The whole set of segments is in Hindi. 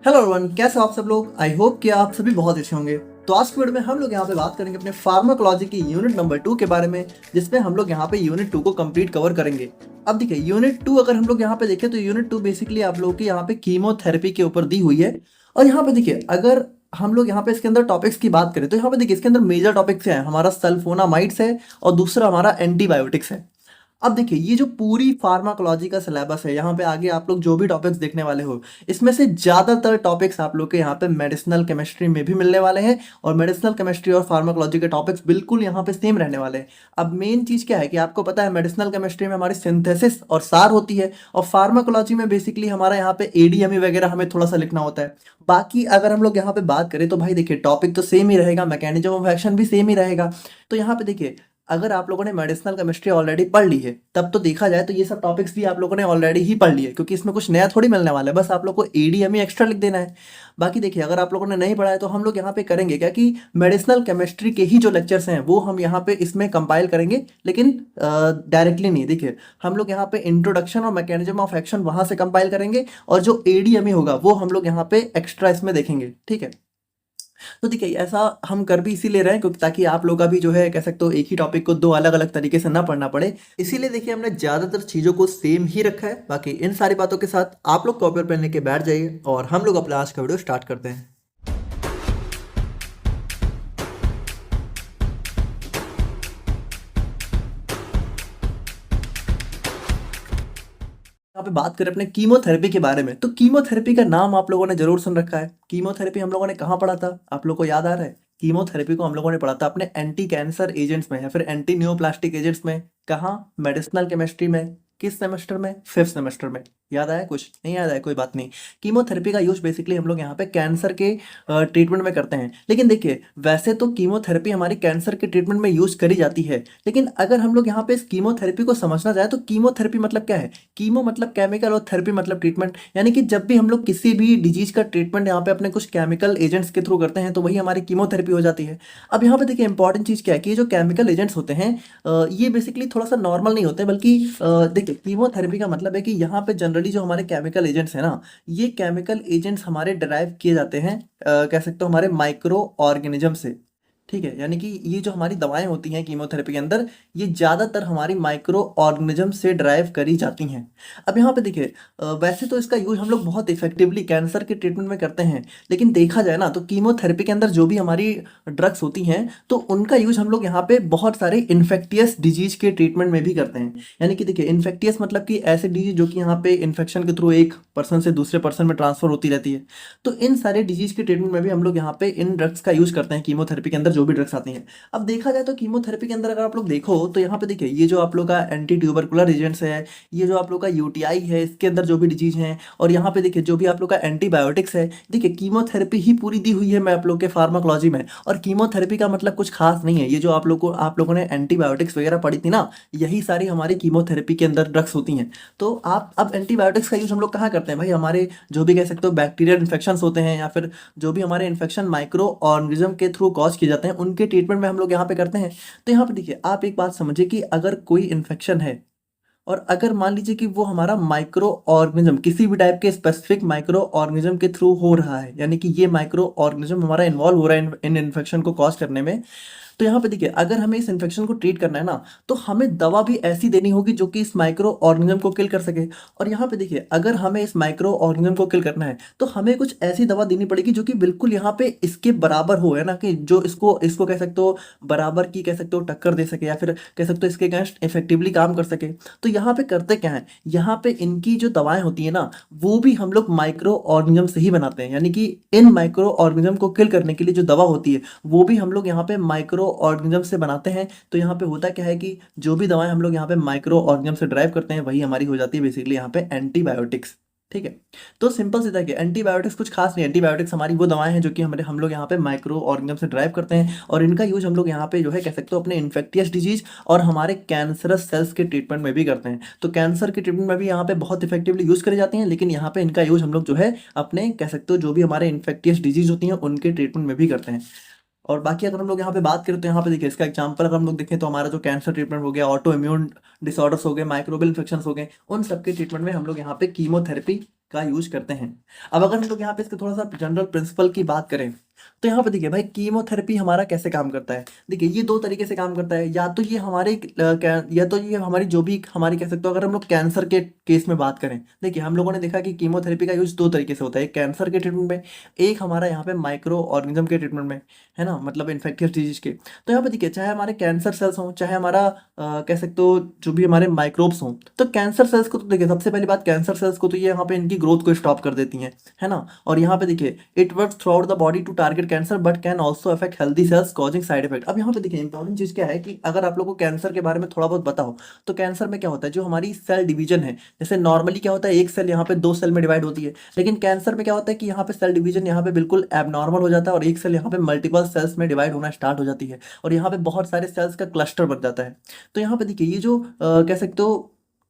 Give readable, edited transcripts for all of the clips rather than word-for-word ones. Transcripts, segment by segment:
हेलो एवरीवन, कैसे हो आप सब लोग। आई होप कि आप सभी बहुत अच्छे होंगे। तो आज की वीडियो में हम लोग यहाँ पे बात करेंगे अपने फार्माकोलॉजी की यूनिट नंबर 2 के बारे में, जिसमें हम लोग यहाँ पे यूनिट 2 को कंप्लीट कवर करेंगे। अब देखिए यूनिट 2 अगर हम लोग यहाँ पे देखें तो यूनिट 2 बेसिकली आप लोगों की यहाँ पे कीमोथेरेपी के ऊपर दी हुई है। और यहाँ पे देखिए अगर हम लोग यहाँ पे इसके अंदर टॉपिक्स की बात करें तो यहाँ पे देखिए इसके अंदर मेजर टॉपिक्स हैं, हमारा सल्फोनामाइड्स है और दूसरा हमारा एंटीबायोटिक्स है। अब देखिए ये जो पूरी फार्माकोलॉजी का सिलेबस है, यहाँ पे आगे आप लोग जो भी टॉपिक्स देखने वाले हो, इसमें से ज़्यादातर टॉपिक्स आप लोग के यहाँ पे मेडिसिनल केमिस्ट्री में भी मिलने वाले हैं। और मेडिसिनल केमिस्ट्री और फार्माकोलॉजी के टॉपिक्स बिल्कुल यहाँ पे सेम रहने वाले हैं। अब मेन चीज़ क्या है कि आपको पता है मेडिसिनल केमिस्ट्री में हमारी सिंथेसिस और सार होती है, और फार्माकोलॉजी में बेसिकली हमारा यहाँ पे एडीएमई वगैरह हमें थोड़ा सा लिखना होता है। बाकी अगर हम लोग यहाँ पे बात करें तो भाई देखिए टॉपिक तो सेम ही रहेगा, मैकेनिज्म ऑफ एक्शन भी सेम ही रहेगा। तो यहाँ पे देखिए अगर आप लोगों ने मेडिसिनल केमिस्ट्री ऑलरेडी पढ़ ली है तब तो देखा जाए तो ये सब टॉपिक्स भी आप लोगों ने ऑलरेडी ही पढ़ लिए, क्योंकि इसमें कुछ नया थोड़ी मिलने वाला है, बस आप लोग को एडीएमई एक्स्ट्रा लिख देना है। बाकी देखिए अगर आप लोगों ने नहीं पढ़ा है तो हम लोग यहाँ पे करेंगे क्या कि मेडिसिनल केमिस्ट्री के ही जो लेक्चर्स हैं वो हम यहाँ पे इसमें कंपाइल करेंगे, लेकिन डायरेक्टली नहीं। देखिए हम लोग यहाँ पे इंट्रोडक्शन और मैकेनिज्म ऑफ एक्शन वहाँ से कंपाइल करेंगे, और जो एडीएमई होगा वो हम लोग यहाँ पे एक्स्ट्रा इसमें देखेंगे, ठीक है। तो देखिए ऐसा हम कर भी इसीलिए रहे हैं क्योंकि ताकि आप लोग का भी जो है कह सकते हो एक ही टॉपिक को दो अलग अलग तरीके से ना पढ़ना पड़े। इसीलिए देखिए हमने ज़्यादातर चीज़ों को सेम ही रखा है। बाकी इन सारी बातों के साथ आप लोग कॉपी और पेन लेके बैठ जाइए और हम लोग अपना आज का वीडियो स्टार्ट करते हैं। यहाँ पे बात करें अपने कीमोथेरेपी के बारे में, तो कीमोथेरेपी का नाम आप लोगों ने जरूर सुन रखा है। कीमोथेरेपी हम लोगों ने कहाँ पढ़ा था, आप लोगों को याद आ रहा है? कीमोथेरेपी को हम लोगों ने पढ़ा था अपने एंटी कैंसर एजेंट्स में या फिर एंटी न्यूप्लास्टिक एजेंट्स में। कहाँ? मेडिसिनल केमिस्ट्री में। किस सेमेस्टर में? 5th सेमेस्टर में। याद आया? कुछ नहीं याद आया, कोई बात नहीं। कीमोथेरेपी का यूज बेसिकली हम लोग यहाँ पे कैंसर के ट्रीटमेंट में करते हैं। लेकिन देखिए वैसे तो कीमोथेरेपी हमारी कैंसर के ट्रीटमेंट में यूज करी जाती है, लेकिन अगर हम लोग यहाँ पे इस कीमोथेरेपी को समझना जाए तो कीमोथेरेपी मतलब क्या है? कीमो मतलब केमिकल और थेरेपी मतलब ट्रीटमेंट, यानी कि जब भी हम लोग किसी भी डिजीज का ट्रीटमेंट यहाँ पे अपने कुछ केमिकल एजेंट्स के थ्रू करते हैं तो वही हमारी कीमोथेरेपी हो जाती है। अब यहाँ पे देखिए इंपॉर्टेंट चीज़ क्या है कि ये जो केमिकल एजेंट्स होते हैं ये बेसिकली थोड़ा सा नॉर्मल नहीं होते, बल्कि देखिए कीमोथेरेपी का मतलब है कि यहाँ पे जनरली जो हमारे केमिकल एजेंट्स हैं ना, ये केमिकल एजेंट्स हमारे डराइव किए जाते हैं कह सकते हो हमारे माइक्रो ऑर्गेनिज्म से, ठीक है। यानी कि ये जो हमारी दवाएं होती हैं कीमोथेरेपी के अंदर, ये ज़्यादातर हमारी माइक्रो ऑर्गेनिज्म से ड्राइव करी जाती हैं। अब यहाँ पे देखिए वैसे तो इसका यूज हम लोग बहुत इफेक्टिवली कैंसर के ट्रीटमेंट में करते हैं, लेकिन देखा जाए ना तो कीमोथेरेपी के अंदर जो भी हमारी ड्रग्स होती हैं तो उनका यूज हम लोग यहाँ पे बहुत सारे इन्फेक्टियस डिजीज के ट्रीटमेंट में भी करते हैं। यानी कि देखिए इन्फेक्टियस मतलब कि ऐसे डिजीज जो कि यहाँ पे इन्फेक्शन के थ्रू एक पर्सन से दूसरे पर्सन में ट्रांसफर होती रहती है, तो इन सारे डिजीज के ट्रीटमेंट में भी हम लोग यहाँ पे इन ड्रग्स का यूज करते हैं कीमोथेरेपी के अंदर जो भी ड्रग्स आती हैं। अब देखा जाए तो कीमोथेरेपी के अंदर अगर आप लोग देखो तो यहाँ पे देखिए ये जो आप लोग का एंटी ट्यूबरकुलर एजेंट्स है, ये जो आप लोग का यूटीआई है, इसके अंदर जो भी डिजीज हैं, और यहाँ पे देखिए जो भी आप लोग का एंटीबायोटिक्स है, देखिए कीमोथेरेपी ही पूरी दी हुई है मैं आप लोग के फार्माकोलॉजी में। और कीमोथेरेपी का मतलब कुछ खास नहीं है, ये जो आप लोगों ने एंटीबायोटिक्स वगैरह पढ़ी थी ना, यही सारी हमारी कीमोथेरेपी के अंदर ड्रग्स होती हैं। तो आप अब एंटीबायोटिक्स का यूज हम लोग कहाँ करते हैं भाई? हमारे जो भी कह सकते हो बैक्टीरियल इन्फेक्शन होते हैं या फिर जो भी हमारे इन्फेक्शन माइक्रो ऑर्गेनिज्म के थ्रू कॉज किए जाते हैं उनके ट्रीटमेंट में हम लोग यहाँ पे करते हैं। तो यहाँ पे देखिए आप एक बात समझिए कि अगर कोई इन्फेक्शन है और अगर मान लीजिए कि वो हमारा माइक्रो ऑर्गेनिज्म किसी भी टाइप के स्पेसिफिक माइक्रो ऑर्गेनिज्म के थ्रू हो रहा है, यानी कि ये माइक्रो ऑर्गेनिज्म हमारा इन्वॉल्व हो रहा है इन इन्फेक्शन को कॉज करने में, तो यहाँ पे देखिए अगर हमें इस इन्फेक्शन को ट्रीट करना है ना तो हमें दवा भी ऐसी देनी होगी जो कि इस माइक्रो ऑर्गेनिज्म को किल कर सके। और यहाँ पे देखिए अगर हमें इस माइक्रो ऑर्गेनिज्म को किल करना है तो हमें कुछ ऐसी दवा देनी पड़ेगी जो कि बिल्कुल यहाँ पे इसके बराबर हो, है ना, कि जो इसको इसको कह सकते हो बराबर की कह सकते हो टक्कर दे सके या फिर कह सकते हो इसके अगेंस्ट इफेक्टिवली काम कर सके। तो यहाँ पे करते क्या है, यहाँ पे इनकी जो दवाएं होती है ना वो भी हम लोग माइक्रो ऑर्गेनिज्म से ही बनाते हैं, यानी कि इन माइक्रो ऑर्गेनिज्म को किल करने के लिए जो दवा होती है वो भी हम लोग यहाँ पे माइक्रो ऑर्गेनिज्म से बनाते हैं। तो यहाँ पे होता क्या है कि जो भी दवाएं हम लोग यहाँ पे माइक्रो ऑर्गेनिज्म से ड्राइव करते हैं वही हमारी हो जाती है बेसिकली यहाँ पे एंटीबायोटिक्स, ठीक है। तो सिंपल सी था कि एंटीबायोटिक्स कुछ खास नहीं, एंटीबायोटिक्स हमारी वो दवाएं हैं जो कि हमारे हम लोग यहाँ पे माइक्रो ऑर्गेनिज्म से ड्राइव करते हैं, और इनका यूज हम लोग यहाँ पे जो है कह सकते हो अपने इन्फेक्टियस डिजीज और हमारे कैंसरस सेल्स के ट्रीटमेंट में भी करते हैं। तो कैंसर के ट्रीटमेंट में भी यहाँ पे बहुत इफेक्टिवली यूज करी जाती हैं, लेकिन यहाँ पे इनका यूज हम लोग जो है अपने कह सकते हो जो भी हमारे इन्फेक्टियस डिजीज होती हैं उनके ट्रीटमेंट में भी करते हैं। और बाकी अगर हम लोग यहाँ पे बात करें तो यहाँ पे देखिए इसका एग्जांपल अगर हम लोग देखें तो हमारा जो कैंसर ट्रीटमेंट हो गया, ऑटो इम्यून डिसऑर्डर्स हो गए, माइक्रोबियल इन्फेक्शन हो गए, उन सब के ट्रीटमेंट में हम लोग यहाँ पे कीमोथेरेपी का यूज करते हैं। अब अगर हम लोग यहाँ पे इसके थोड़ा सा जनरल प्रिंसिपल की बात करें तो यहाँ पे देखिए भाई कीमोथेरेपी हमारा कैसे काम करता है। देखिए ये दो तरीके से काम करता है, या तो ये हमारे या तो ये हमारी जो भी हमारी कह सकते हो, अगर हम लोग कैंसर के केस में बात करें, देखिए हम लोगों ने देखा कि कीमोथेरेपी का यूज दो तरीके से होता है, एक कैंसर के ट्रीटमेंट में, एक हमारा यहाँ पे माइक्रो ऑर्गेनिज्म के ट्रीटमेंट में, है ना, मतलब इन्फेक्टियस डिजीज के। तो यहाँ पे देखिए चाहे हमारे कैंसर सेल्स हों, चाहे हमारा कह सकते हो जो भी हमारे माइक्रोब्स हों, तो कैंसर सेल्स को तो देखिए सबसे पहली बात, कैंसर सेल्स को तो ये यहाँ पे इनकी ग्रोथ को स्टॉप कर देती हैं, है ना। और यहाँ पे देखिए it works throughout the body to target cancer but can also affect healthy cells causing side effect. अब यहाँ पे देखिए इंपॉर्टेंट चीज क्या है कि अगर आप लोग को कैंसर के बारे में थोड़ा बहुत पता हो तो कैंसर में क्या होता है, जो हमारी सेल डिवीजन है, जैसे नॉर्मली क्या होता है एक सेल यहाँ पे दो सेल में डिवाइड होती है, लेकिन कैंसर में क्या होता है कि यहाँ पे सेल डिवीजन यहाँ पे बिल्कुल एबनॉर्मल हो जाता है और एक सेल यहाँ पे मल्टीपल सेल्स में डिवाइड होना स्टार्ट हो जाती है और यहाँ पे बहुत सारे सेल्स का क्लस्टर बन जाता है। तो यहाँ पे देखिए ये जो कह सकते हो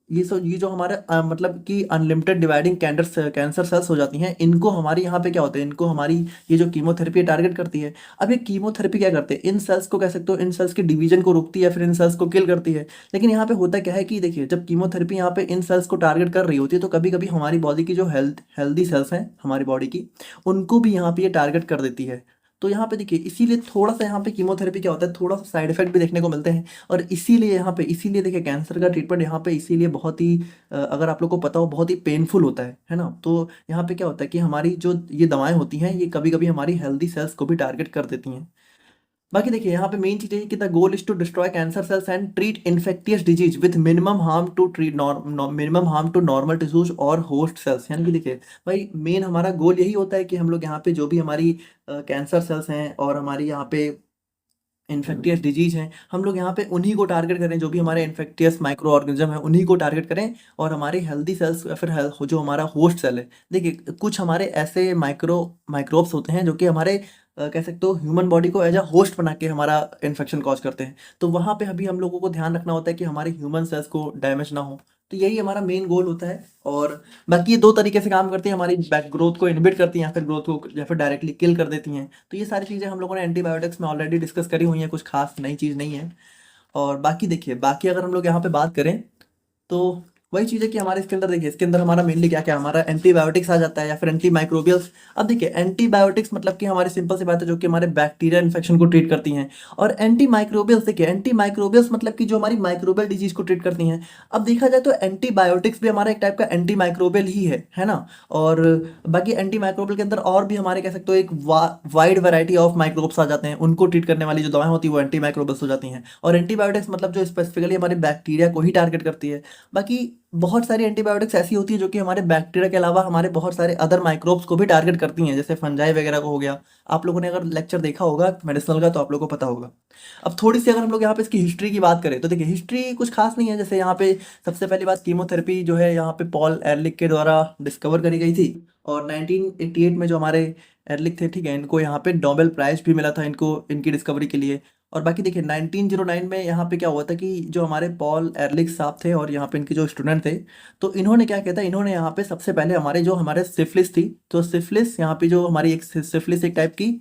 ये जो हमारे मतलब कि अनलिमिटेड डिवाइडिंग कैंसर सेल्स हो जाती हैं, इनको हमारी यहाँ पे क्या होता है, इनको हमारी ये जो कीमोथेरेपी टारगेट करती है। अब ये कीमोथेरेपी क्या करते हैं, इन सेल्स को कह सकते हो इन सेल्स की डिवीजन को रोकती है, फिर इन सेल्स को किल करती है। लेकिन यहाँ पे होता क्या है कि देखिए जब कीमोथेरेपी यहाँ पे इन सेल्स को टारगेट कर रही होती है तो कभी कभी हमारी बॉडी की जो हेल्दी सेल्स हैं हमारी बॉडी की, उनको भी यहाँ पे ये टारगेट कर देती है। तो यहाँ पे देखिए इसीलिए थोड़ा सा यहाँ पे कीमोथेरेपी क्या होता है, थोड़ा सा साइड इफेक्ट भी देखने को मिलते हैं। और इसीलिए यहाँ पे इसीलिए देखिए कैंसर का ट्रीटमेंट यहाँ पे इसीलिए बहुत ही अगर आप लोग को पता हो बहुत ही पेनफुल होता है ना। तो यहाँ पे क्या होता है कि हमारी जो ये दवाएं होती हैं ये कभी कभी हमारी हेल्दी सेल्स को भी टारगेट कर देती हैं। बाकी देखिए यहाँ पे मेन चीज है कि the goal is to destroy cancer cells and treat infectious disease with minimum harm to minimum harm to normal tissues और होस्ट सेल्स। यानी कि देखिए भाई मेन हमारा गोल यही होता है कि हम लोग यहाँ पे जो भी हमारी कैंसर सेल्स हैं और हमारी यहाँ पे इन्फेक्टियस डिजीज हैं, हम लोग यहाँ पे उन्हीं को टारगेट करें, जो भी हमारे इन्फेक्टियस माइक्रो ऑर्गेनिज्म है उन्हीं को टारगेट करें, और हमारे हेल्दी सेल्स या फिर जो हमारा होस्ट सेल है, देखिए कुछ हमारे ऐसे माइक्रोब्स होते हैं जो कि हमारे कह सकते हो ह्यूमन बॉडी को एज अ होस्ट बना के हमारा इन्फेक्शन कॉज करते हैं। तो वहाँ पे अभी हम लोगों को ध्यान रखना होता है कि हमारे ह्यूमन सेल्स को डैमेज ना हो। तो यही हमारा मेन गोल होता है। और बाकी ये दो तरीके से काम करती है, हमारी बैक ग्रोथ को इनहिबिट करती हैं या फिर ग्रोथ को या फिर डायरेक्टली किल कर देती हैं। तो ये सारी चीज़ें हम लोगों ने एंटीबायोटिक्स में ऑलरेडी डिस्कस करी हुई हैं, कुछ खास नई चीज़ नहीं है। और बाकी देखिए बाकी अगर हम लोग यहाँ पे बात करें तो वही चीज़ है कि हमारे इसके अंदर देखिए इसके अंदर हमारा मेनली क्या क्या हमारा एंटीबायोटिक्स आ जाता है या फिर एंटी माइक्रोबियल्स। अब देखिए एंटीबायोटिक्स मतलब कि हमारी सिंपल सी बात है जो कि हमारे बैक्टीरिया इन्फेक्शन को ट्रीट करती हैं, और एंटी माइक्रोबियल्स देखिए एंटी माइक्रोबियल्स मतलब कि जो हमारी माइक्रोबियल डिजीज को ट्रीट करती हैं। अब देखा जाए तो एंटीबायोटिक्स भी हमारा एक टाइप का एंटी माइक्रोबियल ही है ना। और बाकी एंटी माइक्रोबियल के अंदर और भी हमारे कह सकते हो एक वाइड वैरायटी ऑफ माइक्रोब्स आ जाते हैं, उनको ट्रीट करने वाली जो दवाएं होती है वो एंटी माइक्रोबियल्स हो जाती हैं। और एंटीबायोटिक्स मतलब जो स्पेसिफिकली हमारे बैक्टीरिया को ही टारगेट करती है। बाकी बहुत सारी एंटीबायोटिक्स ऐसी होती है जो कि हमारे बैक्टीरिया के अलावा हमारे बहुत सारे अदर माइक्रोब्स को भी टारगेट करती हैं, जैसे फंजाई वगैरह को हो गया। आप लोगों ने अगर लेक्चर देखा होगा मेडिसिनल का तो आप लोगों को पता होगा। अब थोड़ी सी अगर हम लोग यहाँ पे इसकी हिस्ट्री की बात करें तो देखिए हिस्ट्री कुछ खास नहीं है। जैसे यहाँ पे सबसे पहली बात कीमोथेरेपी जो है यहाँ पे पॉल एरलिक के द्वारा डिस्कवर करी गई थी, और 1988 में जो हमारे एरलिक थे, ठीक है, इनको यहाँ पे नोबेल प्राइज भी मिला था इनको इनकी डिस्कवरी के लिए। और बाकी देखिए 1909 में यहाँ पे क्या हुआ था कि जो हमारे पॉल एरलिक साहब थे और यहाँ पे इनके जो स्टूडेंट थे, तो इन्होंने क्या किया था, इन्होंने यहाँ पे सबसे पहले हमारे सिफिलिस थी, तो सिफिलिस यहाँ पे जो हमारी एक सिफिलिस एक टाइप की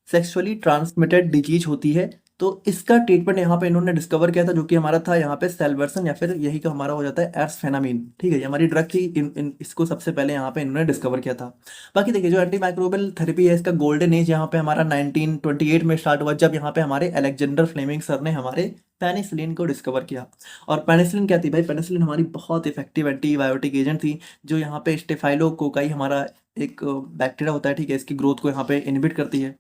सेक्सुअली ट्रांसमिटेड डिजीज होती है, तो इसका ट्रीटमेंट यहाँ पे इन्होंने डिस्कवर किया था, जो कि हमारा था यहाँ पे सेल्वर्सन या फिर यही का हमारा हो जाता है एर्सफेनामिन। ठीक है, ये हमारी ड्रग थी, इसको सबसे पहले यहाँ पे इन्होंने डिस्कवर किया था। बाकी देखिए जो एंटी माइक्रोबियल थेरेपी है इसका गोल्डन एज यहाँ पे हमारा 1928 में स्टार्ट हुआ, जब यहाँ पे हमारे अलेक्जेंडर फ्लेमिंग सर ने हमारे पेनिसिलिन को डिस्कवर किया। और पेनिसिलिन क्या थी भाई, पेनिसिलिन हमारी बहुत इफेक्टिव एंटीबायोटिक एजेंट थी, जो यहाँ पे स्टेफाइलोकोकाई हमारा एक बैक्टीरिया होता है, ठीक है, इसकी ग्रोथ को यहाँ पे इनहिबिट करती है।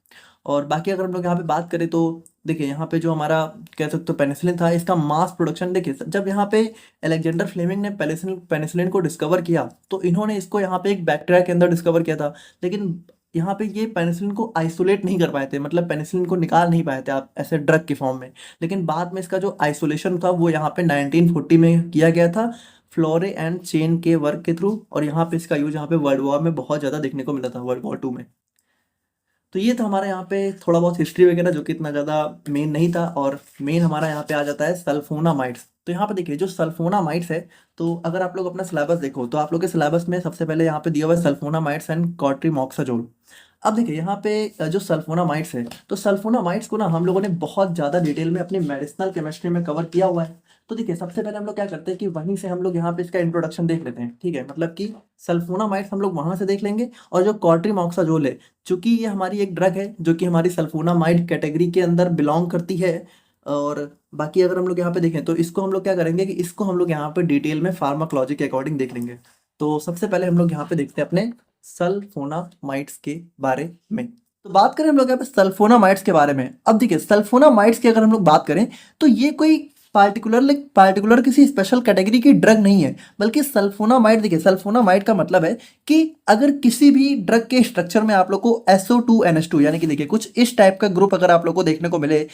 और बाकी अगर हम लोग यहाँ पे बात करें तो देखिए यहाँ पे जो हमारा कह सकते हो पेनिसिलिन था, इसका मास प्रोडक्शन देखिए जब यहाँ पे अलेक्जेंडर फ्लेमिंग ने पेनिसिलिन को डिस्कवर किया तो इन्होंने इसको यहाँ पे एक बैक्टीरिया के अंदर डिस्कवर किया था, लेकिन यहाँ पे ये पेनिसिलिन को आइसोलेट नहीं कर पाए थे, मतलब पेनिसिलिन को निकाल नहीं पाए थे आप ऐसे ड्रग के फॉर्म में। लेकिन बाद में इसका जो आइसोलेशन था वो यहाँ पे 1940 में किया गया था फ्लोरे एंड चेन के वर्क के थ्रू, और यहाँ पे इसका यूज यहाँ पे वर्ल्ड वॉर में बहुत ज़्यादा देखने को मिला था, वर्ल्ड वॉर 2 में। तो ये था हमारे यहाँ पे थोड़ा बहुत हिस्ट्री वगैरह जो कि इतना ज़्यादा मेन नहीं था। और मेन हमारा यहाँ पे आ जाता है सल्फोनामाइड्स। तो यहाँ पे देखिए जो सल्फोनामाइड्स है, तो अगर आप लोग अपना सिलेबस देखो तो आप लोग के सिलेबस में सबसे पहले यहाँ पे दिया हुआ है सल्फोनामाइड्स एंड कॉट्रीमॉक्साजोल। अब देखिए यहाँ पे जो सल्फोनामाइड्स है, तो सल्फोनामाइड्स को ना हम लोगों ने बहुत ज़्यादा डिटेल में अपनी मेडिसिनल केमिस्ट्री में कवर किया हुआ है। तो देखिए सबसे पहले हम लोग क्या करते हैं कि वहीं से हम लोग यहाँ पे इसका इंट्रोडक्शन देख लेते हैं, ठीक है, मतलब कि सल्फोनामाइड्स हम लोग वहां से देख लेंगे। और जो कॉट्रिमॉक्साजोल है, चूंकि ये हमारी एक ड्रग है जो कि हमारी सल्फोनामाइड कैटेगरी के अंदर बिलोंग करती है। और बाकी अगर हम लोग यहाँ पे देखें तो इसको हम लोग क्या करेंगे कि इसको हम लोग यहाँ पे डिटेल में फार्माकोलॉजी के अकॉर्डिंग देख लेंगे। तो सबसे पहले हम लोग यहाँ पे देखते हैं अपने सल्फोनामाइड्स के बारे में। तो बात करें हम लोग यहाँ पे सल्फोनामाइड्स के बारे में। अब देखिए सल्फोनामाइड्स की अगर हम लोग बात करें तो ये कोई पार्टिकुलर किसी स्पेशल कैटेगरी की ड्रग नहीं है, बल्कि सल्फोनामाइड, देखिए सल्फोनामाइड का मतलब है कि अगर किसी भी ड्रग के स्ट्रक्चर में आप लोग को SO2 NH2 यानी कि देखिए कुछ इस टाइप का ग्रुप अगर आप लोग को देखने को मिले,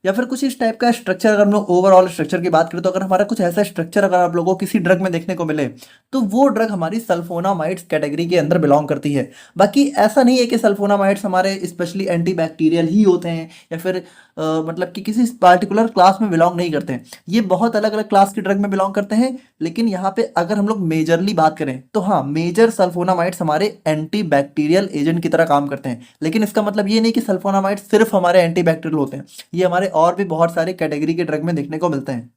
या फिर कुछ इस टाइप का स्ट्रक्चर, अगर हम लोग ओवरऑल स्ट्रक्चर की बात करें तो अगर हमारा कुछ ऐसा स्ट्रक्चर अगर आप लोगों को किसी ड्रग में देखने को मिले तो वो ड्रग हमारी सल्फोनामाइड्स कैटेगरी के अंदर बिलोंग करती है। बाकी ऐसा नहीं है कि सल्फोनामाइड्स हमारे स्पेशली एंटीबैक्टीरियल ही होते हैं या फिर मतलब कि किसी पार्टिकुलर क्लास में बिलोंग नहीं करते हैं। ये बहुत अलग अलग क्लास की ड्रग में बिलोंग करते हैं। लेकिन यहाँ पे अगर हम लोग मेजरली बात करें तो हाँ, मेजर सल्फोनामाइड्स हमारे एंटीबैक्टीरियल एजेंट की तरह काम करते हैं। लेकिन इसका मतलब ये नहीं कि सल्फोनामाइड्स सिर्फ हमारे एंटीबैक्टीरियल होते हैं, ये हमारे और भी बहुत सारे कैटेगरी के ड्रग में देखने को मिलते हैं।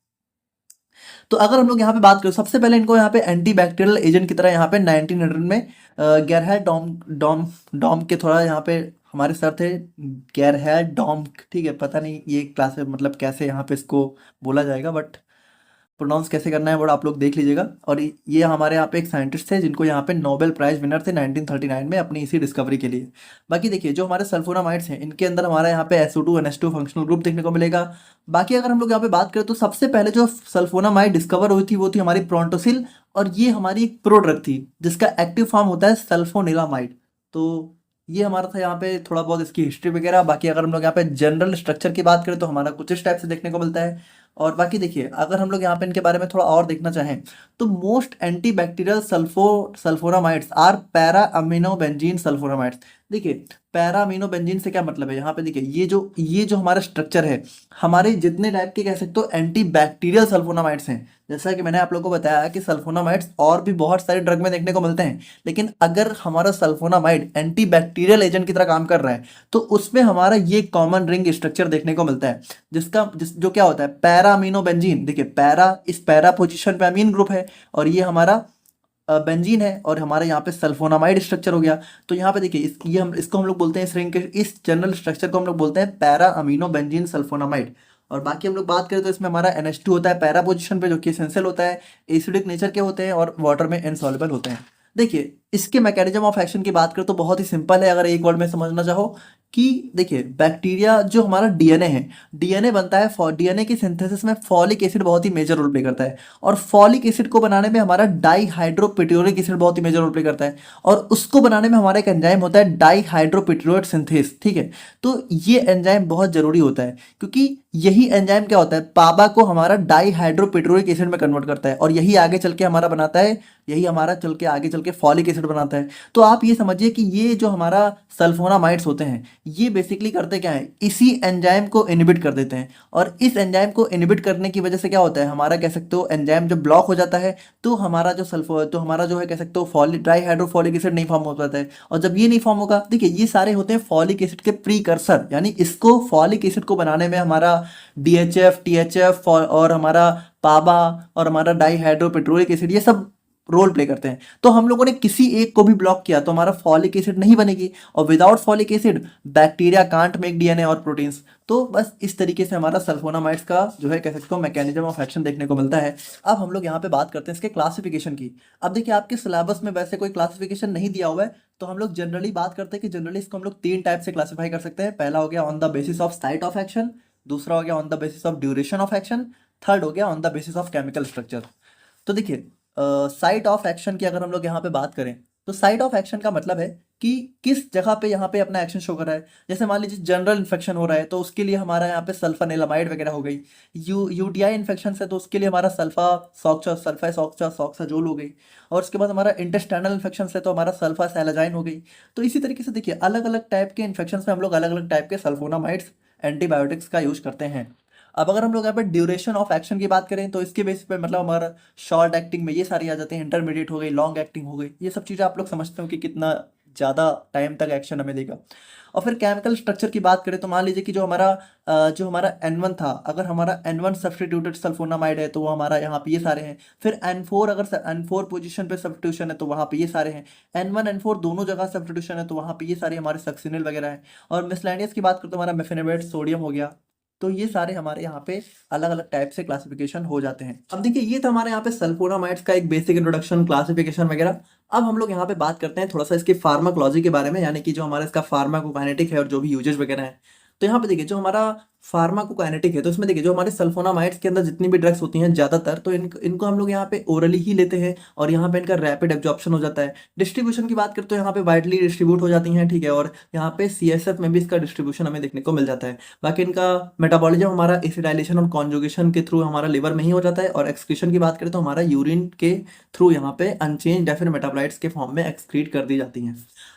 तो अगर हम लोग यहाँ पे बात करें, सबसे पहले इनको यहाँ पे एंटीबैक्टीरियल एजेंट की तरह यहाँ पे 1900 में गेरहार्ड डॉम डॉम डॉम के थोड़ा यहाँ पे हमारे सर थे, गेरहार्ड डॉम, ठीक है, पता नहीं ये क्लास में मतलब कैसे यहाँ पे इसको बोला जाएगा, बट प्रोनाउंस कैसे करना है वो आप लोग देख लीजिएगा। और ये हमारे यहाँ पे एक साइंटिस्ट थे जिनको यहाँ पे नोबेल प्राइज विनर थे 1939 में अपनी इसी डिस्कवरी के लिए। बाकी देखिए जो हमारे सल्फोनामाइड्स हैं इनके अंदर हमारा यहाँ पे SO2 NH2 फंक्शनल ग्रुप देखने को मिलेगा। बाकी अगर हम लोग यहाँ पे बात करें तो सबसे पहले जो सल्फोनामाइड डिस्कवर हुई थी वो थी हमारी प्रोंटोसिल, और ये हमारी एक प्रोड्रग थी जिसका एक्टिव फॉर्म होता है सल्फोनिलामाइड। तो ये हमारा था यहाँ पे थोड़ा बहुत इसकी हिस्ट्री वगैरह। बाकी अगर हम लोग यहाँ पे जनरल स्ट्रक्चर की बात करें तो हमारा कुछ इस टाइप से देखने को मिलता है। और बाकी देखिए अगर हम लोग यहाँ पे इनके बारे में थोड़ा और देखना चाहें तो most antibacterial sulfonamides are para amino benzene sulfonamides. देखिए पैरा अमीनो बेंजीन से क्या मतलब है, यहाँ पे देखिए ये जो हमारा स्ट्रक्चर है, हमारे जितने टाइप के कह सकते हो एंटीबैक्टीरियल सल्फोनामाइड्स हैं, जैसा कि मैंने आप लोगों को बताया कि सल्फोनामाइड्स और भी बहुत सारे ड्रग में देखने को मिलते हैं। लेकिन अगर हमारा सल्फोनामाइड एंटीबैक्टीरियल एजेंट की तरह काम कर रहा है तो उसमें हमारा ये कॉमन रिंग स्ट्रक्चर देखने को मिलता है, जो क्या होता है पैरा अमीनो बेंजीन। देखिए पैरा, इस पैरा पोजीशन पे अमीन ग्रुप है और ये हमारा बेंजीन है, और हमारे यहाँ पे सल्फोनामाइड स्ट्रक्चर हो गया। तो यहाँ पे देखिए इसको हम लोग बोलते हैं, इस रिंग के इस जनरल स्ट्रक्चर को हम लोग बोलते हैं पैरा अमीनो बेंजीन सल्फोनामाइड। और बाकी हम लोग बात करें तो इसमें हमारा NH2 होता है पैरा पोजीशन पे, जो कि एसेंशियल होता है, एसिडिक नेचर के होते हैं और वाटर में इनसॉल्युबल होते हैं। देखिए इसके मैकेनिज्म ऑफ एक्शन की बात करें तो बहुत ही सिंपल है, अगर एक वर्ड में समझना चाहो कि देखिए बैक्टीरिया जो हमारा डीएनए है, डीएनए बनता है, डीएनए की सिंथेसिस में फॉलिक एसिड बहुत ही मेजर रोल प्ले करता है, और फॉलिक एसिड को बनाने में हमारा डाईहाइड्रोपिट्यूरिक एसिड बहुत ही मेजर रोल प्ले करता है, और उसको बनाने में हमारा एक एंजाइम होता है डाईहाइड्रोपिट्यूरेट सिंथेस, ठीक है। तो ये एंजाइम बहुत जरूरी होता है क्योंकि यही एंजाइम क्या होता है, पाबा को हमारा डाईहाइड्रोपिट्यूरिक एसिड में कन्वर्ट करता है, और यही आगे चल के हमारा बनाता है, यही हमारा आगे चल के फॉलिक एसिड बनाता है। तो आप ये समझिए कि ये जो हमारा सल्फोनामाइड्स होते हैं ये बेसिकली करते क्या है, इसी एंजाइम को इनहिबिट कर देते हैं, और इस एंजाइम को इनहिबिट करने की वजह से क्या होता है, हमारा कह सकते हो एंजाइम जब ब्लॉक हो जाता है तो हमारा जो है कह सकते हो डाईहाइड्रोफॉलिक एसिड नहीं फॉर्म हो पाता है, और जब ये नहीं फॉर्म होगा, देखिए ये सारे होते हैं फॉलिक एसिड के प्रीकर्सर, यानी इसको फॉलिक एसिड को बनाने में हमारा DHF THF और हमारा पाबा और हमारा डाईहाइड्रोपिट्रोलिक एसिड ये सब रोल प्ले करते हैं। तो हम लोगों ने किसी एक को भी ब्लॉक किया तो हमारा फॉलिक एसिड नहीं बनेगी, और without folic acid bacteria can't make DNA और प्रोटीन्स। तो बस इस तरीके से हमारा सल्फोनामाइड्स का जो है कह सकते हो मैकेनिज्म ऑफ एक्शन देखने को मिलता है। अब हम लोग यहाँ पे बात करते हैं इसके क्लासिफिकेशन की। अब देखिए आपके सिलेबस में वैसे कोई क्लासिफिकेशन नहीं दिया हुआ है, तो हम लोग जनरली बात करते हैं कि जनरली इसको हम लोग 3 टाइप से क्लासीफाई कर सकते हैं। पहला हो गया on the basis of site of action, दूसरा हो गया on the basis of duration of action, third हो गया on the basis of chemical structure. तो देखिए साइट ऑफ एक्शन की अगर हम लोग यहाँ पे बात करें तो साइट ऑफ एक्शन का मतलब है कि किस जगह पे यहाँ पे अपना एक्शन शो कर रहा है। जैसे मान लीजिए जनरल इन्फेक्शन हो रहा है तो उसके लिए हमारा यहाँ पे सल्फानिलामाइड वगैरह हो गई, यूटीआई इन्फेक्शन से तो उसके लिए हमारा सल्फाजोल हो गई, और उसके बाद हमारा इंटेस्टाइनल इन्फेक्शन से तो हमारा सल्फासैलाजाइन हो गई। तो इसी तरीके से देखिए अलग अलग टाइप के इन्फेक्शन में हम लोग अलग अलग टाइप के सल्फोनामाइड्स एंटीबायोटिक्स का यूज करते हैं। अब अगर हम लोग यहाँ पे ड्यूरेशन ऑफ एक्शन की बात करें तो इसके बेसिस पे मतलब हमारा शॉर्ट एक्टिंग में ये सारी आ जाते हैं, इंटरमीडिएट हो गई, लॉन्ग एक्टिंग हो गई, ये सब चीज़ें आप लोग समझते हो कि कितना ज़्यादा टाइम तक एक्शन हमें देगा। और फिर केमिकल स्ट्रक्चर की बात करें तो मान लीजिए कि जो हमारा N1 था, अगर हमारा N1 सब्स्टिट्यूटेड सल्फोनामाइड है तो वो हमारा यहाँ पे ये सारे हैं। फिर N4 अगर N4 पोजीशन पे सब्स्टिट्यूशन है तो वहाँ पे ये सारे हैं। N1 N4 दोनों जगह सब्स्टिट्यूशन है तो वहाँ पे ये सारे हमारे सक्सिनिल वगैरह हैं। और मिसलेनियस की बात करें तो हमारा मेफेनेवेट सोडियम हो गया। तो ये सारे हमारे यहाँ पे अलग अलग टाइप से क्लासिफिकेशन हो जाते हैं। अब देखिए ये था हमारे यहाँ पे सल्फोनामाइड्स का एक बेसिक इंट्रोडक्शन, क्लासिफिकेशन वगैरह। अब हम लोग यहाँ पे बात करते हैं थोड़ा सा इसकी फार्माकोलॉजी के बारे में, यानी कि जो हमारा इसका फार्माकोकाइनेटिक है और जो भी यूजेस वगैरह है। तो यहाँ पे देखिए जो हमारा फार्माकोकाइनेटिक है तो इसमें देखिए जो हमारे सल्फोनामाइड्स के अंदर जितनी भी ड्रग्स होती हैं ज़्यादातर तो इनको हम लोग यहाँ पे ओरली ही लेते हैं और यहाँ पे इनका रैपिड एब्जॉर्प्शन हो जाता है। डिस्ट्रीब्यूशन की बात करते तो यहाँ पे वाइडली डिस्ट्रीब्यूट हो जाती हैं, ठीक है। और यहाँ पे CSF में भी इसका डिस्ट्रीब्यूशन हमें देखने को मिल जाता है। बाकी इनका मेटाबॉलिज्म हमारा एसिडाइलेशन और कॉन्जुगेशन के थ्रू हमारा लिवर में ही हो जाता है। और एक्सक्रीशन की बात करें तो हमारा यूरिन के थ्रू यहाँ पे अनचेंज या फिर मेटाबोलाइट्स के फॉर्म में एक्सक्रीट कर दी जाती हैं।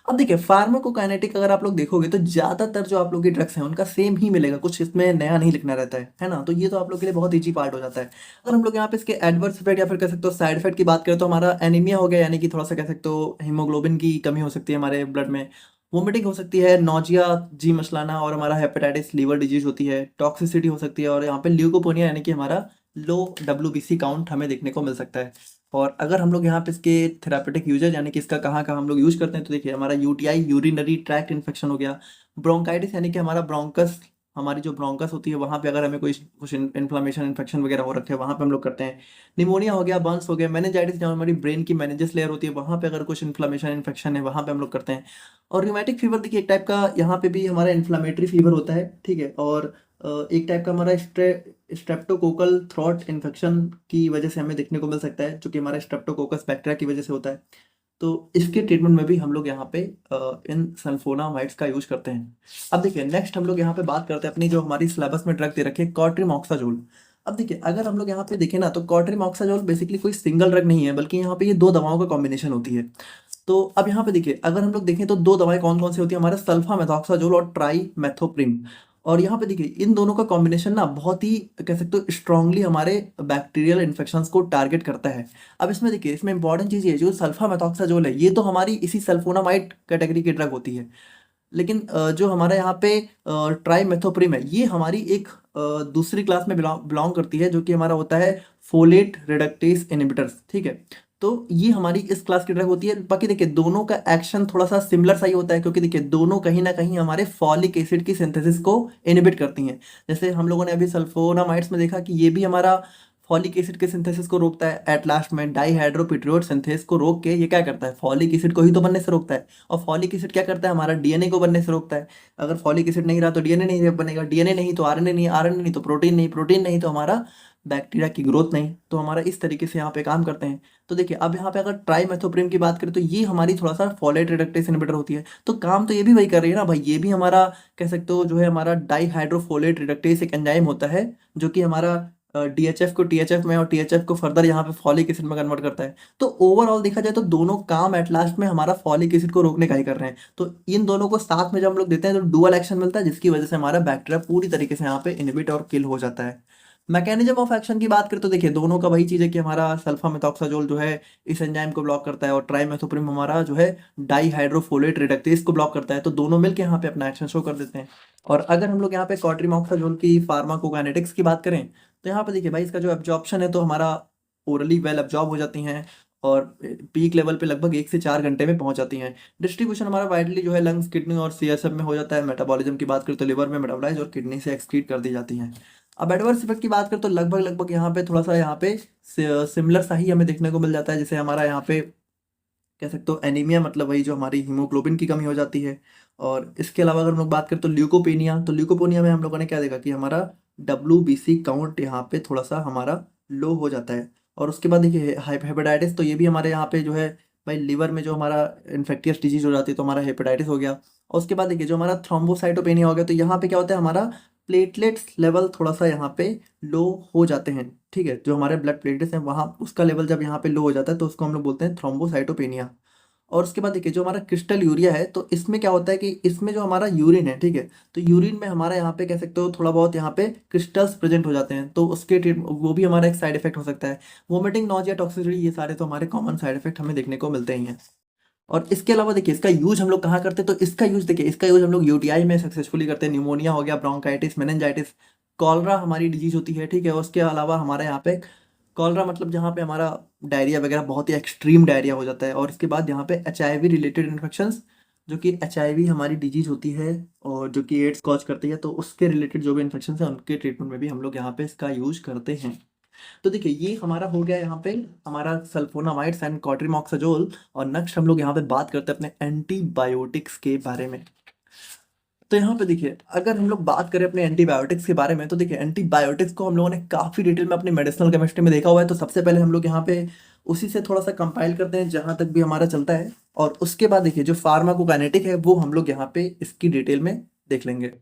अब देखिए फार्माकोकाइनेटिक अगर आप लोग देखोगे तो ज्यादातर जो आप लोग की ड्रग्स हैं उनका सेम ही मिलेगा, कुछ इसमें नया नहीं लिखना रहता है ना। तो ये तो आप लोग के लिए बहुत ईजी पार्ट हो जाता है। अगर हम लोग यहाँ पे इसके एडवर्स इफेक्ट या फिर कह सकते हो साइड इफेक्ट की बात करें तो हमारा एनीमिया हो गया, यानी कि थोड़ा सा कह सकते हो हीमोग्लोबिन की कमी हो सकती है हमारे ब्लड में। वोमिटिंग हो सकती है, नोजिया, जी मचलाना, और हमारा हेपेटाइटिस लीवर डिजीज होती है, टॉक्सिसिटी हो सकती है, और यहाँ पे ल्यूकोपोनिया यानी कि हमारा लो WBC काउंट हमें देखने को मिल सकता है। और अगर हम लोग यहाँ पे इसके थेरापेटिक यूजेज यानी कि इसका कहाँ कहाँ हम लोग यूज करते हैं तो देखिए हमारा UTI यूरिनरी ट्रैक्ट इन्फेक्शन हो गया, ब्रोंकाइटिस यानी कि हमारा ब्रोंकस, हमारी जो ब्रोंकस होती है वहाँ पे अगर हमें कोई कुछ इन्फ्लामेशन इन्फेक्शन वगैरह हो रखे हैं वहाँ पे हम लोग करते हैं। निमोनिया हो गया, बर्न्स हो गया, मेनिंजाइटिस जहाँ हमारी ब्रेन की मेनिंजेस लेयर होती है वहाँ पे अगर कुछ इन्फ्लामेशन इन्फेक्शन है वहाँ पे हम लोग करते हैं। और रूमेटिक फीवर देखिए एक टाइप का यहाँ पे भी हमारा इन्फ्लामेटरी फीवर होता है, ठीक है। और एक टाइप का हमारा स्ट्रेप्टोकोकल थ्रोट इन्फेक्शन की वजह से हमें देखने को मिल सकता है, जो कि हमारा स्ट्रेप्टोकोकस बैक्टीरिया की वजह से होता है। तो इसके ट्रीटमेंट में भी हम लोग यहाँ पे इन सल्फोनामाइड्स का यूज करते हैं। अब देखिए नेक्स्ट हम लोग यहाँ पे बात करते हैं अपनी जो हमारी सिलेबस में ड्रग दे रखी है, कॉट्रिमॉक्साजोल। अब देखिए अगर हम लोग यहाँ पे देखें ना तो कॉट्रिमॉक्साजोल बेसिकली कोई सिंगल ड्रग नहीं है, बल्कि यहाँ पे ये दो दवाओं का कॉम्बिनेशन होती है। तो अब यहाँ पे देखिए अगर हम लोग देखें तो दो दवाएं कौन कौन सी होती है, हमारा सल्फामेथॉक्साजोल और ट्राइमेथोप्रिम। और यहाँ पे देखिए इन दोनों का कॉम्बिनेशन ना बहुत ही कह सकते हो स्ट्रांगली हमारे बैक्टीरियल इन्फेक्शंस को टारगेट करता है। अब इसमें देखिए इसमें इंपॉर्टेंट चीज़ ये है, जो सल्फामेथॉक्साजोल है ये तो हमारी इसी सल्फोनामाइड कैटेगरी की ड्रग होती है। लेकिन जो हमारा यहाँ पे ट्राइमेथोप्रिम है ये हमारी एक दूसरी क्लास में बिलोंग करती है, जो कि हमारा होता है फोलेट रिडक्टेस इनहिबिटर्स, ठीक है। तो ये हमारी इस क्लास की ड्रग होती है। बाकी देखिए दोनों का एक्शन थोड़ा सा सिमिलर सा ही होता है, क्योंकि देखिए दोनों कहीं ना कहीं हमारे फॉलिक एसिड की सिंथेसिस को इनहिबिट करती हैं। जैसे हम लोगों ने अभी सल्फोनामाइड्स में देखा कि ये भी हमारा फॉलिक एसिड के सिंथेसिस को रोकता है। एट लास्ट में डाईहाइड्रोपिट्रियोट सिंथेस को रोक के ये क्या करता है, फॉलिक एसिड को ही तो बनने से रोकता है। और फॉलिक एसिड क्या करता है, हमारा DNA को बनने से रोकता है। अगर फॉलिक एसिड नहीं रहा तो DNA नहीं बनेगा, DNA नहीं तो RNA नहीं, RNA नहीं तो प्रोटीन नहीं, प्रोटीन नहीं तो हमारा बैक्टीरिया की ग्रोथ नहीं। तो हमारा इस तरीके से यहाँ पे काम करते हैं। तो देखिए अब यहाँ पे अगर ट्राइमेथोप्रिम की बात करें तो ये हमारी थोड़ा सा फॉलेट रिडक्टेस इनहिबिटर होती है। तो काम तो ये भी वही कर रही है ना भाई, ये भी हमारा कह सकते हो जो है हमारा डाईहाइड्रोफोलेट रिडक्टेस एक एंजाइम होता है, जो कि हमारा DHF को THF में और THF को फर्दर यहाँ पे फॉलिक एसिड में कन्वर्ट करता है। तो ओवरऑल देखा जाए तो दोनों काम एट लास्ट में हमारा फॉलिक एसिड को रोकने का ही कर रहे हैं। तो इन दोनों को साथ में जब हम लोग देते हैं तो डुअल एक्शन मिलता है, जिसकी वजह से हमारा बैक्टीरिया पूरी तरीके से यहाँ पे इनहिबिट और किल हो जाता है। मैकेनिज्म ऑफ एक्शन की बात करें तो देखिए दोनों का वही चीज़ है कि हमारा सल्फामेथॉक्साजोल जो है इस एंजाइम को ब्लॉक करता है और ट्राइमेथोप्रिम हमारा जो है डाईहाइड्रोफोलेट रिडक्टेस को ब्लॉक करता है। तो दोनों मिलकर यहाँ पे अपना एक्शन शो कर देते हैं। और अगर हम लोग यहाँ पे कॉट्रिमॉक्साजोल की फार्माकोकाइनेटिक्स की बात करें तो यहाँ पे देखिए भाई इसका जो एब्जॉर्प्शन है तो हमारा ओरली वेल एब्जॉर्ब हो जाती हैं और पीक लेवल पे लगभग 1 से 4 घंटे में पहुंच जाती हैं। डिस्ट्रीब्यूशन हमारा वाइडली जो है लंग्स, किडनी और CSF में हो जाता है। मेटाबॉलिज्म की बात करें तो लिवर में मेटाबोलाइज और किडनी से एक्सक्रीट कर दी जाती हैं। अब एडवर्स इफेक्ट की बात करें तो लगभग लगभग यहाँ पे थोड़ा सा यहाँ पे सिमिलर सा ही हमें देखने को मिल जाता है। जैसे हमारा यहाँ पे कह सकते हो एनीमिया, मतलब वही जो हमारी हीमोग्लोबिन की कमी हो जाती है। और इसके अलावा अगर हम लोग बात करें तो ल्यूकोपेनिया, तो ल्यूकोपेनिया में हम लोगों ने क्या देखा कि हमारा WBC काउंट यहाँ पे थोड़ा सा हमारा लो हो जाता है। और उसके बाद देखिए हेपेटाइटिस, तो ये भी हमारे यहाँ पे जो है भाई लिवर में जो हमारा इन्फेक्टियस डिजीज हो जाती है तो हमारा हेपेटाइटिस हो गया। और उसके बाद देखिए जो हमारा थ्रोम्बोसाइटोपेनिया हो गया, तो यहाँ पे क्या होता है हमारा प्लेटलेट्स लेवल थोड़ा सा यहाँ पे लो हो जाते हैं, ठीक है। जो हमारे ब्लड प्लेटलेट्स हैं वहाँ उसका लेवल जब यहाँ पे लो हो जाता है तो उसको हम लोग बोलते हैं थ्रोम्बोसाइटोपेनिया। और उसके बाद देखिए जो हमारा क्रिस्टल यूरिया है तो इसमें क्या होता है कि इसमें जो हमारा यूरिन है, ठीक है, तो यूरिन में हमारा यहाँ पे कह सकते हो थोड़ा बहुत यहाँ पे क्रिस्टल्स प्रेजेंट हो जाते हैं, तो उसके वो भी हमारा एक साइड इफेक्ट हो सकता है। वोमिटिंग, नॉजिया, टॉक्सिसिटी, ये सारे तो हमारे कॉमन साइड इफेक्ट हमें देखने को मिलते ही हैं। और इसके अलावा देखिए इसका यूज हम लोग कहाँ करते हैं, तो इसका यूज देखिए, इसका यूज हम लोग यूटीआई में सक्सेसफुली करते हैं। न्यूमोनिया हो गया, ब्रोंकाइटिस, मेनिंजाइटिस, कॉलरा हमारी डिजीज होती है, ठीक है। उसके अलावा हमारे यहाँ पे कॉलरा मतलब जहाँ पे हमारा डायरिया वगैरह बहुत ही एक्सट्रीम डायरिया हो जाता है। और इसके बाद यहाँ पे एचआईवी रिलेटेड इन्फेक्शंस, जो कि एचआईवी हमारी डिजीज होती है और जो कि एड्स कॉज करती है, तो उसके रिलेटेड जो भी इन्फेक्शन है उनके ट्रीटमेंट में भी हम लोग यहाँ पे इसका यूज करते हैं। तो देखिए ये हमारा हो गया यहाँ पे हमारा सल्फोनामाइड्स एंड कॉट्रिमॉक्साजोल। और नेक्स्ट हम लोग यहाँ पे बात करते हैं अपने एंटीबायोटिक्स के बारे में। तो यहाँ पे देखिए अगर हम लोग बात करें अपने एंटीबायोटिक्स के बारे में, तो देखिए एंटीबायोटिक्स को हम लोगों ने काफ़ी डिटेल में अपनी मेडिसिनल केमिस्ट्री में देखा हुआ है। तो सबसे पहले हम लोग यहाँ पे उसी से थोड़ा सा कंपाइल करते हैं जहाँ तक भी हमारा चलता है। और उसके बाद देखिए जो फार्माकोकाइनेटिक है वो हम लोग यहाँ पे इसकी डिटेल में देख लेंगे।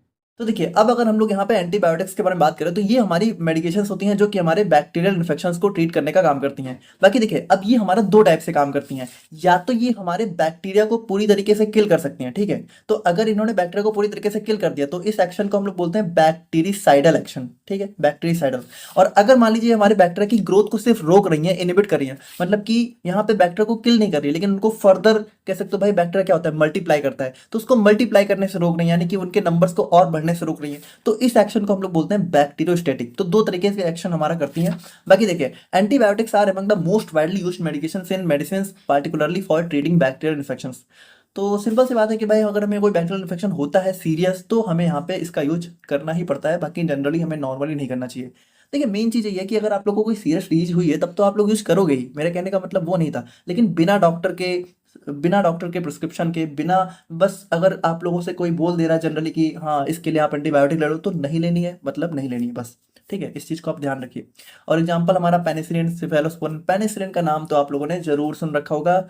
तो देखिए अब अगर हम लोग यहाँ पे एंटीबायोटिक्स के बारे में बात करें, तो ये हमारी मेडिकेशंस होती हैं जो कि हमारे बैक्टीरियल इन्फेक्शंस को ट्रीट करने का काम करती हैं। बाकी देखिए अब ये हमारा दो टाइप से काम करती हैं। या तो ये हमारे बैक्टीरिया को पूरी तरीके से किल कर सकती हैं, ठीक है। तो अगर इन्होंने बैक्टीरिया को पूरी तरीके से किल कर दिया तो इस एक्शन को हम लोग बोलते हैं बैक्टीरिसाइडल एक्शन, ठीक है, बैक्टीरिसाइडल। और अगर मान लीजिए हमारे बैक्टीरिया की ग्रोथ को सिर्फ रोक रही है, इनिबिट कर रही है, मतलब कि यहाँ पे बैक्टीरिया को किल नहीं कर रही है लेकिन उनको फर्दर कह सकते हो भाई बैक्टीरिया क्या होता है, मल्टीप्लाई करता है, तो उसको मल्टीप्लाई करने से रोक रही है, यानी कि उनके नंबर्स को और बढ़ने से रोक रही है, तो इस एक्शन को हम लोग बोलते हैं बैक्टीरियोस्टैटिक। तो दो तरीके से एक्शन हमारा करती हैं। बाकी देखिए antibiotics are among the most widely used medications in medicines particularly for treating bacterial infections. तो सिंपल सी बात है कि भाई अगर हमें कोई बैक्टीरियल इन्फेक्शन होता है सीरियस, तो हमें यहाँ पे इसका यूज करना ही पड़ता है। बाकी जनरली हमें नॉर्मली नहीं करना चाहिए। देखिए मेन चीज़ ये है कि अगर आप लोगों को कोई सीरियस डिजीज हुई है तब तो आप लोग यूज करोगे ही, मेरे कहने का मतलब वो नहीं था। लेकिन बिना डॉक्टर के प्रिस्क्रिप्शन के बिना, बस अगर आप लोगों से कोई बोल दे रहा है जनरली कि हाँ इसके लिए आप एंटीबायोटिक ले लो, तो नहीं लेनी है, मतलब नहीं लेनी है बस, ठीक है। इस चीज़ को आप ध्यान रखिए। और एग्जांपल हमारा पेनिसिलिन, सिफेलोस्पोरिन। पेनिसिलिन का नाम तो आप लोगों ने जरूर सुन रखा होगा,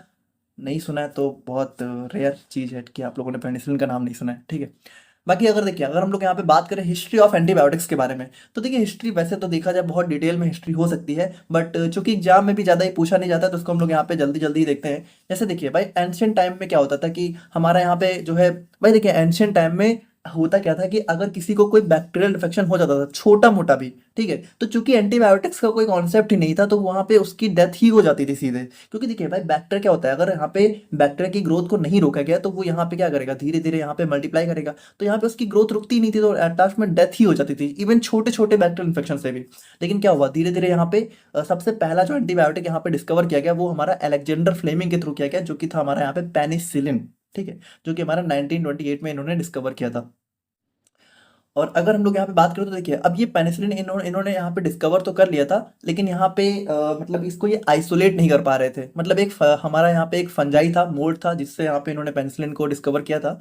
नहीं सुना है तो बहुत रेयर चीज़ है कि आप लोगों ने पेनिसिलिन का नाम नहीं सुना है, ठीक है। बाकी अगर देखिए अगर हम लोग यहाँ पे बात करें हिस्ट्री ऑफ एंटीबायोटिक्स के बारे में, तो देखिए हिस्ट्री वैसे तो देखा जाए बहुत डिटेल में हिस्ट्री हो सकती है, बट चूंकि एग्जाम में भी ज़्यादा ही पूछा नहीं जाता तो उसको हम लोग यहाँ पे जल्दी जल्दी ही देखते हैं। जैसे देखिए भाई एंशियंट टाइम में क्या होता था कि हमारा यहाँ पे जो है, भाई देखिए एंशियंट टाइम में होता क्या था कि अगर किसी को कोई बैक्टीरियल इन्फेक्शन हो जाता था छोटा मोटा भी, ठीक है, तो चूंकि एंटीबायोटिक्स का कोई कॉन्सेप्ट ही नहीं था तो वहां पे उसकी डेथ ही हो जाती थी सीधे। क्योंकि देखिए भाई बैक्टीरिया क्या होता है, अगर यहाँ पे बैक्टीरिया की ग्रोथ को नहीं रोका गया तो वो यहाँ पे क्या करेगा, धीरे धीरे यहाँ पे मल्टीप्लाई करेगा, तो यहाँ पे उसकी ग्रोथ रुकती नहीं थी, तो एट लास्ट में डेथ ही हो जाती थी इवन छोटे छोटे बैक्टीरियल इन्फेक्शन से भी। लेकिन क्या हुआ, धीरे धीरे यहाँ पे सबसे पहला जो एंटीबायोटिक यहाँ पे डिस्कवर किया गया वो हमारा अलेक्जेंडर फ्लेमिंग के थ्रू किया गया, जो कि था हमारा यहाँ पे पेनिसिलिन, ठीक है, जो कि हमारा 1928 में इन्होंने डिस्कवर किया था। और अगर हम लोग यहाँ पे बात करें तो देखिए अब ये पेनिसिलिन इन्होंने यहाँ पे डिस्कवर तो कर लिया था, लेकिन यहाँ पे मतलब इसको ये आइसोलेट नहीं कर पा रहे थे। मतलब हमारा यहाँ पे एक फंजाई था, मोल्ड था, जिससे यहाँ पे इन्होंने पेनिसिलिन को डिस्कवर किया था,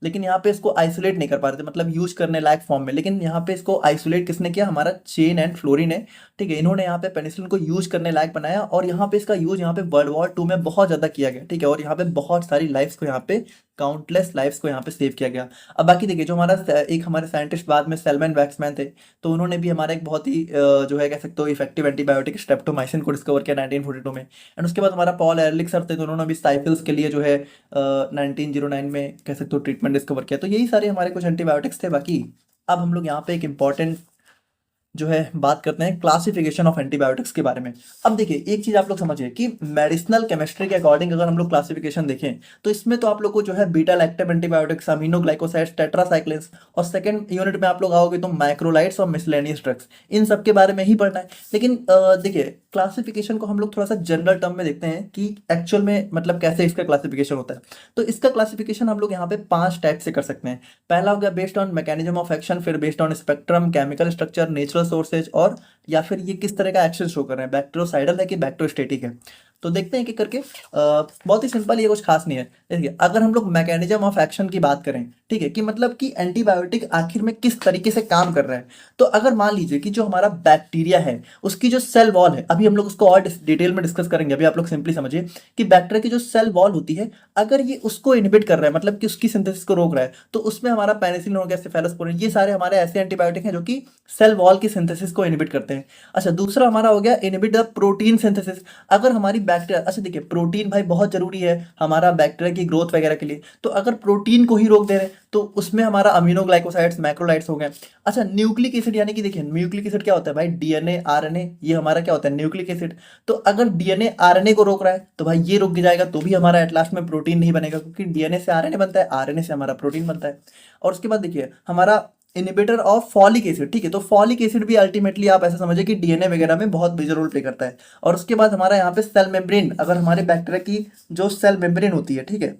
लेकिन यहाँ पे इसको आइसोलेट नहीं कर पा रहे थे, मतलब यूज करने लायक फॉर्म में। लेकिन यहाँ पे इसको आइसोलेट किसने किया, हमारा चेन एंड फ्लोरिन है, ठीक है। इन्होंने यहाँ पे पेनिसिलिन को यूज करने लायक बनाया और यहाँ पे इसका यूज यहाँ पे वर्ल्ड वॉर 2 में बहुत ज़्यादा किया गया, ठीक है। और यहाँ पे बहुत सारी लाइफ्स को यहाँ पे काउंटलेस लाइफ्स को यहाँ पे सेव किया गया। अब बाकी देखिए जो एक हमारे साइंटिस्ट बाद में सेलमैन वैक्समैन थे, तो उन्होंने भी हमारा एक बहुत ही जो है कह सकते हो इफेक्टिव एंटीबायोटिक स्ट्रेप्टोमाइसिन को डिस्कवर किया 1942 में। एंड उसके बाद हमारा पॉल एरलिख सर थे, तो उन्होंने भी साइफिल्स के लिए जो है 1909 में कह सकते हो ट्रीटमेंट डिस्कवर किया। तो यही सारे हमारे कुछ एंटीबायोटिक्स थे। बाकी अब हम लोग यहाँ पे एक इंपॉर्टेंट जो है बात करते हैं क्लासिफिकेशन ऑफ एंटीबायोटिक्स के बारे में। अब देखिए एक चीज आप लोग समझिए कि मेडिसिनल केमिस्ट्री के अकॉर्डिंग अगर हम लोग क्लासिफिकेशन देखें तो इसमें तो आप लोग को जो है beta lactam antibiotics, aminoglycosides, tetracyclines, और सेकंड यूनिट में आप लोग आओगे तो माइक्रोलाइट्स और मिसलेनियस ड्रग्स, इन सब के बारे में ही पढ़ना है। लेकिन देखिए क्लासिफिकेशन को हम लोग थोड़ा सा जनरल टर्म में देखते हैं कि एक्चुअल में मतलब कैसे इसका क्लासिफिकेशन होता है। तो इसका क्लासिफिकेशन हम लोग यहाँ पे 5 टाइप से कर सकते हैं। पहला हो गया based on mechanism of action, फिर based on spectrum, chemical structure, natural sources, और या फिर ये किस तरह का एक्शन शो कर रहे हैं, बैक्टीरियोसाइडल है कि बैक्टीरियोस्टैटिक है। तो देखते हैं कि करके बहुत ही सिंपल, ये कुछ खास नहीं है। देखिए अगर हम लोग मैकेनिज्म ऑफ एक्शन की बात करें, ठीक है, कि मतलब कि एंटीबायोटिक आखिर में किस तरीके से काम कर रहा है, तो अगर मान लीजिए कि जो हमारा बैक्टीरिया है उसकी जो सेल वॉल है, अभी हम लोग उसको और डिटेल में डिस्कस करेंगे, अभी आप लोग सिंपली समझिए कि बैक्टीरिया की जो सेल वॉल होती है अगर ये उसको इनहिबिट कर रहा है, मतलब कि उसकी सिंथेसिस को रोक रहा है, तो उसमें हमारा पेनिसिलिन हो गया, सेफेलोस्पोरिन, ये सारे हमारे ऐसे एंटीबायोटिक हैं जो कि सेल वॉल की सिंथेसिस को इनहिबिट करते हैं। हैं। अच्छा, दूसरा हमारा हो गया इनहिबिट द प्रोटीन सिंथेसिस। अगर हमारी बैक्टीरिया, अच्छा देखिए प्रोटीन भाई बहुत जरूरी है हमारा बैक्टीरिया की ग्रोथ वगैरह के लिए, तो अगर प्रोटीन को ही रोक दे रहे हैं तो उसमें हमारा अमीनोग्लाइकोसाइड्स मैक्रोलाइड्स हो गए। अच्छा, न्यूक्लिक एसिड, यानी कि देखिए न्यूक्लिक एसिड क्या होता है भाई, डीएनए आरएनए, ये हमारा क्या होता है न्यूक्लिक एसिड। तो अगर डीएनए आरएनए को रोक रहा है तो भाई ये रुक जाएगा, तो भी हमारा एट लास्ट में प्रोटीन नहीं बनेगा, क्योंकि डीएनए से आरएनए बनता है, आरएनए से हमारा प्रोटीन बनता है। और उसके बाद देखिए हमारा इनहिबिटर ऑफ फॉलिक एसिड, ठीक है, तो फॉलिक एसिड भी अल्टीमेटली आप ऐसा समझिए कि डीएनए वगैरह में बहुत मेजर रोल प्ले करता है। और उसके बाद हमारा यहाँ पे सेल मेम्ब्रेन, अगर हमारे बैक्टीरिया की जो सेल मेम्ब्रेन होती है, ठीक है,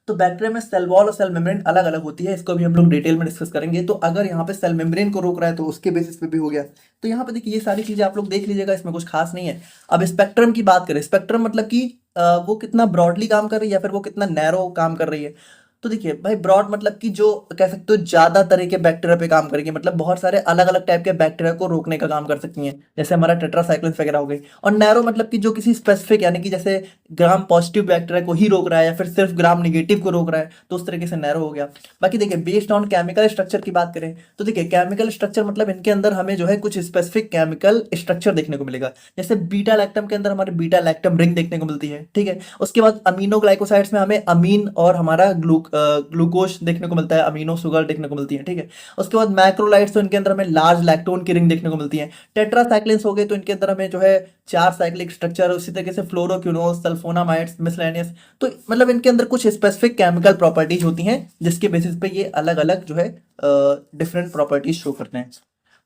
तो बैक्टीरिया में सेल वॉल और सेल मेम्ब्रेन अलग अलग होती है, इसको भी हम लोग डिटेल में डिस्कस करेंगे। तो अगर यहाँ पे सेल मेम्ब्रेन को रोक रहा है तो उसके बेसिस पे भी हो गया। तो यहाँ पे देखिए ये सारी चीजें आप लोग देख लीजिएगा, इसमें कुछ खास नहीं है। अब स्पेक्ट्रम की बात करें, स्पेक्ट्रम मतलब कि वो कितना ब्रॉडली काम कर रही है या फिर वो कितना नैरो काम कर रही है। तो देखिए भाई ब्रॉड मतलब कि जो कह सकते हो ज्यादा तरह के बैक्टीरिया पे काम करेंगे, मतलब बहुत सारे अलग अलग टाइप के बैक्टीरिया को रोकने का काम कर सकती हैं, जैसे हमारा टेट्रासाइक्लिन्स वगैरह हो गई। और नैरो मतलब कि जो किसी स्पेसिफिक, यानी कि जैसे ग्राम पॉजिटिव बैक्टीरिया को ही रोक रहा है या फिर सिर्फ ग्राम निगेटिव को रोक रहा है, तो उस तरीके से नैरो हो गया। बाकी देखिए बेस्ड ऑन केमिकल स्ट्रक्चर की बात करें तो देखिए केमिकल स्ट्रक्चर मतलब इनके अंदर हमें जो है कुछ स्पेसिफिक केमिकल स्ट्रक्चर देखने को मिलेगा। जैसे बीटा लैक्टम के अंदर हमारे बीटा लैक्टम रिंग देखने को मिलती है, ठीक है। उसके बाद अमीनो ग्लाइकोसाइड्स में हमें अमीन और हमारा ग्लूकोज देखने को मिलता है, अमीनो शुगर देखने को मिलती है, ठीक है। उसके बाद मैक्रोलाइड्स, तो इनके अंदर हमें लार्ज लैक्टोन की रिंग देखने को मिलती है। टेट्रासाइक्लिन्स हो गए तो इनके अंदर हमें जो है 4 साइक्लिक स्ट्रक्चर, उसी तरीके से फ्लोरोक्विनोज, सल्फोनामाइड्स, मिसलेनियस। तो मतलब इनके अंदर कुछ स्पेसिफिक केमिकल प्रॉपर्टीज होती हैं जिसके बेसिस पे ये अलग अलग जो है डिफरेंट प्रॉपर्टीज शो करते हैं।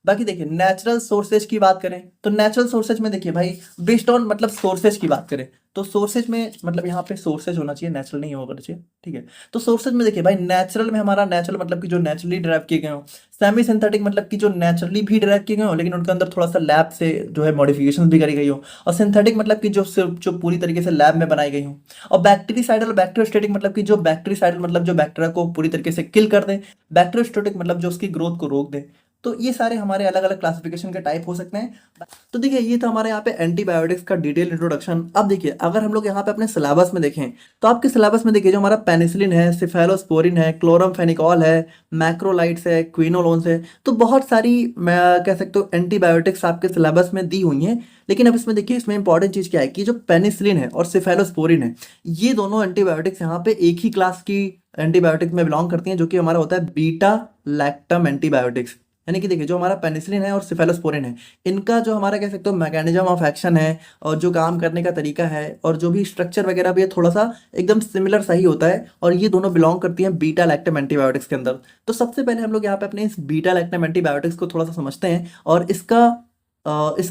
बाकी देखिए नेचुरल सोर्सेज की बात करें तो नेचुरल सोर्सेज में देखिए भाई बेस्ड ऑन, मतलब सोर्सेज की बात करें तो सोर्सेज में मतलब यहाँ पे सोर्सेज होना चाहिए, नेचुरल नहीं होना चाहिए, ठीक है। तो सोर्सेज में देखिए भाई नेचुरल में हमारा नेचुरल मतलब कि जो नेचुरली डिराइव किए गए हो, सेमी सिंथेटिक मतलब कि जो नेचुरली भी डिराइव किए गए हो लेकिन उनके अंदर थोड़ा सा लैब से जो है मॉडिफिकेशन भी करी गई हो, और सिंथेटिक मतलब कि जो सिर्फ जो पूरी तरीके से लैब में बनाई गई हो। और बैक्टीरिसाइडल बैक्टीरियोस्टेटिक मतलब कि जो बैक्टीरिसाइडल मतलब जो बैक्टीरिया को पूरी तरीके से किल कर दे, बैक्टीरियोस्टेटिक मतलब जो उसकी ग्रोथ को रोक दे। तो ये सारे हमारे अलग अलग क्लासिफिकेशन के टाइप हो सकते हैं। तो देखिए ये था हमारे यहाँ पे एंटीबायोटिक्स का डिटेल इंट्रोडक्शन। अब देखिए अगर हम लोग यहाँ पे अपने सिलेबस में देखें तो आपके सिलेबस में देखिए जो हमारा पेनिसिलिन है, सिफेलोस्पोरिन है, क्लोरमफेनिकॉल है, मैक्रोलाइड्स है, क्विनोलोन्स है, तो बहुत सारी मैं कह सकते हो एंटीबायोटिक्स आपके सिलेबस में दी हुई हैं। लेकिन अब इसमें देखिए इसमें इंपॉर्टेंट चीज क्या है कि जो पेनिसिलिन है और सिफेलोस्पोरिन है, ये दोनों एंटीबायोटिक्स यहाँ पे एक ही क्लास की एंटीबायोटिक्स में बिलोंग करती हैं, जो कि हमारा होता है बीटा लैक्टम एंटीबायोटिक्स। यानी कि देखिए जो हमारा पेनिसिलिन है और सिफेलोस्पोरिन है, इनका जो हमारा कह सकते हो मैकेनिज्म ऑफ एक्शन है और जो काम करने का तरीका है और जो भी स्ट्रक्चर वगैरह भी है थोड़ा सा एकदम सिमिलर सही होता है, और ये दोनों बिलोंग करती हैं बीटा लैक्टम एंटीबायोटिक्स के अंदर। तो सबसे पहले हम लोग यहाँ पे अपने इस बीटा लैक्टम एंटीबायोटिक्स को थोड़ा सा समझते हैं, और इसका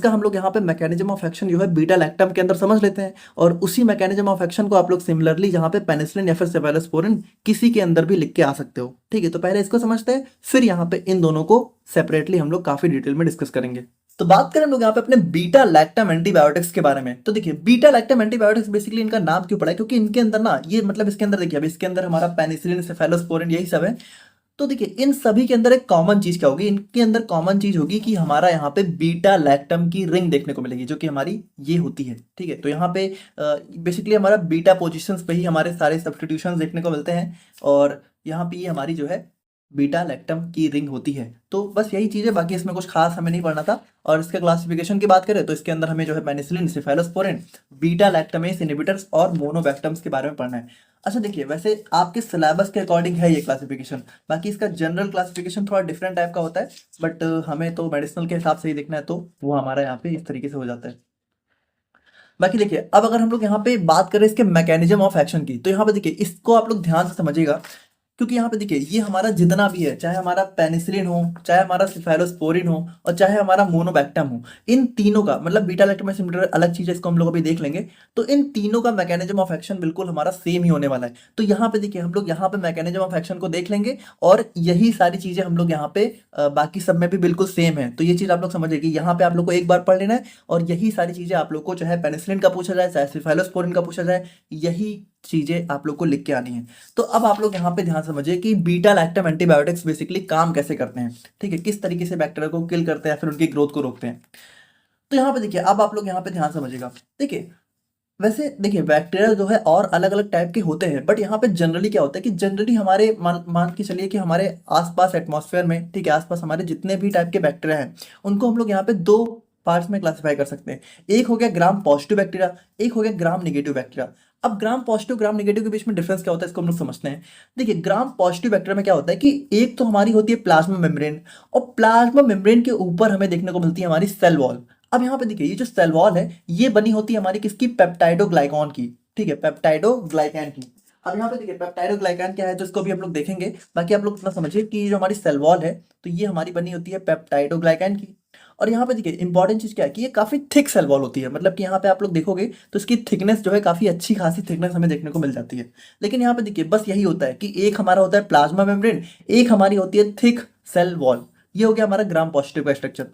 हम लोग यहाँ पे मैकेनिज्म ऑफ एक्शन जो है बीटा लैक्टम के अंदर समझ लेते हैं, और उसी मैकेनिज्म ऑफ एक्शन को आप लोग सिमिलरली जहाँ पे पेनिसिलिन या फिर सेफेलोस्पोरिन किसी के अंदर भी लिख के आ सकते हो, ठीक है। तो पहले इसको समझते हैं, फिर यहाँ पे इन दोनों को सेपरेटली हम लोग काफी डिटेल में डिस्कस करेंगे। तो बात करें हम लोग यहाँ पे अपने बीटा लैक्टम एंटीबायोटिक्स के बारे में, तो देखिए बीटा लैक्टम एंटीबायोटिक्स बेसिकली इनका नाम क्यों पड़ा है, क्योंकि इनके अंदर ना ये मतलब इसके अंदर देखिए अब इसके अंदर हमारा पेनिसिलिन, सेफेलोस्पोरिन यही सब है। तो देखिए इन सभी के अंदर एक कॉमन चीज क्या होगी, इनके अंदर कॉमन चीज होगी कि हमारा यहाँ पे बीटा लैक्टम की रिंग देखने को मिलेगी, जो कि हमारी ये होती है, ठीक है। तो यहाँ पे बेसिकली हमारा बीटा पोजीशंस पे ही हमारे सारे सब्स्टिट्यूशंस देखने को मिलते हैं, और यहाँ पे ये हमारी जो है बीटा लैक्टम की रिंग होती है। तो बस यही चीज है, बाकी इसमें कुछ खास हमें नहीं पढ़ना था। और इसके क्लासिफिकेशन की बात करें तो इसके अंदर हमें जो है पेनिसिलिन, सिफेलोस्पोरिन, बीटा लैक्टमेस इनहिबिटर्स और मोनोबैक्टम्स के बारे में पढ़ना है। अच्छा देखिए वैसे आपके सिलेबस के अकॉर्डिंग है ये क्लासिफिकेशन, बाकी इसका जनरल क्लासिफिकेशन थोड़ा डिफरेंट टाइप का होता है, बट हमें तो मेडिसिनल के हिसाब से ही देखना है, तो वो हमारा यहाँ पे इस तरीके से हो जाता है। बाकी देखिए अब अगर हम लोग यहाँ पे बात करें इसके मैकेनिज्म ऑफ एक्शन की, तो यहाँ पे देखिए इसको आप लोग ध्यान से समझिएगा, क्योंकि यहाँ पे देखिए ये हमारा जितना भी है, चाहे हमारा पेनिसिलिन हो, चाहे हमारा सिफेलोस्पोरिन हो, और चाहे हमारा मोनोबैक्टम हो, इन तीनों का मतलब बीटा लैक्टम इनहिबिटर अलग चीज है, इसको हम लोग अभी देख लेंगे। तो इन तीनों का मैकेनिज्म ऑफ एक्शन बिल्कुल हमारा सेम ही होने वाला है। तो यहाँ पे देखिए हम लोग यहाँ पे मैकेनिज्म ऑफ एक्शन को देख लेंगे, और यही सारी चीजें हम लोग यहाँ पे बाकी सब में भी बिल्कुल सेम है। तो ये चीज आप लोग समझिए कि यहाँ पे आप लोग को एक बार पढ़ लेना है, और यही सारी चीजें आप लोग को चाहे पेनिसिलिन का पूछा जाए, चाहे सिफेलोस्पोरिन का पूछा जाए, यही चीजें आप लोग को लिख के आनी है। तो अब आप लोग यहाँ पे ध्यान समझिए कि बीटा लैक्टम एंटीबायोटिक्स बेसिकली काम कैसे करते हैं, ठीक है, किस तरीके से बैक्टीरिया को किल करते हैं, फिर उनकी ग्रोथ को रोकते हैं। तो यहाँ पे देखिए अब आप लोग यहाँ पे ध्यान समझिएगा। देखिए वैसे देखिए बैक्टीरिया जो है और अलग अलग टाइप के होते हैं, बट यहाँ पे जनरली क्या होता है कि जनरली हमारे मान के चलिए कि हमारे आसपास एटमॉस्फेयर में, ठीक है, आसपास हमारे जितने भी टाइप के बैक्टीरिया हैं उनको हम लोग यहाँ पे दो पार्ट्स में क्लासिफाई कर सकते हैं। एक हो गया ग्राम पॉजिटिव बैक्टीरिया, एक हो गया ग्राम नेगेटिव बैक्टीरिया। अब ग्राम पॉजिटिव ग्राम नेगेटिव के बीच में डिफरेंस क्या होता है इसको हम लोग समझते हैं। देखिए ग्राम पॉजिटिव बैक्टीरिया में क्या होता है कि एक तो हमारी होती है प्लाज्मा मेम्ब्रेन, और प्लाज्मा मेम्ब्रेन के ऊपर हमें देखने को मिलती है हमारी सेल वॉल। अब यहाँ पे देखिए ये जो सेल वॉल है ये बनी होती है हमारी किसकी, पेप्टाइडोग्लाइकॉन की, ठीक है, पेप्टाइडोग्लाइकैन की। अब यहाँ पे देखिए पेप्टाइडोग्लाइकैन क्या है तो इसको भी हम लोग देखेंगे, बाकी आप लोग इतना समझिए कि ये जो हमारी सेल वॉल है तो ये हमारी बनी होती है पेप्टाइडोग्लाइकैन की। और यहाँ पे देखिए इंपॉर्टेंट चीज क्या है कि ये काफी थिक सेल वॉल होती है, मतलब कि यहाँ पे आप लोग देखोगे तो इसकी थिकनेस जो है काफी अच्छी खासी थिकनेस हमें देखने को मिल जाती है। लेकिन यहाँ पे देखिए बस यही होता है कि एक हमारा होता है प्लाज्मा मेम्ब्रेन, एक हमारी होती है थिक सेल वॉल। ये हो गया हमारा ग्राम पॉजिटिव का स्ट्रक्चर।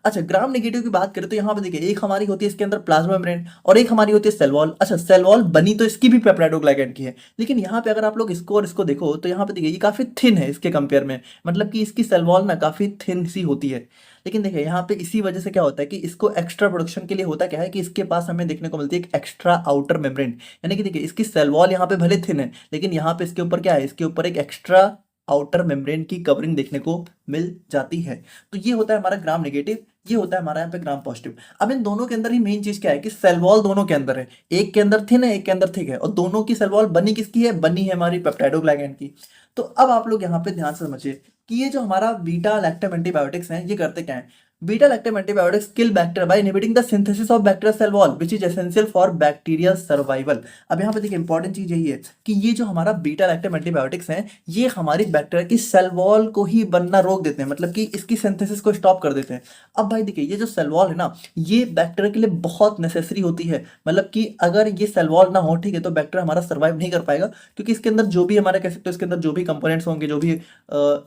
अच्छा ग्राम नेगेटिव की बात करें तो यहाँ पे देखिए एक हमारी होती है इसके अंदर प्लाज्मा मेम्ब्रेन और एक हमारी होती है सेल वॉल। अच्छा सेल वॉल बनी तो इसकी भी पेप्टाइडोग्लाइकैन की है, लेकिन यहाँ पे अगर आप लोग इसको और इसको देखो तो यहाँ पे देखिए ये काफी थिन है इसके कंपेयर में, मतलब कि इसकी सेल वॉल ना काफी थिन सी होती है। लेकिन देखिए यहाँ पे इसी वजह से क्या होता है कि इसको एक्स्ट्रा प्रोडक्शन के लिए होता क्या है कि इसके पास हमें देखने को मिलती है एक एक्स्ट्रा आउटर मेम्ब्रेन, यानी कि देखिए इसकी सेल वॉल यहाँ पे भले थिन है लेकिन यहाँ पे इसके ऊपर क्या है, इसके ऊपर एक एक्स्ट्रा आउटर मेम्ब्रेन की कवरिंग देखने को मिल जाती है। तो ये होता है हमारा ग्राम नेगेटिव, ये होता है हमारा यहाँ पे ग्राम पॉजिटिव। अब इन दोनों के अंदर ही मेन चीज क्या है कि सेल वॉल दोनों के अंदर है, एक के अंदर थिन है एक के अंदर थिक है, और दोनों की सेल वॉल बनी किसकी है, बनी है हमारी पेप्टाइडोग्लाइकैन की। तो अब आप लोग यहाँ पे ध्यान से समझिए कि ये जो हमारा बीटा लैक्टम एंटीबायोटिक्स हैं ये करते क्या है। Beta lactam antibiotics kill bacteria by inhibiting the synthesis of bacterial cell wall which is essential for bacterial survival. अब यहाँ पे देखिए इंपॉर्टेंट चीज यही है कि ये जो हमारा बीटा लैक्टम एंटीबायोटिक्स हैं ये हमारी बैक्टीरिया की सेल वॉल को ही बनना रोक देते हैं, मतलब कि इसकी सिंथेसिस को स्टॉप कर देते हैं। अब भाई देखिए ये जो सेल वॉल है ना ये बैक्टीरिया के लिए बहुत नेसेसरी होती है, मतलब कि अगर ये सेल वॉल ना हो, ठीक है, तो बैक्टीरिया हमारा सर्वाइव नहीं कर पाएगा, क्योंकि इसके अंदर जो भी हमारा कह सकते हो इसके अंदर जो भी कंपोनेंट्स होंगे, जो भी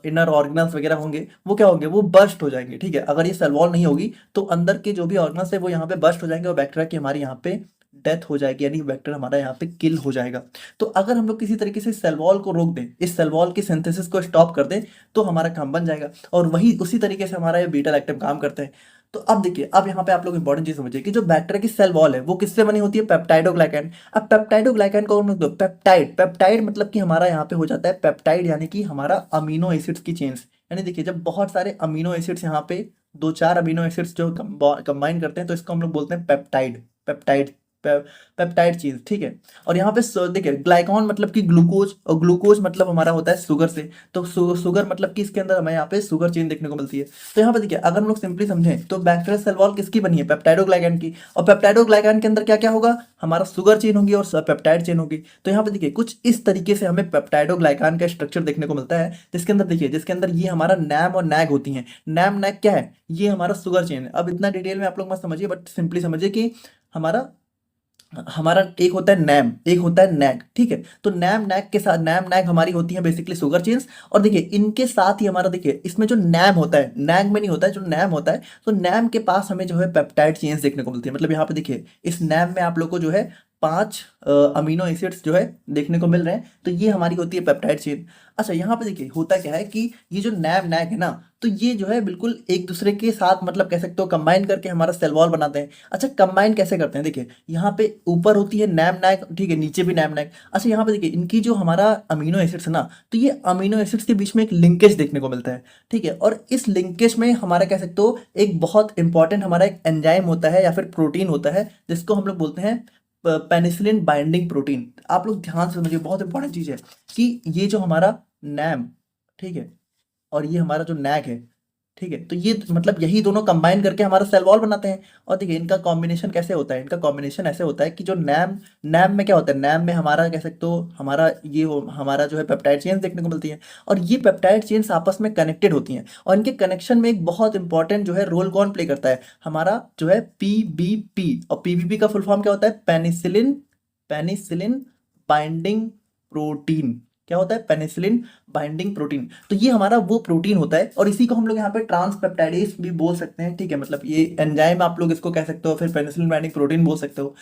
इनर ऑर्गेनल्स वगैरह होंगे वो क्या होंगे, वो बर्स्ट हो जाएंगे, ठीक है। अगर ये सेल वॉल नहीं होगी तो अंदर के जो भी ऑर्गेनल्स है वो यहाँ पे बर्स्ट हो जाएंगे और बैक्टीरिया की हमारी यहाँ पे डेथ हो जाएगी, यानी बैक्टीरिया हमारा यहाँ पे किल हो जाएगा। तो अगर हम लोग किसी तरीके से सेल वॉल को रोक दें, इस सेल वॉल की सिंथेसिस को स्टॉप कर दें तो हमारा काम बन जाएगा, और वही उसी तरीके से हमारा ये बीटा लैक्टम काम करते हैं। तो अब देखिए अब यहाँ पे आप लोग इंपॉर्टेंट चीज समझिए कि जो बैक्टीरिया की सेल वॉल है वो किससे बनी होती है, पेप्टाइडोग्लाइकैन। अब पेप्टाइडोग्लाइकैन को हम लोग दो पेप्टाइड, पेप्टाइड मतलब कि हमारा यहाँ पे हो जाता है पेप्टाइड, यानी कि हमारा अमीनो एसिड्स की चेन्स। यानी देखिए जब बहुत सारे अमीनो एसिड्स यहाँ पे दो चार अमीनो एसिड्स जो कंबाइन करते हैं तो इसको हम लोग बोलते हैं पेप्टाइड, पेप्टाइड पेप्टाइड चीज, ठीक है। और यहाँ पे देखिए ग्लाइकॉन मतलब कि ग्लूकोज, और ग्लूकोज मतलब हमारा होता है शुगर से, तो शुगर मतलब कि इसके अंदर हमें यहाँ पे शुगर चेन देखने को मिलती है। तो यहाँ पे देखिए अगर हम लोग सिंपली समझें तो बैक्टीरियल सेल वॉल किसकी बनी है, पेप्टाइडोग्लाइकैन की, और पेप्टाइडोग्लाइकैन के अंदर क्या क्या होगा, हमारा शुगर चेन होगी और पेप्टाइड चेन होगी। तो यहाँ पे देखिए कुछ इस तरीके से हमें पेप्टाइडोग्लाइकैन का स्ट्रक्चर देखने को मिलता है, जिसके अंदर देखिए जिसके अंदर ये हमारा नैम और नैग होती है। नैम नैग क्या है, ये हमारा शुगर चेन है। अब इतना डिटेल में आप लोग मत समझिए, बट सिंपली समझिए कि हमारा हमारा एक होता है नैम, एक होता है नैग, ठीक है। तो नैम नैग के साथ, नैम नैग हमारी होती है बेसिकली शुगर चेन्स, और देखिए इनके साथ ही हमारा देखिए इसमें जो नैम होता है, नैग में नहीं होता है, जो नैम होता है तो नैम के पास हमें जो है पेप्टाइड चेन्स देखने को मिलती है। मतलब यहाँ पे देखिए इस नैम में आप लोग को जो है 5 अमीनो एसिड्स जो है देखने को मिल रहे हैं, तो ये हमारी होती है पेप्टाइड चेन। अच्छा यहाँ पे देखिए होता क्या है कि ये जो नैम नैग है ना तो ये जो है बिल्कुल एक दूसरे के साथ, मतलब कह सकते हो कंबाइन करके हमारा सेल वॉल बनाते हैं। अच्छा कंबाइन कैसे करते हैं, देखिए यहाँ पे ऊपर होती है नैम नैग, ठीक है, नीचे भी नैम नैग। अच्छा यहाँ पे देखिए इनकी जो हमारा अमीनो एसिड्स है ना तो ये अमीनो एसिड्स के बीच में एक लिंकेज देखने को मिलता है, ठीक है। और इस लिंकेज में हमारा कह सकते हो एक बहुत इंपॉर्टेंट हमारा एक एंजाइम होता है या फिर प्रोटीन होता है जिसको हम लोग बोलते हैं पेनिसिलिन बाइंडिंग प्रोटीन। आप लोग ध्यान से समझिए बहुत इंपॉर्टेंट चीज है कि ये जो हमारा नैम, ठीक है, और ये हमारा जो नैग है, ठीक है, तो ये मतलब यही दोनों कंबाइन करके हमारा सेल वॉल बनाते हैं। और देखिए इनका कॉम्बिनेशन कैसे होता है, इनका कॉम्बिनेशन ऐसे होता है कि जो नैम, नैम में क्या होता है, नैम में हमारा कह सकते हो हमारा ये हो हमारा जो है पेप्टाइड चेन्स देखने को मिलती है, और ये पेप्टाइड चेन्स आपस में कनेक्टेड होती हैं, और इनके कनेक्शन में एक बहुत इंपॉर्टेंट जो है रोल कौन प्ले करता है, हमारा जो है पीबीपी। और पीबीपी का फुल फॉर्म क्या होता है, पेनिसिलिन, पेनिसिलिन बाइंडिंग प्रोटीन। क्या होता है, पेनिसिलिन बाइंडिंग प्रोटीन। तो ये हमारा वो प्रोटीन होता है, और इसी को हम लोग यहाँ पे ट्रांसपेप्टाइडेज भी बोल सकते हैं, ठीक है, मतलब ये एंजाइम आप लोग इसको कह सकते हो, फिर पेनिसिलिन बाइंडिंग प्रोटीन बोल सकते हो।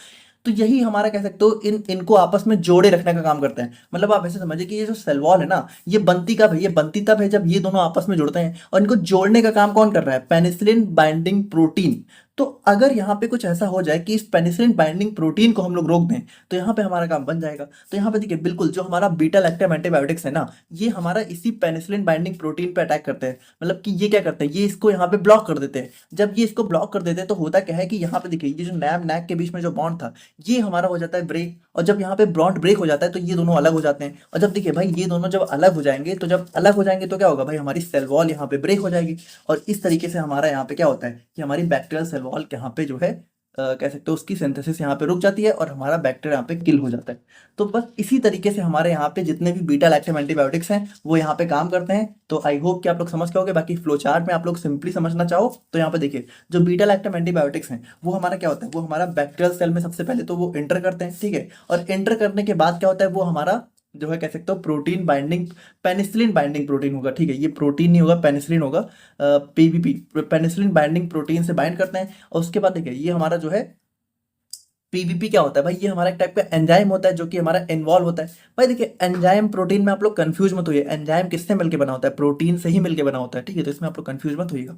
तो यही हमारा कह सकते हो इनको आपस में जोड़े रखने का काम करते हैं। मतलब आप ऐसे समझिए कि ये जो सेल वॉल है ना ये बनती कब है, ये बनती तब है जब ये दोनों आपस में जुड़ते हैं, और इनको जोड़ने का काम कौन कर रहा है, पेनिसिलिन बाइंडिंग प्रोटीन। तो अगर यहाँ पे कुछ ऐसा हो जाए कि इस पेनिसिलिन बाइंडिंग प्रोटीन को हम लोग रोक दें तो यहाँ पे हमारा काम बन जाएगा। तो यहाँ पे देखिए बिल्कुल जो हमारा बीटा लैक्टम एंटीबायोटिक्स है ना, ये हमारा इसी पेनिसिलिन बाइंडिंग प्रोटीन पे अटैक करते हैं। मतलब कि ये क्या करते हैं, ये इसको यहाँ पे ब्लॉक कर देते हैं। जब ये इसको ब्लॉक कर देते हैं तो होता क्या है कि यहाँ पे देखिए ये जो नैब नैक के बीच में जो बॉन्ड था ये हमारा हो जाता है ब्रेक, और जब यहाँ पे बॉन्ड ब्रेक हो जाता है तो ये दोनों अलग हो जाते हैं। और जब देखिए भाई ये दोनों जब अलग हो जाएंगे तो जब अलग हो जाएंगे तो क्या होगा भाई, हमारी सेल वॉल यहाँ पे ब्रेक हो जाएगी। और इस तरीके से हमारा यहाँ पे क्या होता है कि हमारी बैक्टीरियल सेल वॉल यहाँ पे जो है कह सकते हो उसकी सिंथेसिस यहाँ पे रुक जाती है और हमारा बैक्टीरिया यहाँ पे किल हो जाता है। तो बस इसी तरीके से हमारे यहाँ पे जितने भी बीटा लैक्टम एंटीबायोटिक्स हैं वो यहाँ पे काम करते हैं। तो आई होप कि आप लोग समझ गए। बाकी फ्लो चार्ट में आप लोग सिंपली समझना चाहो तो यहाँ पे देखिए जो बीटा लैक्टम एंटीबायोटिक्स हैं वो हमारा क्या होता है, वो हमारा बैक्टीरियल सेल में सबसे पहले तो वो एंटर करते हैं, ठीक है। और एंटर करने के बाद क्या होता है, वो हमारा जो है कह सकते हो protein binding penicillin binding protein होगा, ठीक है। ये प्रोटीन नहीं होगा, पेनिसिलिन होगा, पीबीपी पेनिसिलिन बाइंडिंग प्रोटीन से बाइंड करते हैं। और उसके बाद देखिए ये हमारा जो है पीबीपी क्या होता है भाई, ये हमारा एक टाइप का एंजाइम होता है जो कि हमारा इन्वॉल्व होता है। भाई देखिए एंजाइम प्रोटीन में आप लोग कंफ्यूज मत होइए, एंजाइम किससे मिलके बना होता है, प्रोटीन से ही मिलके बना होता है, ठीक है। तो इसमें आप लोग कंफ्यूज मत होइएगा।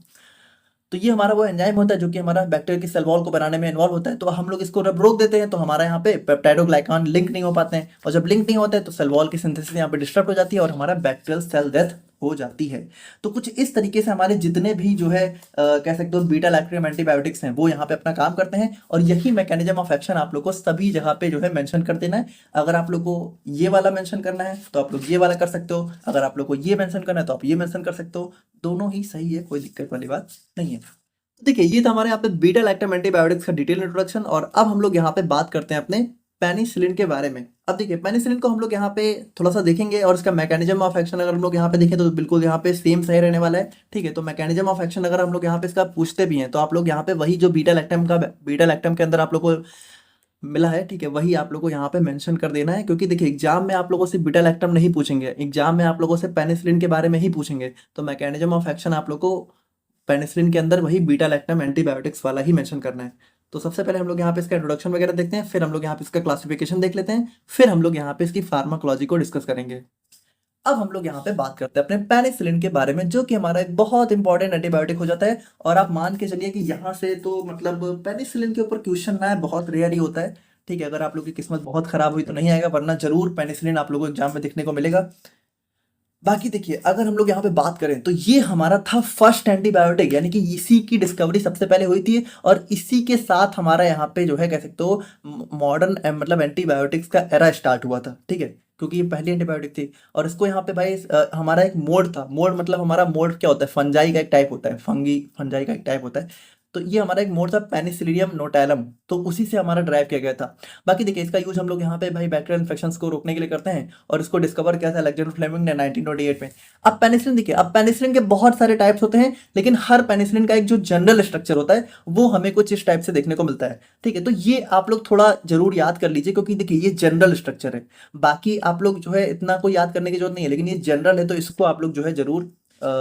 तो ये हमारा वो एंजाइम होता है जो कि हमारा बैक्टीरिया की सेल वॉल को बनाने में इन्वॉल्व होता है। तो हम लोग इसको जब रोक देते हैं तो हमारा यहाँ पे पेप्टाइडोग्लाइकान लिंक नहीं हो पाते हैं, और जब लिंक नहीं होते हैं तो सेल वॉल की सिंथेसिस यहाँ पे डिस्टर्ब हो जाती है और हमारा बैक्टीरियल सेल डेथ हो जाती है। तो कुछ इस तरीके से हमारे जितने भी जो है कह सकते हो बीटा लैक्टम एंटीबायोटिक्स हैं वो यहाँ पे अपना काम करते हैं। और यही मैकेनिज्म ऑफ एक्शन आप लोग को सभी जगह पे जो है मेंशन कर देना है। अगर आप लोग को ये वाला मेंशन करना है तो आप लोग ये वाला कर सकते हो, अगर आप लोग को ये मेंशन करना है तो आप ये मेंशन कर सकते हो। दोनों ही सही है, कोई दिक्कत वाली बात नहीं है। देखिए ये था हमारे यहाँ पे बीटा लैक्टम एंटीबायोटिक्स का डिटेल इंट्रोडक्शन। और अब हम लोग यहाँ पे बात करते हैं अपने पेनिसिलिन के बारे में। अब देखिए पेनिसिलिन को हम लोग यहाँ पे थोड़ा सा देखेंगे और इसका मैकेनिज्म ऑफ एक्शन अगर हम लोग यहाँ पे देखें तो बिल्कुल यहाँ पे सेम सही रहने वाला है, ठीक है। तो मैकेनिज्म ऑफ एक्शन अगर हम लोग यहाँ पे इसका पूछते भी हैं तो आप लोग यहाँ पे वही जो बीटा लैक्टम के अंदर आप लोग को मिला है, ठीक है, वही आप लोग को यहाँ पे मेंशन कर देना है। क्योंकि देखिए एग्जाम में आप लोगों से बीटा लैक्टम नहीं पूछेंगे, एग्जाम में आप लोगों से पेनिसिलिन के बारे में ही पूछेंगे। तो मैकेनिज्म ऑफ एक्शन आप लोग को पेनिसिलिन के अंदर वही बीटा लैक्टम एंटीबायोटिक्स वाला ही मेंशन करना है। तो सबसे पहले हम लोग यहाँ पे इसका इंट्रोडक्शन वगैरह देखते हैं, फिर हम लोग यहाँ पे इसका क्लासिफिकेशन देख लेते हैं, फिर हम लोग यहाँ पे इसकी फार्माकोलॉजी को डिस्कस करेंगे। अब हम लोग यहाँ पे बात करते हैं अपने पेनिसिलिन के बारे में, जो कि हमारा एक बहुत इंपॉर्टेंट एंटीबायोटिक हो जाता है। और आप मान के चलिए कि यहाँ से तो मतलब पेनिसिलिन के ऊपर क्वेश्चन ना बहुत रेयर ही होता है, ठीक है। अगर आप लोग की किस्मत बहुत खराब हुई तो नहीं आएगा, वरना जरूर पेनिसिलिन आप लोगों को एग्जाम में देखने को मिलेगा। बाकी देखिए अगर हम लोग यहाँ पे बात करें तो ये हमारा था फर्स्ट एंटीबायोटिक, यानी कि इसी की डिस्कवरी सबसे पहले हुई थी। और इसी के साथ हमारा यहाँ पे जो है कह सकते हो मॉडर्न मतलब एंटीबायोटिक्स का एरा स्टार्ट हुआ था, ठीक है। क्योंकि ये पहली एंटीबायोटिक थी। और इसको यहाँ पे भाई हमारा एक मोड था, मोड मतलब हमारा मोड क्या होता है, फंजाई का एक टाइप होता है, फंजाई का एक टाइप होता है। तो ये हमारा एक मोड था पेनिसिलियम नोटैलम, तो उसी से हमारा ड्राइव किया गया था। बाकी देखिए इसका यूज हम लोग यहाँ पे भाई बैक्टीरियल इन्फेक्शंस को रोकने के लिए करते हैं। और इसको डिस्कवर किया था अलेक्जेंडर फ्लेमिंग ने 1928 में। अब पेनिसिलिन देखिए, अब पेनिसिलिन के बहुत सारे टाइप्स होते हैं, लेकिन हर पेनिसिलिन का एक जो जनरल स्ट्रक्चर होता है वो हमें कुछ इस टाइप से देखने को मिलता है, ठीक है। तो ये आप लोग थोड़ा जरूर याद कर लीजिए, क्योंकि देखिए ये जनरल स्ट्रक्चर है। बाकी आप लोग जो है इतना कोई याद करने की जरूरत नहीं है, लेकिन ये जनरल है तो इसको आप लोग जो है जरूर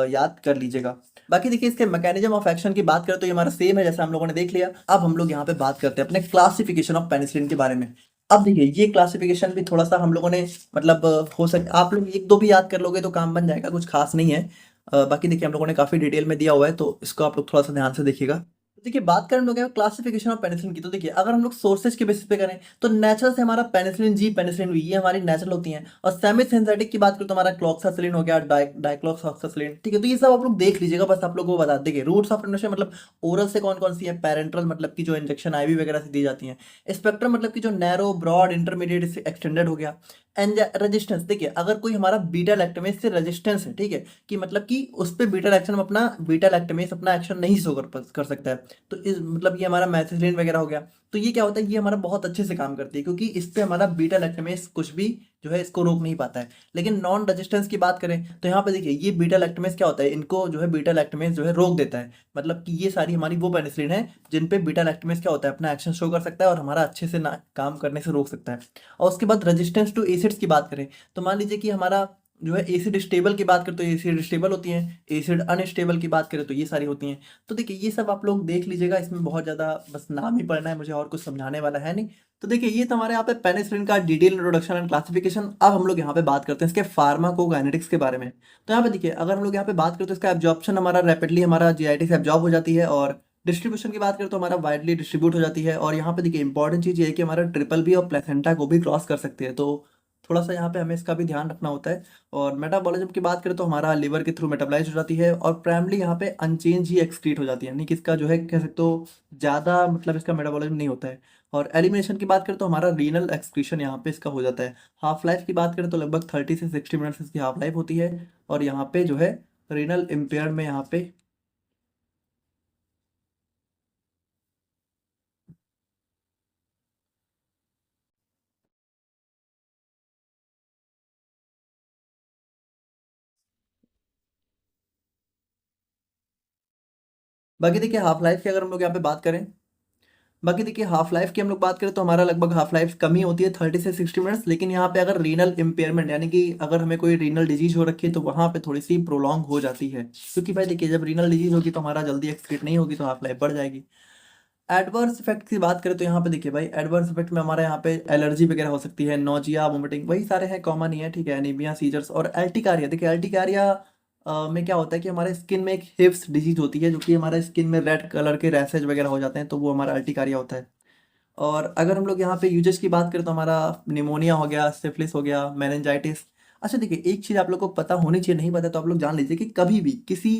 याद कर लीजिएगा। बाकी देखिए इसके मैकेनिज्म ऑफ एक्शन की बात करें तो ये हमारा सेम है जैसा हम लोगों ने देख लिया। अब हम लोग यहाँ पे बात करते हैं अपने क्लासिफिकेशन ऑफ पेनिसिलिन के बारे में। अब देखिए ये क्लासिफिकेशन भी थोड़ा सा हम लोगों ने मतलब हो सके आप लोग एक दो भी याद कर लोगे तो काम बन जाएगा, कुछ खास नहीं है। बाकी देखिए हम लोगों ने काफी डिटेल में दिया हुआ है, तो इसको आप लोग थोड़ा सा ध्यान से देखिएगा। तो देखिए बात करें हम लोग क्लासिफिकेशन ऑफ पेनिसिलिन की, तो देखिए अगर हम लोग सोर्सेज के बेसिस पे करें तो नेचुरल से हमारा पेनिसिलिन जी पेनिसिलिन वी ये हमारी नेचुरल होती हैं। और सेमी सिंथेटिक की बात करें तो हमारा क्लॉक्सासिलिन हो गया, डाइक्लॉक्सासिलिन, ठीक है। तो ये सब आप लोग देख लीजिएगा, बस आप लोग को बता देंगे रूट्स ऑफ इन्फेक्शन मतलब ओरल से कौन कौन सी है, पेरेंटल मतलब की जो इंजेक्शन आईवी वगैरह से दी जाती हैं, स्पेक्ट्रम मतलब की जो नैरो ब्रॉड इंटरमीडिएट एक्सटेंडेड हो गया। एंड रेजिस्टेंस देखिए अगर कोई हमारा बीटा लैक्टमेज से रेजिस्टेंस है, ठीक है, कि मतलब कि उस पर बीटा लैक्टमेज अपना एक्शन नहीं शो कर सकता है, तो इस मतलब ये हमारा मैथिलिन वगैरह हो गया। तो ये क्या होता है, ये हमारा बहुत अच्छे से काम करती है, क्योंकि इस पे हमारा बीटा लैक्टमेज कुछ भी जो है इसको रोक नहीं पाता है। लेकिन नॉन रेजिस्टेंस की बात करें तो यहाँ पे देखिए ये बीटा लैक्टमेज क्या होता है, इनको जो है बीटा लैक्टमेज जो है रोक देता है। मतलब कि ये सारी हमारी वो पेनिसिलिन है जिन पे बीटा लैक्टमेज क्या होता है अपना एक्शन शो कर सकता है और हमारा अच्छे से ना काम करने से रोक सकता है। और उसके बाद रेजिस्टेंस टू एसिड्स की बात करें तो मान लीजिए कि हमारा जो है एसिड स्टेबल की बात करें तो एसिड स्टेबल होती हैं, एसिड अनस्टेबल की बात करें तो ये सारी होती हैं। तो देखिए ये सब आप लोग देख लीजिएगा, इसमें बहुत ज़्यादा बस नाम ही पढ़ना है, मुझे और कुछ समझाने वाला है नहीं। तो देखिए ये तो हमारे यहाँ पे पेनिसिलिन का डिटेल इंट्रोडक्शन एंड क्लासिफिकेशन। अब हम लोग यहाँ पे बात करते हैं इसके फार्माकोकाइनेटिक्स के बारे में। तो यहाँ पे देखिए अगर हम लोग यहाँ पे बात करें तो इसका एब्जॉर्प्शन हमारा रैपिडली हमारा जीआईटी से एब्जॉर्ब हो जाती है और डिस्ट्रीब्यूशन की बात करें तो हमारा वाइडली डिस्ट्रीब्यूट हो जाती है, और यहाँ पे देखिए इंपॉर्टेंट चीज़ ये है कि हमारा ट्रिपल बी और प्लेसेंटा को भी क्रॉस कर सकते हैं, तो थोड़ा सा यहाँ पे हमें इसका भी ध्यान रखना होता है। और मेटाबॉलिज्म की बात करें तो हमारा लिवर के थ्रू मेटाबलाइज हो जाती है, और प्राइमली यहाँ पे अनचेंज ही एक्सक्रीट हो जाती है, यानी कि इसका जो है कह सकते हो ज़्यादा मतलब इसका मेटाबॉलिज्म नहीं होता है। और एलिमिनेशन की बात करें तो हमारा रीनल एक्सक्रीशन यहाँ पे इसका हो जाता है। हाफ लाइफ की बात करें तो लगभग 30 से 60 मिनट्स इसकी हाफ लाइफ होती है, और यहाँ पे जो है रीनल इम्पेयर में यहाँ पे बाकी देखिए हाफ लाइफ की अगर हम लोग यहाँ पे बात करें, बाकी देखिए हाफ लाइफ की हम लोग बात करें तो हमारा लगभग हाफ लाइफ कम ही होती है 30 से 60 मिनट्स, लेकिन यहाँ पे अगर रीनल इम्पेयरमेंट यानी कि अगर हमें कोई रीनल डिजीज हो रखी है तो वहाँ पे थोड़ी सी प्रोलॉन्ग हो जाती है, क्योंकि भाई देखिए जब रीनल डिजीज होगी तो हमारा जल्दी एक्सक्रीट नहीं होगी तो हाफ लाइफ बढ़ जाएगी। एडवर्स इफेक्ट की बात करें तो यहाँ पे देखिए भाई एडवर्स इफेक्ट में हमारे यहाँ पे एलर्जी वगैरह हो सकती है, नोजिया, वोमिटिंग, वही सारे हैं, कॉमन ही है, ठीक है, एनीमिया, सीजर्स और एल्टिकारिया। देखिए एल्टिकारिया में क्या होता है कि हमारे स्किन में एक हिप्स डिजीज होती है, जो कि हमारे स्किन में रेड कलर के रैसेज वगैरह हो जाते हैं, तो वो हमारा अल्टिकारिया होता है। और अगर हम लोग यहाँ पे यूजेस की बात करें तो हमारा निमोनिया हो गया, सिफिलिस हो गया, मेनिंजाइटिस। अच्छा देखिए एक चीज़ आप लोग को पता होनी चाहिए, नहीं पता तो आप लोग जान लीजिए कि कभी भी किसी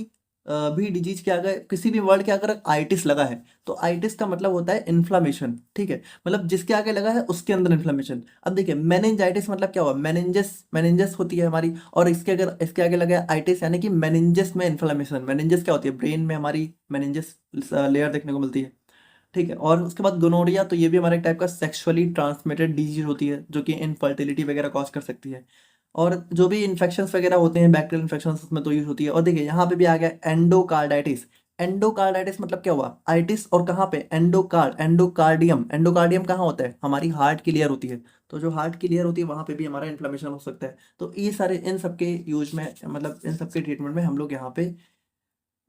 भी डिजीज के अगर किसी भी वर्ड के अगर आइटिस लगा है तो आइटिस का मतलब होता है इन्फ्लामेशन, ठीक है, मतलब जिसके आगे लगा है उसके अंदर इन्फ्लामेशन। अब देखिए मेनिंजाइटिस मतलब क्या हुआ, मेनिंजस मेनिंजस होती है हमारी, और इसके आगे लगा है आइटिस, यानी कि मेनिंजस में इन्फ्लामेशन। मेनिंजस क्या होती है, ब्रेन में हमारी मेनिंजस लेयर देखने को मिलती है, ठीक है। और उसके बाद गोनोरिया, तो ये भी हमारे एक टाइप का सेक्सुअली ट्रांसमिटेड डिजीज होती है, जो कि इनफर्टिलिटी वगैरह कॉज कर सकती है। और जो भी इन्फेक्शंस वगैरह होते हैं बैक्टीरियल इन्फेक्शंस उसमें तो यूज होती है। और देखिए यहाँ पे भी आ गया एंडोकार्डाइटिस। एंडोकार्डाइटिस मतलब क्या हुआ, आइटिस, और कहाँ पे, एंडोकार्डियम। एंडोकार्डियम कहाँ होता है, हमारी हार्ट की लेयर होती है, तो जो हार्ट की लेयर होती है वहाँ पे भी हमारा इन्फ्लेमेशन हो सकता है। तो ये सारे इन सबके यूज में मतलब इन सबके ट्रीटमेंट में हम लोग यहाँ पे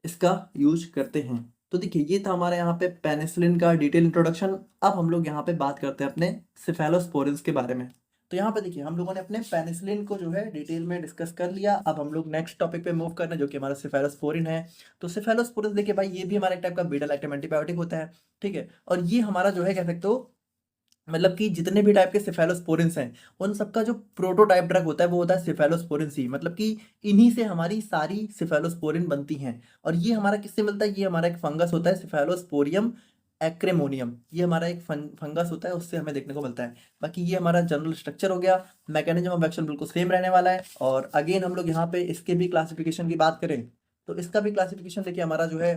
इसका यूज करते हैं। तो देखिए ये था हमारे यहाँ पे पेनिसिलिन का डिटेल इंट्रोडक्शन। अब हम लोग यहाँ पे बात करते हैं अपने सिफेलोस्पोरिन्स के बारे में। तो यहाँ पे देखिए हम लोगों ने अपने पेनिसिलिन को जो है डिटेल में डिस्कस कर लिया। अब हम लोग नेक्स्ट टॉपिक पे मूव करना है, जो कि हमारा सिफेलोस्पोरिन है। तो सिफेलोस्पोरिन देखिए भाई ये भी हमारा एक टाइप का बीटा लैक्टम एंटीबायोटिक होता है, ठीक है। और ये हमारा जो है कह सकते हो मतलब कि जितने भी टाइप के सिफेलोस्पोरिन्स हैं उन सबका जो प्रोटोटाइप ड्रग होता है वो होता है सिफेलोस्पोरिन सी, मतलब कि इन्हीं से हमारी सारी सिफेलोस्पोरिन बनती हैं। और ये हमारा किससे मिलता है, ये हमारा एक फंगस होता है सिफेलोस्पोरियम एक्रेमोनियम, ये हमारा एक फंगस होता है, उससे हमें देखने को मिलता है। बाकी ये हमारा जनरल स्ट्रक्चर हो गया, मैकेनिज्म ऑफ एक्शन बिल्कुल सेम रहने वाला है। और अगेन हम लोग यहाँ पे इसके भी क्लासिफिकेशन की बात करें तो इसका भी क्लासिफिकेशन देखिए हमारा जो है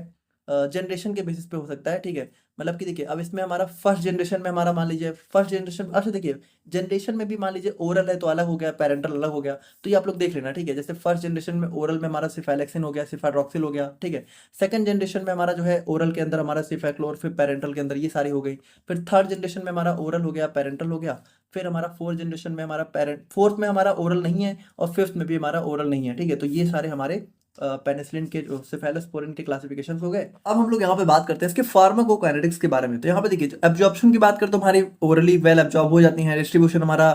जनरेशन के बेसिस पे हो सकता है, ठीक है। मतलब कि देखिए अब इसमें हमारा फर्स्ट जनरेशन में हमारा मान लीजिए फर्स्ट जनरेशन, अच्छा देखिए जनरेशन में भी मान लीजिए ओरल है तो अलग हो गया, पेरेंटल अलग हो गया, तो ये आप लोग देख लेना, ठीक है। जैसे फर्स्ट जनरेशन में ओरल में हमारा सिफेलेक्सिन हो गया, सिफेरॉक्सिल हो गया, ठीक है। सेकंड जनरेशन में हमारा जो है ओरल के अंदर हमारा सिफेक्लोर, फिर पेरेंटल के अंदर ये सारी हो गई। फिर थर्ड जनरेशन में हमारा ओरल हो गया, पेरेंटल हो गया। फिर हमारा फोर्थ जनरेशन में हमारा पेरेंट, फोर्थ में हमारा ओरल नहीं है, और फिफ्थ में भी हमारा ओरल नहीं है, ठीक है। तो ये सारे हमारे पेनिसिलिन के जो सिफेलोस्पोरिन के क्लासिफिकेशन हो गए। अब हम लोग यहाँ पे बात करते हैं इसके फार्माकोकाइनेटिक्स के बारे में। तो यहाँ पे देखिए एब्जॉर्प्शन की बात करें तो हमारी ओरली वेल एब्जॉर्ब हो जाती है। डिस्ट्रीब्यूशन हमारा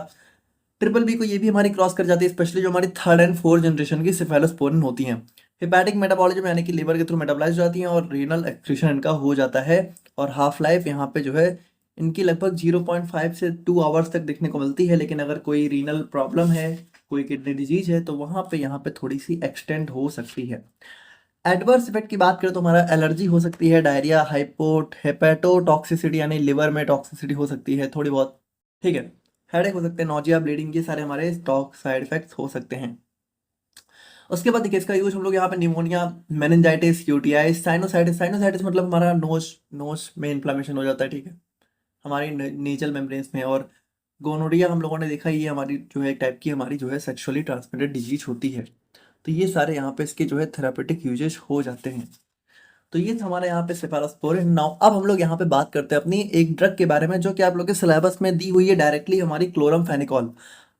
ट्रिपल बी को ये भी हमारी क्रॉस कर जाती है, स्पेशली जो हमारी थर्ड एंड फोर्थ जनरेशन की सिफेलोस्पोरिन होती हैं। हेपेटिक मेटाबॉलिज्म यानी कि लीवर के थ्रू मेटाबोलाइज हो जाती हैं, और रीनल एक्सक्रीशन इनका हो जाता है। और हाफ लाइफ यहाँ पे जो है इनकी लगभग 0.5 से 2 आवर्स तक देखने को मिलती है, लेकिन अगर कोई रीनल प्रॉब्लम है, कोई किडनी डिजीज है, तो वहाँ पे यहाँ पे थोड़ी सी एक्सटेंड हो सकती है। एडवर्स इफेक्ट की बात करें तो हमारा एलर्जी हो सकती है, डायरिया, हेपेटोटॉक्सिसिटी यानी लिवर में टॉक्सिसिटी हो सकती है थोड़ी बहुत, ठीक है। हेडेक हो सकते हैं, नोजिया, ब्लीडिंग, ये सारे हमारे स्टॉक साइड इफेक्ट्स हो सकते हैं। उसके बाद देखिए इसका यूज हम लोग यहाँ पे pneumonia, meningitis, UTI, sinusitis. Sinusitis मतलब हमारा नोज नोज में इन्फ्लामेशन हो जाता है, ठीक है, हमारी नेजल मेम्ब्रेन्स में। और गोनोरिया हम लोगों ने देखा ये हमारी जो है एक टाइप की हमारी जो है सेक्सुअली ट्रांसमिटेड डिजीज होती है। तो ये सारे यहाँ पे इसके जो है थेरापेटिक यूजेस हो जाते हैं। तो ये था हमारे यहाँ पे सेफालोस्पोरिन। नाउ अब हम लोग यहाँ पे बात करते हैं अपनी एक ड्रग के बारे में, जो कि आप लोग के सिलेबस में दी हुई है डायरेक्टली, हमारी क्लोरमफेनिकॉल।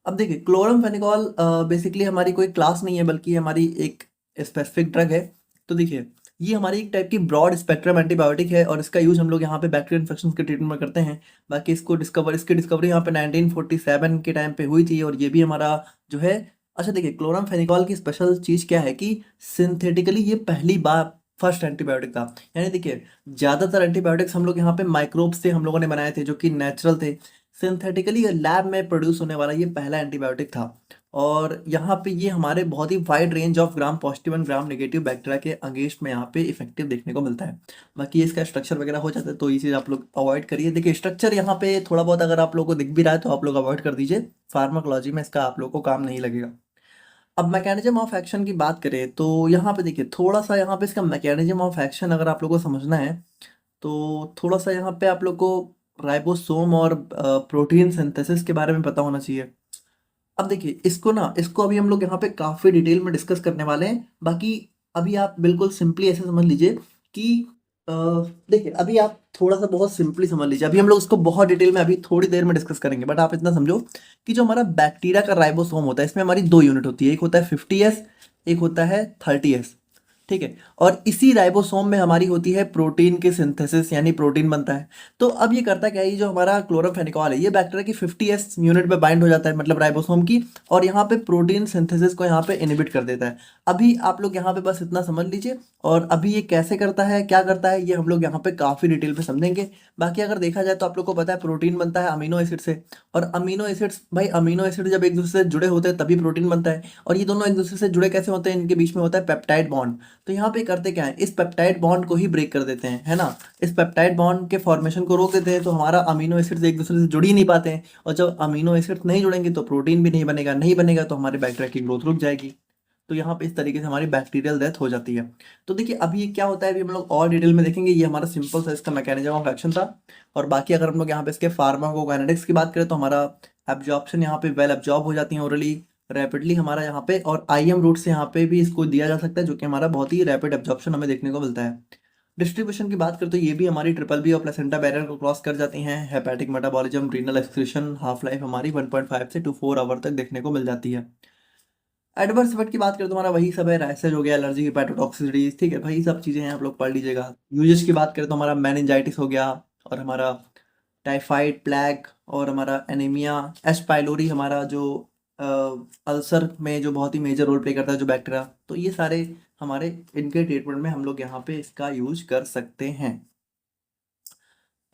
अब देखिए क्लोरमफेनिकॉल बेसिकली हमारी कोई क्लास नहीं है, बल्कि हमारी एक स्पेसिफिक ड्रग है। तो देखिए ये हमारी एक टाइप की ब्रॉड स्पेक्ट्रम एंटीबायोटिक है, और इसका यूज हम लोग यहाँ पे बैक्टीरियल इन्फेक्शन के ट्रीटमेंट में करते हैं। बाकी इसकी डिस्कवरी यहाँ पे 1947 के टाइम पे हुई थी, और ये भी हमारा जो है। अच्छा देखिए क्लोरमफेनिकॉल की स्पेशल चीज़ क्या है कि सिंथेटिकली ये पहली बार फर्स्ट एंटीबायोटिक था। यानी देखिए ज़्यादातर एंटीबायोटिक्स हम लोग यहाँ पे माइक्रोब से हम लोगों ने बनाए थे जो कि नेचुरल थे। सिंथेटिकली लैब में प्रोड्यूस होने वाला ये पहला एंटीबायोटिक था। और यहाँ पे ये हमारे बहुत ही wide range of gram positive and gram negative bacteria के अगेंस्ट में यहाँ पे इफेक्टिव देखने को मिलता है। बाकी इसका स्ट्रक्चर वगैरह हो जाता है तो ये चीज़ आप लोग अवॉइड करिए। देखिए स्ट्रक्चर यहाँ पे थोड़ा बहुत अगर आप लोगों को दिख भी रहा है तो आप लोग अवॉइड कर दीजिए, फार्माकोलॉजी में इसका आप लोग को काम नहीं लगेगा। अब मैकेनिज्म ऑफ एक्शन की बात करें तो यहाँ पे देखिए थोड़ा सा यहाँ पे इसका मैकेनिज्म ऑफ एक्शन अगर आप लोग को समझना है तो थोड़ा सा यहाँ पे आप लोग को राइबोसोम और प्रोटीन सिंथेसिस के बारे में पता होना चाहिए। अब देखिए इसको अभी हम लोग यहाँ पे काफ़ी डिटेल में डिस्कस करने वाले हैं। बाकी अभी आप बिल्कुल सिंपली ऐसे समझ लीजिए कि अ, देखिए अभी आप थोड़ा सा बहुत सिंपली समझ लीजिए। अभी हम लोग इसको बहुत डिटेल में अभी थोड़ी देर में डिस्कस करेंगे, बट आप इतना समझो कि जो हमारा बैक्टीरिया का राइबोसोम होता है इसमें हमारी दो यूनिट होती है, एक होता है 50S, एक होता है 30S। ठीक है, और इसी राइबोसोम में हमारी होती है प्रोटीन की सिंथेसिस, यानी प्रोटीन बनता है। तो अब ये करता क्या है, ये जो हमारा क्लोरोफेनिकॉल है ये बैक्टीरिया की 50S यूनिट पे बाइंड हो जाता है, मतलब राइबोसोम की, और यहाँ पे प्रोटीन सिंथेसिस को यहाँ पे इनहिबिट कर देता है। अभी आप लोग यहाँ पे बस इतना समझ लीजिए, और अभी ये कैसे करता है क्या करता है ये हम लोग यहाँ पे काफ़ी डिटेल में समझेंगे। बाकी अगर देखा जाए तो आप लोग को पता है प्रोटीन बनता है अमीनो एसिड से, और अमीनो एसिड्स भाई अमीनो एसिड जब एक दूसरे से जुड़े होते हैं तभी प्रोटीन बनता है। और ये दोनों एक दूसरे से जुड़े कैसे होते हैं, इनके बीच में होता है पेप्टाइड बॉन्ड। तो यहाँ पे करते क्या है, इस पेप्टाइड बॉन्ड को ही ब्रेक कर देते हैं, है ना। इस पेप्टाइड बॉन्ड के फॉर्मेशन को रोक देते हैं, तो हमारा अमीनो एसिड्स एक दूसरे से जुड़ ही नहीं पाते हैं, और जब अमीनो एसिड्स नहीं जुड़ेंगे तो प्रोटीन भी नहीं बनेगा, नहीं बनेगा तो हमारे बैक्टीरिया की ग्रोथ रुक जाएगी। तो यहाँ पे इस तरीके से हमारी बैक्टीरियल डेथ हो जाती है। तो देखिए अभी ये क्या होता है, अभी हम लोग और डिटेल में देखेंगे। ये हमारा सिंपल सा इसका मैकेनिज्म ऑफ एक्शन था। और बाकी अगर हम लोग यहाँ पे इसके फार्माकोकाइनेटिक्स की बात करें तो हमारा एब्जॉर्प्शन यहाँ पे वेल एब्जॉर्ब हो जाती है ओरली रैपिडली हमारा यहाँ पे, और आईएम रूट से यहाँ पे भी इसको दिया जा सकता है, जो कि हमारा बहुत ही रैपिड एब्जॉर्प्शन हमें देखने को मिलता है। डिस्ट्रीब्यूशन की बात करें तो ये भी हमारी ट्रिपल बी और प्लेसेंटा बैरियर को क्रॉस कर जाती हैं। Hepatic metabolism, renal excretion, half life हमारी 1.5 से 4 आवर तक देखने को मिल जाती है। एडवर्स इफेक्ट की बात करें तो हमारा वही सब है, रैशेज हो गया, एलर्जी, हेपेटोटॉक्सिसिटी, ठीक है भाई, सब चीज़ें हैं, आप लोग पढ़ लीजिएगा। यूजेस की बात करें तो हमारा मेनिंजाइटिस हो गया, और हमारा टाइफाइड, प्लेग, और हमारा एनीमिया, एच पाइलोरी हमारा जो अल्सर में जो बहुत ही मेजर रोल प्ले करता है जो बैक्टीरिया, तो ये सारे हमारे इनके ट्रीटमेंट में हम लोग यहाँ पे इसका यूज कर सकते हैं।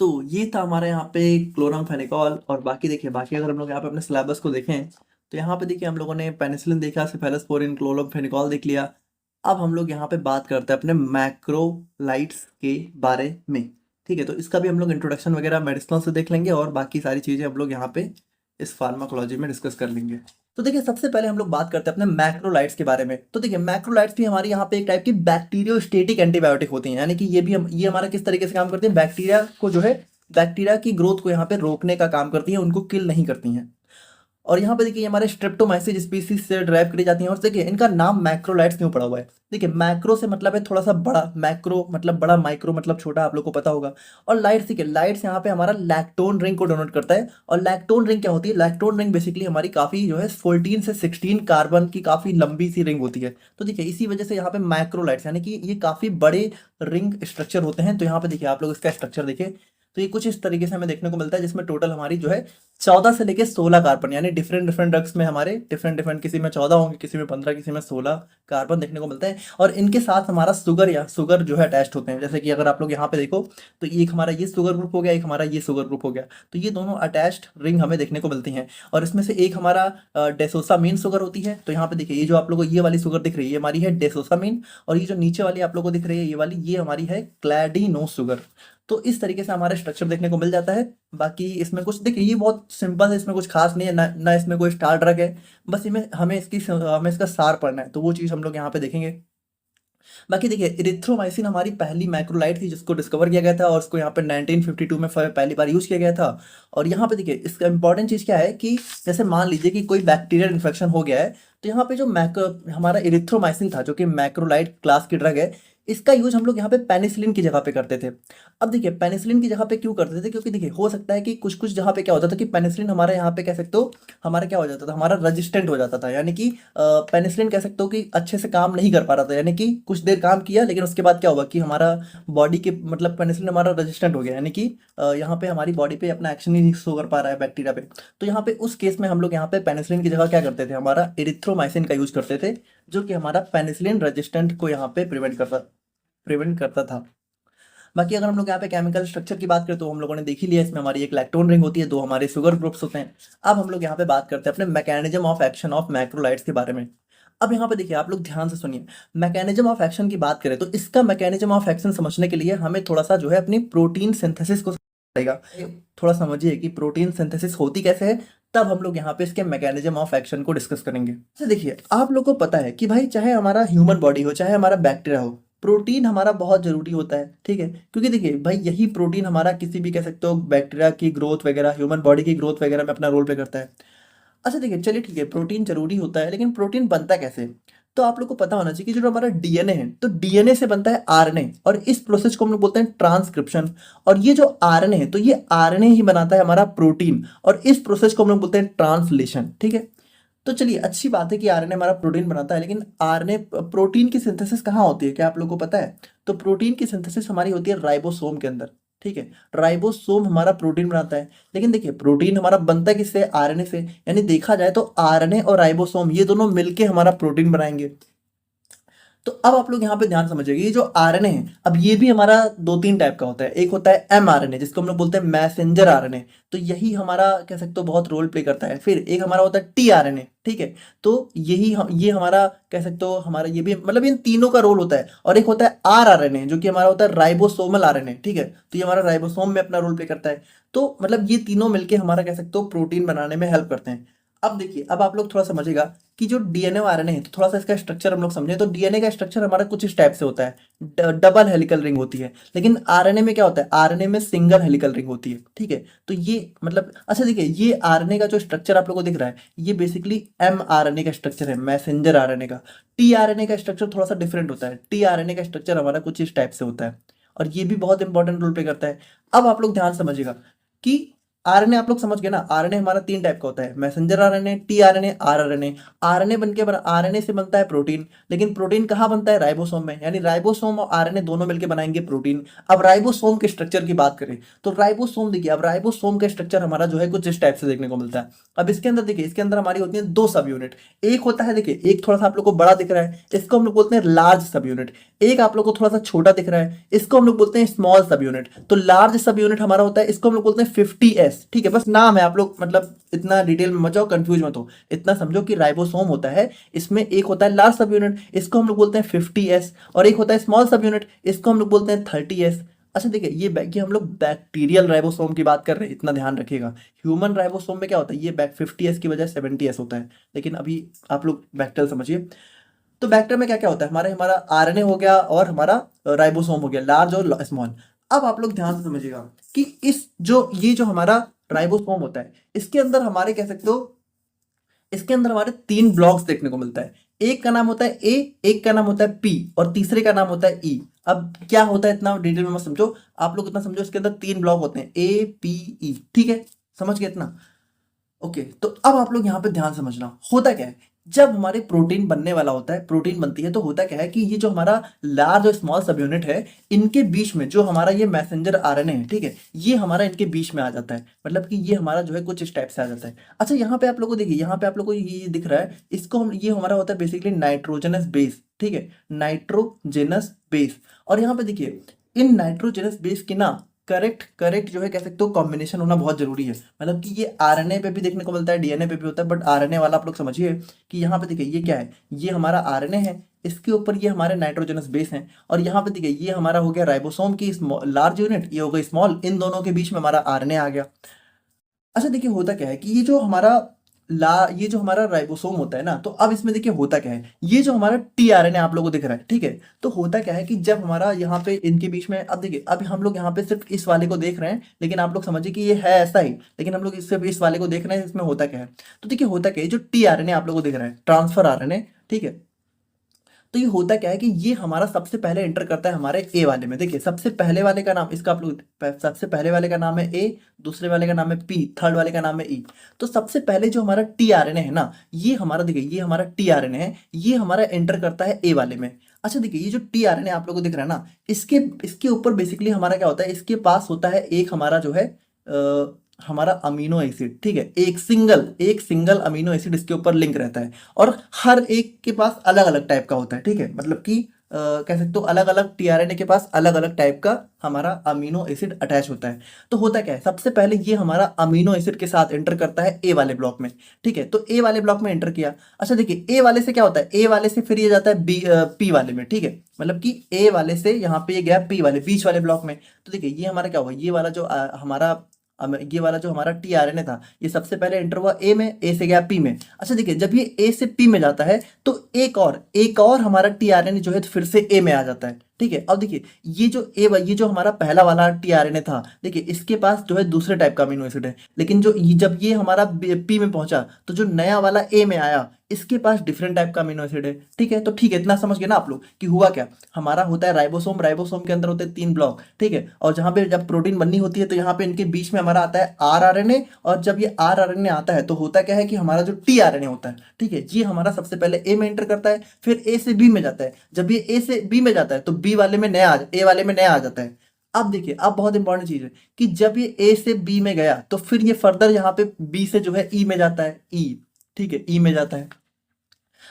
तो ये था हमारे यहाँ पे क्लोरामफेनिकॉल। और बाकी देखिए, बाकी अगर हम लोग यहाँ पे अपने सिलेबस को देखें तो यहाँ पे देखिए हम लोगों ने पेनिसिलिन देखा, सेफेलोस्पोरिन, क्लोरामफेनिकॉल देख लिया। अब हम लोग यहाँ पे बात करते हैं अपने मैक्रोलाइट्स के बारे में। ठीक है, तो इसका भी हम लोग इंट्रोडक्शन वगैरह मेडिसिन से देख लेंगे, और बाकी सारी चीज़ें हम लोग यहाँ पे इस फार्माकोलॉजी में डिस्कस कर लेंगे। तो देखिए सबसे पहले हम लोग बात करते हैं अपने मैक्रोलाइट्स के बारे में। तो देखिए मैक्रोलाइट्स भी हमारी यहाँ पे एक टाइप की बैक्टीरियोस्टेटिक एंटीबायोटिक होती हैं, यानी कि ये हमारा किस तरीके से काम करती है, बैक्टीरिया को जो है बैक्टीरिया की ग्रोथ को यहाँ पे रोकने का काम करती हैं, उनको किल नहीं करती हैं। और यहाँ पे देखिए ये हमारे स्ट्रेप्टोमाइसिस स्पीसीज से ड्राइव करी जाती हैं। और देखिए इनका नाम मैक्रोलाइट्स क्यों पड़ा हुआ है, देखिए मैक्रो से मतलब है थोड़ा सा बड़ा, मैक्रो मतलब बड़ा, माइक्रो मतलब छोटा, आप लोग को पता होगा। और लाइट्स, देखिए लाइट्स यहाँ पे हमारा लैक्टोन रिंग को डोनेट करता है। और लैक्टोन रिंग क्या होती है, लैक्टोन रिंग बेसिकली हमारी काफ़ी जो है 14 से 16 कार्बन की काफ़ी लंबी सी रिंग होती है। तो देखिए इसी वजह से यहाँ पे मैक्रोलाइट्स यानी कि ये काफ़ी बड़े रिंग स्ट्रक्चर होते हैं। तो यहाँ पे देखिए आप लोग इसका स्ट्रक्चर देखिए, तो ये कुछ इस तरीके से हमें देखने को मिलता है, जिसमें टोटल हमारी जो है 14 से लेके 16 कार्बन, यानी डिफरेंट डिफरेंट ड्रग्स में हमारे डिफरेंट किसी में 14 होंगे, किसी में 15, किसी में 16 कार्बन देखने को मिलता है। और इनके साथ हमारा शुगर जो है अटैच्ड होते हैं। जैसे कि अगर आप लोग यहाँ पे देखो तो एक हमारा ये शुगर ग्रुप हो गया, एक हमारा ये शुगर ग्रुप हो गया, तो ये दोनों अटैच्ड रिंग हमें देखने को मिलती हैं। और इसमें से एक हमारा डेसोसामीन शुगर होती है। तो यहाँ पे देखिए ये जो आप लोगों को ये वाली शुगर दिख रही है ये हमारी है डेसोसामीन, और ये जो नीचे वाली आप लोगों को दिख रही है ये वाली, ये हमारी है क्लैडिनो शुगर। तो इस तरीके से हमारा स्ट्रक्चर देखने को मिल जाता है। बाकी इसमें कुछ देखिए ये बहुत सिंपल है, इसमें कुछ खास नहीं है, ना इसमें कोई स्टार ड्रग है, बस हमें हमें इसका सार पढ़ना है, तो वो चीज़ हम लोग यहाँ पे देखेंगे। बाकी देखिए इरिथ्रोमाइसिन हमारी पहली मैक्रोलाइट थी जिसको डिस्कवर किया गया था, और इसको यहाँ पे 1952 में पहली बार यूज किया गया था। और यहाँ पे देखिए इसका इंपॉर्टेंट चीज़ क्या है कि जैसे मान लीजिए कि कोई बैक्टीरियल इन्फेक्शन हो गया है, तो यहाँ पे जो हमारा इरिथ्रोमाइसिन था जो कि मैक्रोलाइट क्लास की ड्रग है, इसका यूज हम लोग यहाँ पे पेनिसिलिन की जगह पे करते थे। अब देखिए पेनिसिलिन की जगह पे क्यों करते थे, क्योंकि देखिए हो सकता है कि कुछ कुछ जगह पे क्या होता था कि पेनिसिलिन हमारे यहाँ पे कह सकते हो हमारा क्या हो जाता था, हमारा रेजिस्टेंट हो जाता था, यानी कि पेनिसिलिन कह सकते हो कि अच्छे से काम नहीं कर पा रहा था, यानी कि कुछ देर काम किया लेकिन उसके बाद क्या हुआ कि हमारा बॉडी के मतलब पेनिसिलिन हमारा रेजिस्टेंट हो गया, यानी कि यहाँ पे हमारी बॉडी पे अपना एक्शन ही नहीं शो कर पा रहा है बैक्टीरिया पे। तो यहाँ पे उस केस में हम लोग यहाँ पे पेनिसिलिन की जगह क्या करते थे, हमारा इरिथ्रोमाइसिन का यूज करते थे, जो कि हमारा पेनिसिलिन रेजिस्टेंट को यहाँ पे प्रिवेंट करता प्रिवेंट करता था। बाकी अगर हम लोग यहाँ पे केमिकल स्ट्रक्चर की बात करें तो हम लोगों ने देख ही लिया, इसमें हमारी एक लैक्टोन रिंग होती है, दो हमारे शुगर ग्रुप्स होते हैं। अब हम लोग यहाँ पे बात करते हैं अपने mechanism of action of macrolides के बारे में। अब यहाँ पे देखिए, आप लोग ध्यान से सुनिए, मैकेनिज्म ऑफ एक्शन की बात करें तो इसका मैकेनिज्म ऑफ एक्शन समझने के लिए हमें थोड़ा सा जो है अपनी प्रोटीन सिंथेसिस को पड़ेगा। थोड़ा समझिए कि प्रोटीन सिंथेसिस होती कैसे है, तब हम लोग यहाँ पे इसके मैकेनिज्म ऑफ एक्शन को डिस्कस करेंगे। तो देखिए, आप लोग को पता है कि भाई चाहे हमारा ह्यूमन बॉडी हो चाहे हमारा बैक्टीरिया हो, प्रोटीन हमारा बहुत जरूरी होता है, ठीक है। क्योंकि देखिए भाई, यही प्रोटीन हमारा किसी भी कह सकते हो बैक्टीरिया की ग्रोथ वगैरह, ह्यूमन बॉडी की ग्रोथ वगैरह में अपना रोल प्ले करता है। अच्छा देखिए, चलिए ठीक है, प्रोटीन जरूरी होता है, लेकिन प्रोटीन बनता कैसे? तो आप लोग को पता होना चाहिए कि जो हमारा डीएनए है, तो डीएनए से बनता है आरएनए, और इस प्रोसेस को हम लोग बोलते हैं ट्रांसक्रिप्शन। और ये जो आरएनए है, तो ये आरएनए ही बनाता है हमारा प्रोटीन, और इस प्रोसेस को हम लोग बोलते हैं ट्रांसलेशन, ठीक है। तो चलिए, अच्छी बात है कि आरएनए हमारा प्रोटीन बनाता है, लेकिन आरएनए प्रोटीन की सिंथेसिस कहाँ होती है, क्या आप लोग को पता है? तो प्रोटीन की सिंथेसिस हमारी होती है राइबोसोम के अंदर, ठीक है। राइबोसोम हमारा प्रोटीन बनाता है, लेकिन देखिए प्रोटीन हमारा बनता है किससे? आरएनए से। यानी देखा जाए तो आरएनए और राइबोसोम ये दोनों मिलके हमारा प्रोटीन बनाएंगे। तो अब आप लोग यहाँ पे ध्यान समझिएगा, ये जो आरएनए है, अब ये भी हमारा दो तीन टाइप का होता है। एक होता है एमआरएनए, जिसको हम लोग बोलते हैं मैसेंजर आरएनए, तो यही हमारा कह सकते हो बहुत रोल प्ले करता है। फिर एक हमारा होता है टीआरएनए, ठीक है। तो ये हमारा कह सकते हो, हमारा ये भी मतलब इन तीनों का रोल होता है। और एक होता है आरआरएनए, जो कि हमारा होता है राइबोसोमल आरएनए, ठीक है। तो ये हमारा राइबोसोम में अपना रोल प्ले करता है। तो मतलब ये तीनों मिलके हमारा कह सकते हो प्रोटीन बनाने में हेल्प करते हैं। अब देखिए, अब आप लोग थोड़ा समझिएगा कि जो डीएनए और आरएनए है, तो थोड़ा सा इसका स्ट्रक्चर हम लोग समझें। तो डीएनए का स्ट्रक्चर हमारा कुछ इस टाइप से होता है, डबल हेलिकल रिंग होती है। लेकिन आरएनए में क्या होता है? आरएनए में सिंगल हेलिकल रिंग होती है, ठीक है। तो ये मतलब अच्छा देखिए, ये आरएनए का जो स्ट्रक्चर आप लोगों को दिख रहा है, ये बेसिकली एमआरएनए का स्ट्रक्चर है, मैसेंजर आरएनए का। टीआरएनए का स्ट्रक्चर थोड़ा सा डिफरेंट होता है। टीआरएनए का स्ट्रक्चर हमारा कुछ इस टाइप से होता है, और ये भी बहुत इंपॉर्टेंट रोल प्ले करता है। अब आप लोग ध्यान समझिएगा कि आरएनए आप लोग समझ गए ना, आरएनए हमारा तीन टाइप का होता है, messenger RNA, tRNA, rRNA. RNA बनके बना, आरएनए से बनता है प्रोटीन, लेकिन प्रोटीन कहाँ बनता है? राइबोसोम में। यानी राइबोसोम और आरएनए दोनों मिलकर बनाएंगे प्रोटीन। अब राइबोसोम के स्ट्रक्चर की बात करें तो राइबोसोम देखिए, अब राइबोसोम का स्ट्रक्चर हमारा जो है कुछ इस टाइप से देखने को मिलता है। अब इसके अंदर देखिए, इसके अंदर हमारी होती है दो सब यूनिट। एक होता है, देखिए एक थोड़ा सा आप लोग को बड़ा दिख रहा है, इसको हम लोग बोलते हैं लार्ज सब यूनिट। एक आप लोग को थोड़ा सा छोटा दिख रहा है, इसको हम लोग बोलते हैं स्मॉल सब यूनिट। तो लार्ज सब यूनिट हमारा होता है, इसको हम लोग बोलते हैं 50S, ठीक है। बस नाम है, आप लोग मतलब इतना डिटेल में मत जाओ, कंफ्यूज मत हो। इतना समझो कि राइबोसोम होता है, इसमें एक होता है लार्ज सब यूनिट, इसको हम लोग बोलते हैं 50S, और एक होता है स्मॉल सब यूनिट, इसको हम लोग बोलते हैं 30S। अच्छा देखिए, ये हम लोग बैक्टीरियल राइबोसोम की बात कर रहे हैं, इतना ध्यान रखिएगा। ह्यूमन राइबोसोम में क्या होता है? ये 50S की बजाय 70S होता है। लेकिन अभी आप लोग बैक्टीरियल समझिए। तो बैक्टीरिया में क्या क्या होता है? हमारे हमारा आरएनए हो गया और हमारा राइबोसोम हो गया, लार्ज और स्मॉल। अब आप लोग ध्यान से समझिएगा कि इस जो ये जो हमारा राइबोसोम होता है, इसके अंदर हमारे कह सकते हो, इसके अंदर हमारे तीन ब्लॉक्स देखने को मिलता है। एक का नाम होता है ए, एक का नाम होता है पी, और तीसरे का नाम होता है ई। अब क्या होता है, इतना डिटेल में मत समझो, आप लोग इतना समझो, इसके अंदर तीन ब्लॉक होते हैं, ए पी ई, ठीक है। समझ गए इतना? ओके, तो अब आप लोग यहाँ पे ध्यान समझना, होता क्या है जब हमारे प्रोटीन बनने वाला होता है, प्रोटीन बनती है, तो होता क्या है कि ये जो हमारा लार्ज और स्मॉल सब यूनिट है, इनके बीच में जो हमारा ये मैसेंजर आरएनए है, ठीक है, ये हमारा इनके बीच में आ जाता है। मतलब कि ये हमारा जो है कुछ इस टाइप से आ जाता है। अच्छा, यहाँ पे आप लोगों को देखिए, यहाँ पे आप लोगों को ये दिख रहा है, इसको हम, ये हमारा होता है बेसिकली नाइट्रोजनस बेस, ठीक है, नाइट्रोजेनस बेस। और यहाँ पे देखिए, इन नाइट्रोजनस बेस की ना करेक्ट करेक्ट जो है कह सकते हो कॉम्बिनेशन होना बहुत जरूरी है। मतलब कि ये आरएनए पे भी देखने को मिलता है, डीएनए पे भी होता है, बट आरएनए वाला आप लोग समझिए कि यहाँ पे देखिए ये क्या है, ये हमारा आरएनए है, इसके ऊपर ये हमारे नाइट्रोजनस बेस हैं, और यहाँ पे देखिए ये हमारा हो गया राइबोसोम की लार्ज यूनिट, ये हो गई स्मॉल, इन दोनों के बीच में हमारा आरएनए आ गया। अच्छा देखिए, होता क्या है कि ये जो हमारा राइबोसोम होता है ना, तो अब इसमें देखिए होता क्या है, ये जो हमारा टीआरएनए आप लोगों को दिख रहा है, ठीक है। तो होता क्या है कि जब हमारा यहाँ पे इनके बीच में, अब देखिए, अब हम लोग यहाँ पे सिर्फ इस वाले को देख रहे हैं, लेकिन आप लोग समझिए कि ये है ऐसा ही, लेकिन हम लोग सिर्फ इस वाले को देख रहे हैं, इसमें होता क्या है। तो देखिए होता क्या है, जो टीआरएनए आप लोगों को दिख रहा है, ट्रांसफर आरएनए, ठीक है। तो ये होता क्या है कि ये हमारा सबसे पहले एंटर करता है हमारे ए वाले में। देखिए, सबसे पहले वाले का नाम, इसका आप लोग सबसे पहले वाले का नाम है ए, दूसरे वाले का नाम है पी, थर्ड वाले का नाम है ई। तो सबसे पहले जो हमारा टीआरएनए है ना, ये हमारा देखिए, ये हमारा टीआरएनए है, ये हमारा एंटर करता है ए वाले में। अच्छा देखिए, ये जो टीआरएनए आप लोगों को दिख रहा है ना, इसके इसके ऊपर बेसिकली हमारा क्या होता है, इसके पास होता है एक हमारा जो है हमारा अमीनो एसिड, ठीक है, एक सिंगल अमीनो एसिड इसके ऊपर लिंक रहता है, और हर एक के पास अलग अलग टाइप का होता है, ठीक है। मतलब कि कह सकते हो अलग अलग टीआरएनए के पास अलग अलग टाइप का हमारा अमीनो एसिड अटैच होता है। तो होता क्या है, सबसे पहले ये हमारा अमीनो एसिड के साथ एंटर करता है ए वाले ब्लॉक में, ठीक है। तो ए वाले ब्लॉक में एंटर किया। अच्छा देखिए, ए वाले से क्या होता है, ए वाले से फिर ये जाता है पी वाले में, ठीक है। मतलब कि ए वाले से यहाँ पे ये गया पी वाले बीच वाले ब्लॉक में। तो देखिए ये हमारा क्या हुआ, ये वाला जो ये वाला जो हमारा टीआरएनए था, ये सबसे पहले एंटर हुआ ए में, ए से गया पी में। अच्छा देखिए, जब ये ए से पी में जाता है तो एक और हमारा टीआरएनए जो है फिर से ए में आ जाता है, ठीक है। अब देखिए ये जो हमारा पहला वाला टीआरएनए था, देखिए इसके पास जो है दूसरे टाइप का अमीनो एसिड है, लेकिन जब ये हमारा पी में पहुंचा तो जो नया वाला ए में आया इसके पास डिफरेंट टाइप का अमीनो एसिड है, ठीक है। तो ठीक है, इतना समझ गए ना आप लोग कि हुआ क्या। हमारा होता है राइबोसोम, राइबोसोम के अंदर होते हैं 3 ब्लॉक, ठीक है। और जहां पे जब प्रोटीन बननी होती है तो यहाँ पे इनके बीच में हमारा आता है आरआरएनए, और जब ये आरआरएनए आता है तो होता क्या है कि हमारा जो टीआरएनए होता है, ठीक है, ये हमारा सबसे पहले ए में एंटर करता है, फिर ए से बी में जाता है। जब ये ए से बी में जाता है तो बी वाले में नया ए वाले में नया आ जाता है। अब देखिए, अब बहुत इंपॉर्टेंट चीज है कि जब ये ए से बी में गया तो फिर ये फर्दर यहाँ पे बी से जो है ई में जाता है, ई, ठीक है, ई में जाता है।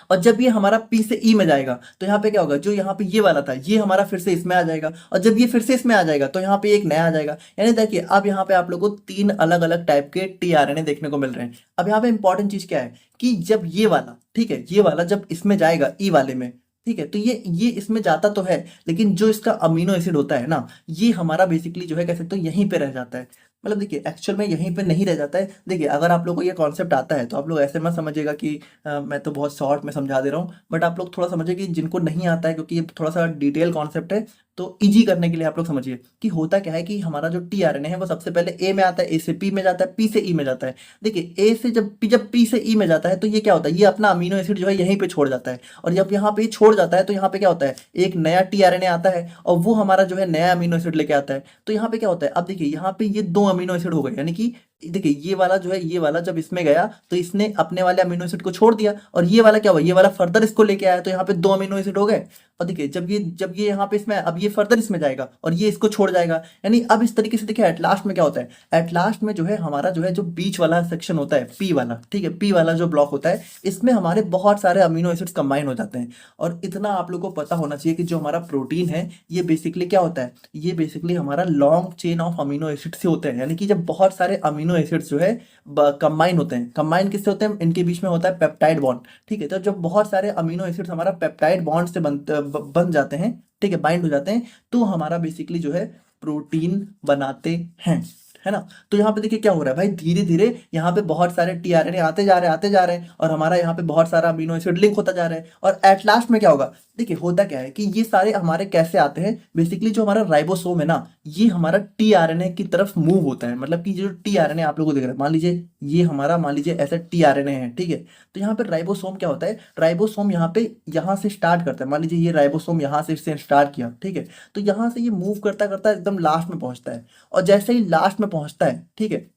और जब ये हमारा पी से ई में जाएगा तो यहाँ पे क्या होगा, जो यहाँ पे ये वाला था ये हमारा फिर से इसमें आ जाएगा, और जब ये फिर से इसमें आ जाएगा तो यहाँ पे एक नया आ जाएगा। यानी देखिए अब यहाँ पे आप लोगों को 3 अलग अलग टाइप के टीआरएनए देखने को मिल रहे हैं। अब यहाँ पे इंपॉर्टेंट चीज क्या है कि जब ये वाला, ठीक है, ये वाला जब इसमें जाएगा ई वाले में, ठीक है, तो ये इसमें जाता तो है, लेकिन जो इसका अमीनो एसिड होता है ना, ये हमारा बेसिकली जो है कह सकते हो यहीं पे रह जाता है। मतलब देखिए एक्चुअल में यहीं पे नहीं रह जाता है। देखिए अगर आप लोगों को ये कॉन्सेप्ट आता है तो आप लोग ऐसे मत समझिएगा कि मैं तो बहुत शॉर्ट में समझा दे रहा हूँ, बट आप लोग थोड़ा समझिए कि जिनको नहीं आता है, क्योंकि ये थोड़ा सा डिटेल कॉन्सेप्ट है, तो इजी करने के लिए आप लोग समझिए कि होता क्या है कि हमारा जो टीआरएनए है वो सबसे पहले ए में आता है, ए से पी में जाता है, पी से ई में जाता है। देखिए ए से जब पी से ई में जाता है तो ये क्या होता है, ये अपना अमीनो एसिड जो है यहीं पे छोड़ जाता है, और जब यहाँ पे ये छोड़ जाता है तो यहाँ पे क्या होता है, एक नया टीआरएनए आता है और वो हमारा जो है नया अमीनो एसिड लेके आता है। तो यहाँ पे क्या होता है, अब देखिए यहाँ पे ये 2 अमीनो एसिड हो गए, यानी कि देखिए ये वाला जो है, ये वाला जब इसमें गया तो इसने अपने वाले अमीनो एसिड को छोड़ दिया, और ये वाला क्या हुआ, ये वाला फर्दर इसको लेके आया, तो यहाँ पे 2 अमीनो एसिड हो गए। और देखिए जब ये यहाँ पे इसमें, अब ये फर्दर इसमें जाएगा और ये इसको छोड़ जाएगा, यानी अब इस तरीके से देखिए एट लास्ट में क्या होता है, एट लास्ट में जो है हमारा जो है जो बीच वाला सेक्शन होता है पी वाला, ठीक है, पी वाला जो ब्लॉक होता है इसमें हमारे बहुत सारे अमीनो एसिड्स कंबाइन हो जाते हैं। और इतना आप लोग को पता होना चाहिए कि जो हमारा प्रोटीन है ये बेसिकली क्या होता है, ये बेसिकली हमारा long chain of amino acid से होते हैं। यानी कि जब बहुत सारे अमीनो एसिड्स जो है कंबाइन होते हैं, कंबाइन किससे होते हैं, इनके बीच में होता है पेप्टाइड बॉन्ड, ठीक है। तो जब बहुत सारे अमीनो एसिड्स हमारा पेप्टाइड बॉन्ड से बन जाते हैं, ठीक है, बाइंड हो जाते हैं, तो हमारा बेसिकली जो है प्रोटीन बनाते हैं, है ना। तो यहाँ पे देखिए क्या हो रहा है भाई, धीरे धीरे यहाँ पे बहुत सारे टीआरएनए आते जा रहे हैं और हमारा यहाँ पे बहुत सारा अमीनो एसिड लिंक होता जा रहा है, और एट लास्ट में क्या होगा, देखिए होता क्या है कि ये सारे हमारे कैसे आते हैं, बेसिकली जो हमारा राइबोसोम है ना, ये हमारा टीआरएनए की तरफ मूव होता है। मतलब कि जो टीआरएनए आप लोगों को दिख रहा है, मान लीजिए ये हमारा, मान लीजिए ऐसा टीआरएनए है, ठीक है। तो यहाँ पे राइबोसोम क्या होता है, राइबोसोम यहाँ से स्टार्ट करता है, मान लीजिए ये राइबोसोम यहाँ से इससे स्टार्ट किया, ठीक है, तो यहाँ से ये मूव करता करता एकदम लास्ट में पहुंचता है, और जैसे ही लास्ट में पहुंचता है, ठीक है,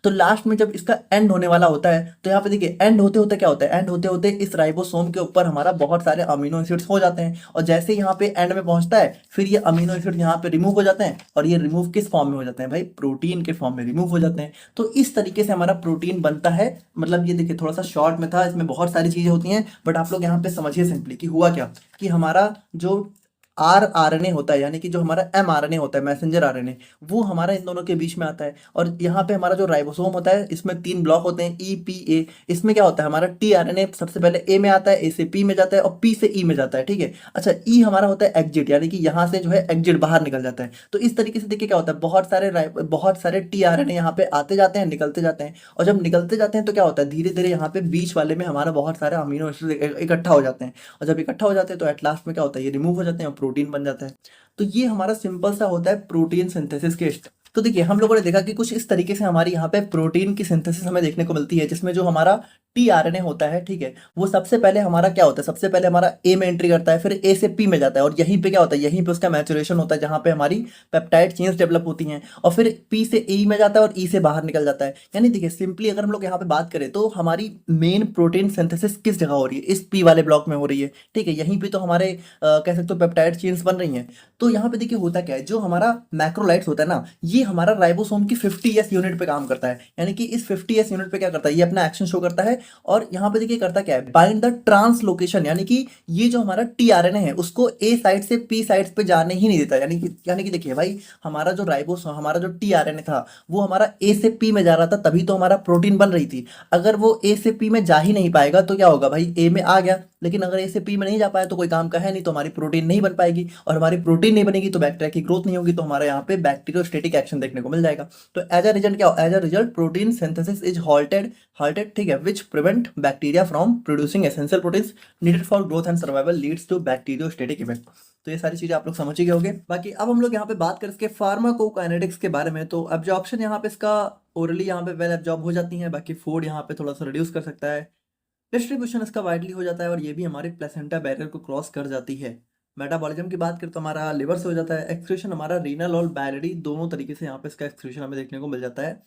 तो लास्ट में जब इसका एंड होने वाला होता है तो यहाँ पे देखिए एंड होते होते क्या होता है, एंड होते होते इस राइबोसोम के ऊपर हमारा बहुत सारे अमीनो एसिड्स हो जाते हैं, और जैसे ही यहाँ पे एंड में पहुंचता है फिर ये अमीनो एसिड यहाँ पे रिमूव हो जाते हैं, और ये रिमूव किस फॉर्म में हो जाते हैं भाई, प्रोटीन के फॉर्म में रिमूव हो जाते हैं। तो इस तरीके से हमारा प्रोटीन बनता है। मतलब ये देखिए थोड़ा सा शॉर्ट में था, इसमें बहुत सारी चीजें होती हैं, बट आप लोग यहाँ पे समझिए सिंपली कि हुआ क्या, कि हमारा जो आरआरएनए होता है, यानी कि जो हमारा एमआरएनए होता है, मैसेंजर आरएनए, वो हमारा इन दोनों के बीच में आता है। और यहाँ पे हमारा जो राइबोसोम होता है इसमें 3 ब्लॉक होते हैं, ई पी ए। इसमें क्या होता है, हमारा टीआरएनए सबसे पहले ए में आता है, ए से पी में जाता है और पी से ई में जाता है, ठीक है। अच्छा ई हमारा होता है एग्जिट, यानी कि यहाँ से जो है एग्जिट बाहर निकल जाता है। तो इस तरीके से देखिए क्या होता है, बहुत सारे टीआरएनए यहाँ पे आते जाते हैं, निकलते जाते हैं, और जब निकलते जाते हैं तो क्या होता है, धीरे धीरे यहाँ पे बीच वाले में हमारा बहुत सारे अमीनो एसिड इकट्ठा हो जाते हैं, और जब इकट्ठा हो जाते हैं तो एट लास्ट में क्या होता है, ये रिमूव हो जाते हैं और प्रोटीन बन जाता है। तो ये हमारा सिंपल सा होता है प्रोटीन सिंथेसिस के स्टेप। तो देखिए हम लोगों ने देखा कि कुछ इस तरीके से हमारी यहाँ पे प्रोटीन की सिंथेसिस हमें देखने को मिलती है, जिसमें जो हमारा टीआरएनए होता है, ठीक है, वो सबसे पहले हमारा क्या होता है, सबसे पहले हमारा ए में एंट्री करता है, फिर ए से पी में जाता है, और यहीं पे क्या होता है, यहीं पे उसका मैचुरेशन होता है, जहाँ पे हमारी पेप्टाइड चेन्स डेवलप होती हैं, और फिर पी से ई में जाता है और ई से बाहर निकल जाता है। यानी देखिए सिंपली अगर हम लोग यहाँ पे बात करें तो हमारी मेन प्रोटीन सिंथेसिस किस जगह हो रही है, इस पी वाले ब्लॉक में हो रही है, ठीक है। यहीं पे तो हमारे कह सकते हो पेप्टाइड चेन्स बन रही हैं। तो यहाँ पे देखिए होता क्या है, जो हमारा मैक्रोलाइट्स होता है ना, ये हमारा राइबोसोम की 50s यूनिट पे काम करता है। यानी कि इस 50s यूनिट पे क्या करता है, ये अपना एक्शन शो करता है, और यहाँ पे देखिए करता क्या है, बाइंड द ट्रांसलोकेशन, यानी कि ये जो हमारा टीआरएनए है उसको ए साइड से पी साइड पे जाने ही नहीं देता। यानी कि देखिए भाई, हमारा जो राइबोस, हमारा जो टीआरएनए था वो हमारा ए से पी में जा रहा था, तभी तो हमारा प्रोटीन बन रही थी। अगर वो ए से पी में जा ही नहीं पाएगा तो क्या होगा भाई, ए में आ गया, लेकिन अगर ए से पी में नहीं जा पाया तो कोई काम का है नहीं, तो हमारी प्रोटीन नहीं बन पाएगी, और हमारी प्रोटीन नहीं बनेगी तो बैक्टीरिया की ग्रोथ नहीं होगी, तो हमारे यहाँ पे बैक्टीरियोस्टेटिक एक्शन देखने को मिल जाएगा। तो एज अ रिजल्ट क्या, as a result protein synthesis is halted, ठीक है, which prevent bacteria from producing essential proteins needed for growth and survival, leads to bacteriostatic effect. तो ये सारी चीजें आप लोग समझ ही गए होंगे। बाकी अब हम लोग यहाँ पे बात करें इसके फार्माकोकाइनेटिक्स के बारे में, तो एब्जॉर्प्शन यहाँ पे इसका ओरली यहाँ पे वेल एब्जॉर्ब हो जाती है, बाकी फूड यहाँ पे थोड़ा सा रिड्यूस कर सकता है, डिस्ट्रीब्यूशन इसका वाइडली हो जाता है, और ये भी हमारे प्लेसेंटा बैरियर को क्रॉस कर जाती है। मेटाबॉलिज्म की बात करें तो हमारा लिवर से हो जाता है, एक्सक्रीशन हमारा रीनल और बैलियरी दोनों तरीके से यहाँ पे इसका एक्सक्रीशन हमें देखने को मिल जाता है।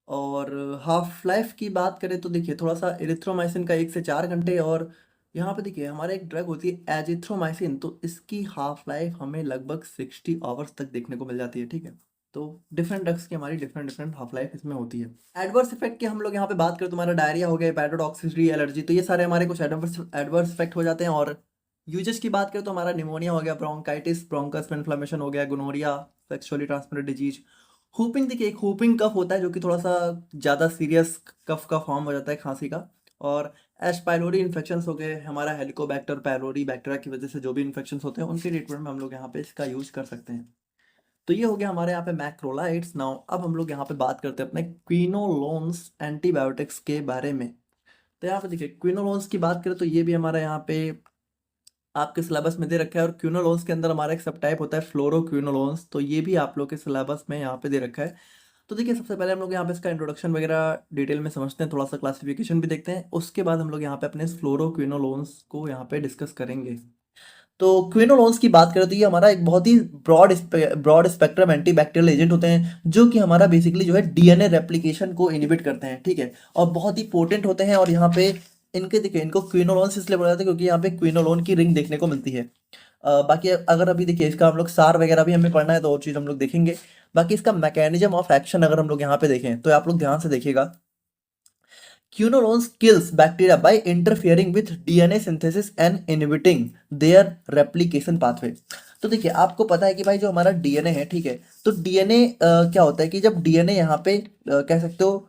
और हाफ लाइफ की बात करें तो देखिए थोड़ा सा एरिथ्रोमाइसिन का 1 से 4 घंटे, और यहाँ पे देखिए हमारे एक ड्रग होती है एजिथ्रोमाइसिन, तो इसकी हाफ लाइफ हमें लगभग 60 आवर्स तक देखने को मिल जाती है, ठीक है। तो डिफरेंट ड्रग्स की हमारी डिफरेंट डिफरेंट हाफ लाइफ इसमें होती है। एडवर्स इफेक्ट के हम लोग यहाँ पे बात करें तो हमारा डायरिया हो गया, हेपेटोटॉक्सिसिटी, एलर्जी, तो ये सारे हमारे कुछ एडवर्स इफेक्ट हो जाते हैं। और यूजेस की बात करें तो हमारा निमोनिया हो गया, ब्रोंकाइटिस, ब्रोंकस में इन्फ्लेमेशन हो गया, gonorrhoea, sexually transmitted disease, whooping. देखिए एक हुपिंग कफ होता है जो कि थोड़ा सा ज़्यादा सीरियस कफ का फॉर्म हो जाता है, खांसी का। और एच पाइलोरी इन्फेक्शन हो गए, हमारा हेलिकोबैक्टर पायलोरी बैक्टीरिया की वजह से जो भी इन्फेक्शन होते हैं उनके ट्रीटमेंट में हम लोग यहाँ पे इसका यूज कर सकते हैं। तो ये हो गया हमारे यहाँ पे मैक्रोलाइड्स। नाउ अब हम लोग यहाँ पे बात करते हैं अपने क्विनोलोन्स एंटीबायोटिक्स के बारे में। तो यहाँ पे देखिए क्विनोलोन्स की बात करें तो ये भी हमारा यहाँ पे आपके सिलेबस में दे रखा है, और क्विनोलोन्स के अंदर हमारा एक सब टाइप होता है फ्लोरोक्विनोलोन्स, तो ये भी आप लोग के सिलेबस में यहाँ पे दे रखा है। तो देखिए सबसे पहले हम लोग यहाँ पे इसका इंट्रोडक्शन वगैरह डिटेल में समझते हैं, थोड़ा सा क्लासिफिकेशन भी देखते हैं, उसके बाद हम लोग यहाँ पे अपने फ्लोरोक्विनोलोन्स को यहाँ पे डिस्कस करेंगे। तो क्विनोलोन्स की बात करें तो ये हमारा एक बहुत ही ब्रॉड स्पेक्ट्रम एंटीबैक्टीरियल एजेंट होते हैं, जो कि हमारा बेसिकली जो है डीएनए रेप्लिकेशन को इनिबिट करते हैं, ठीक है, और बहुत ही पोटेंट होते हैं। और यहाँ पे इनके देखिए इनको क्विनोलोन्स इसलिए बोला जाता है क्योंकि यहाँ पे क्विनोलोन की रिंग देखने को मिलती है। बाकी अगर अभी देखिए इसका हम लोग सार वगैरह भी हमें पढ़ना है तो और चीज़ हम लोग देखेंगे। बाकी इसका मैकेनिज्म ऑफ एक्शन अगर हम लोग यहाँ पे देखें तो आप लोग ध्यान से देखिएगा, Quinolones kills bacteria by interfering with DNA synthesis and inhibiting their replication pathway। तो देखिए आपको पता है कि भाई जो हमारा डीएनए है, ठीक है, तो डीएनए क्या होता है कि जब डीएनए यहाँ पे कह सकते हो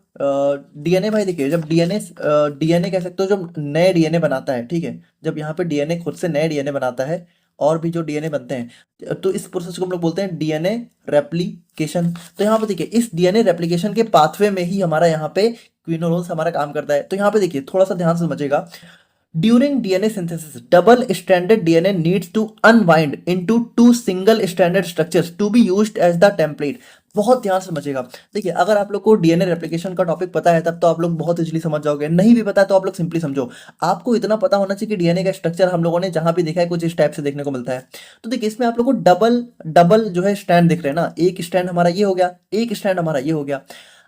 डीएनए, भाई देखिए जब डीएनए कह सकते हो जब नए डीएनए बनाता है, ठीक है, जब यहाँ पे डीएनए खुद से नए डीएनए बनाता है और भी जो डीएनए बनते हैं, तो इस प्रोसेस को हम लोग बोलते हैं डीएनए रेप्लिकेशन। तो यहाँ पे देखिए इस डीएनए रेप्लिकेशन के पाथवे में ही हमारा यहाँ पे क्विनोलोन्स हमारा काम करता है। तो यहाँ पे देखिए थोड़ा सा ध्यान से समझिएगा, during DNA synthesis double stranded DNA needs to unwind into 2 single stranded structures to be used as the template. बहुत ध्यान से समझिएगा। देखिए अगर आप लोग को डीएनए रेप्लिकेशन का टॉपिक पता है तब तो आप लोग बहुत इजीली समझ जाओगे, नहीं भी पता है तो आप लोग सिंपली समझो। आपको इतना पता होना चाहिए कि डीएनए का स्ट्रक्चर हम लोगों ने जहां भी देखा है कुछ इस टाइप से देखने को मिलता है। तो देखिए इसमें आप लोग को डबल डबल जो है स्ट्रैंड दिख रहे हैं ना, एक स्ट्रैंड हमारा ये हो गया, एक स्ट्रैंड हमारा ये हो गया।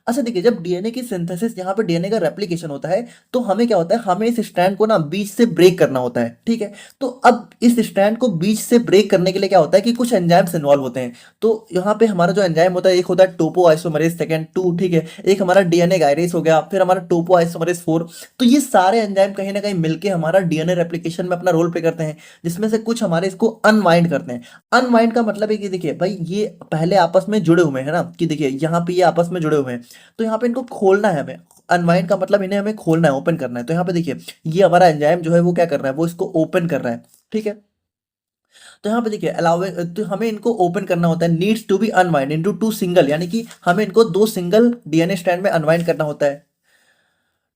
अच्छा देखिए जब डीएनए की सिंथेसिस यहाँ पे डीएनए का रेप्लिकेशन होता है तो हमें क्या होता है, हमें इस स्ट्रैंड को ना बीच से ब्रेक करना होता है, ठीक है। तो अब इस स्ट्रैंड को बीच से ब्रेक करने के लिए क्या होता है कि कुछ एंजाइम्स इन्वॉल्व होते हैं। तो यहाँ पे हमारा जो एंजाइम होता है एक होता है टोपो आइसोमरेज सेकेंड 2, ठीक है, एक हमारा डीएनए गायरेज हो गया, फिर हमारा टोपो आइसोमरेज 4। तो ये सारे एंजाइम कहीं ना कहीं मिलकर हमारा डीएनए रेप्लिकेशन में अपना रोल प्ले करते हैं, जिसमें से कुछ हमारे इसको अनवाइंड करते हैं। अनवाइंड का मतलब है कि देखिए भाई ये पहले आपस में जुड़े हुए हैं ना, कि देखिए यहाँ पे ये आपस में जुड़े हुए हैं, तो यहाँ पे इनको खोलना है हमें। अनवाइंड का मतलब इन्हें हमें खोलना है, ओपन करना है। तो यहाँ पे देखिए ये हमारा एंजाइम जो है वो क्या कर रहा है, वो इसको ओपन कर रहा है, ठीक है। तो यहाँ पे देखिए अलाउ, तो हमें इनको ओपन करना होता है, needs to be unwind into 2 single, यानी कि हमें इनको 2 सिंगल डीएनए स्ट्रैंड में अनवाइंड करना होता है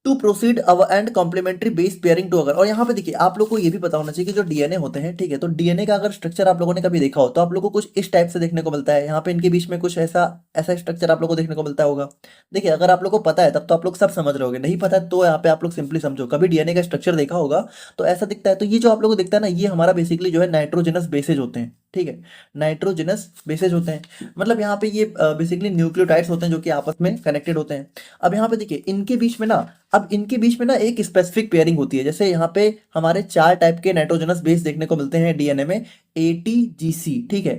to proceed our and complementary base pairing to अगर। और यहाँ पे देखिए आप लोग को ये भी पता होना चाहिए कि जो डीएनए होते हैं, ठीक है, तो डीएनए का अगर स्ट्रक्चर आप लोगों ने कभी देखा हो तो आप लोगों को कुछ इस टाइप से देखने को मिलता है। यहाँ पे इनके बीच में कुछ ऐसा ऐसा स्ट्रक्चर आप लोगों को देखने को मिलता होगा। देखिए अगर आप लोग को पता है तब तो आप लोग सब समझ रहे होगे, नहीं पता है तो यहाँ पे आप लोग सिंपली समझो, कभी डीएनए का स्ट्रक्चर देखा होगा तो ऐसा दिखता है। तो ये जो आप लोगों को दिखता है ना, ये हमारा बेसिकली जो है नाइट्रोजनस बेसेज होते हैं, ठीक है, नाइट्रोजनस बेसेज होते हैं। मतलब यहाँ पे ये बेसिकली न्यूक्लियोटाइड्स होते हैं जो कि आपस में कनेक्टेड होते हैं। अब यहाँ पे देखिए इनके बीच में ना, अब इनके बीच में ना एक स्पेसिफिक पेयरिंग होती है। जैसे यहाँ पे हमारे 4 टाइप के नाइट्रोजनस बेस देखने को मिलते हैं डीएनए में, ATGC, ठीक है,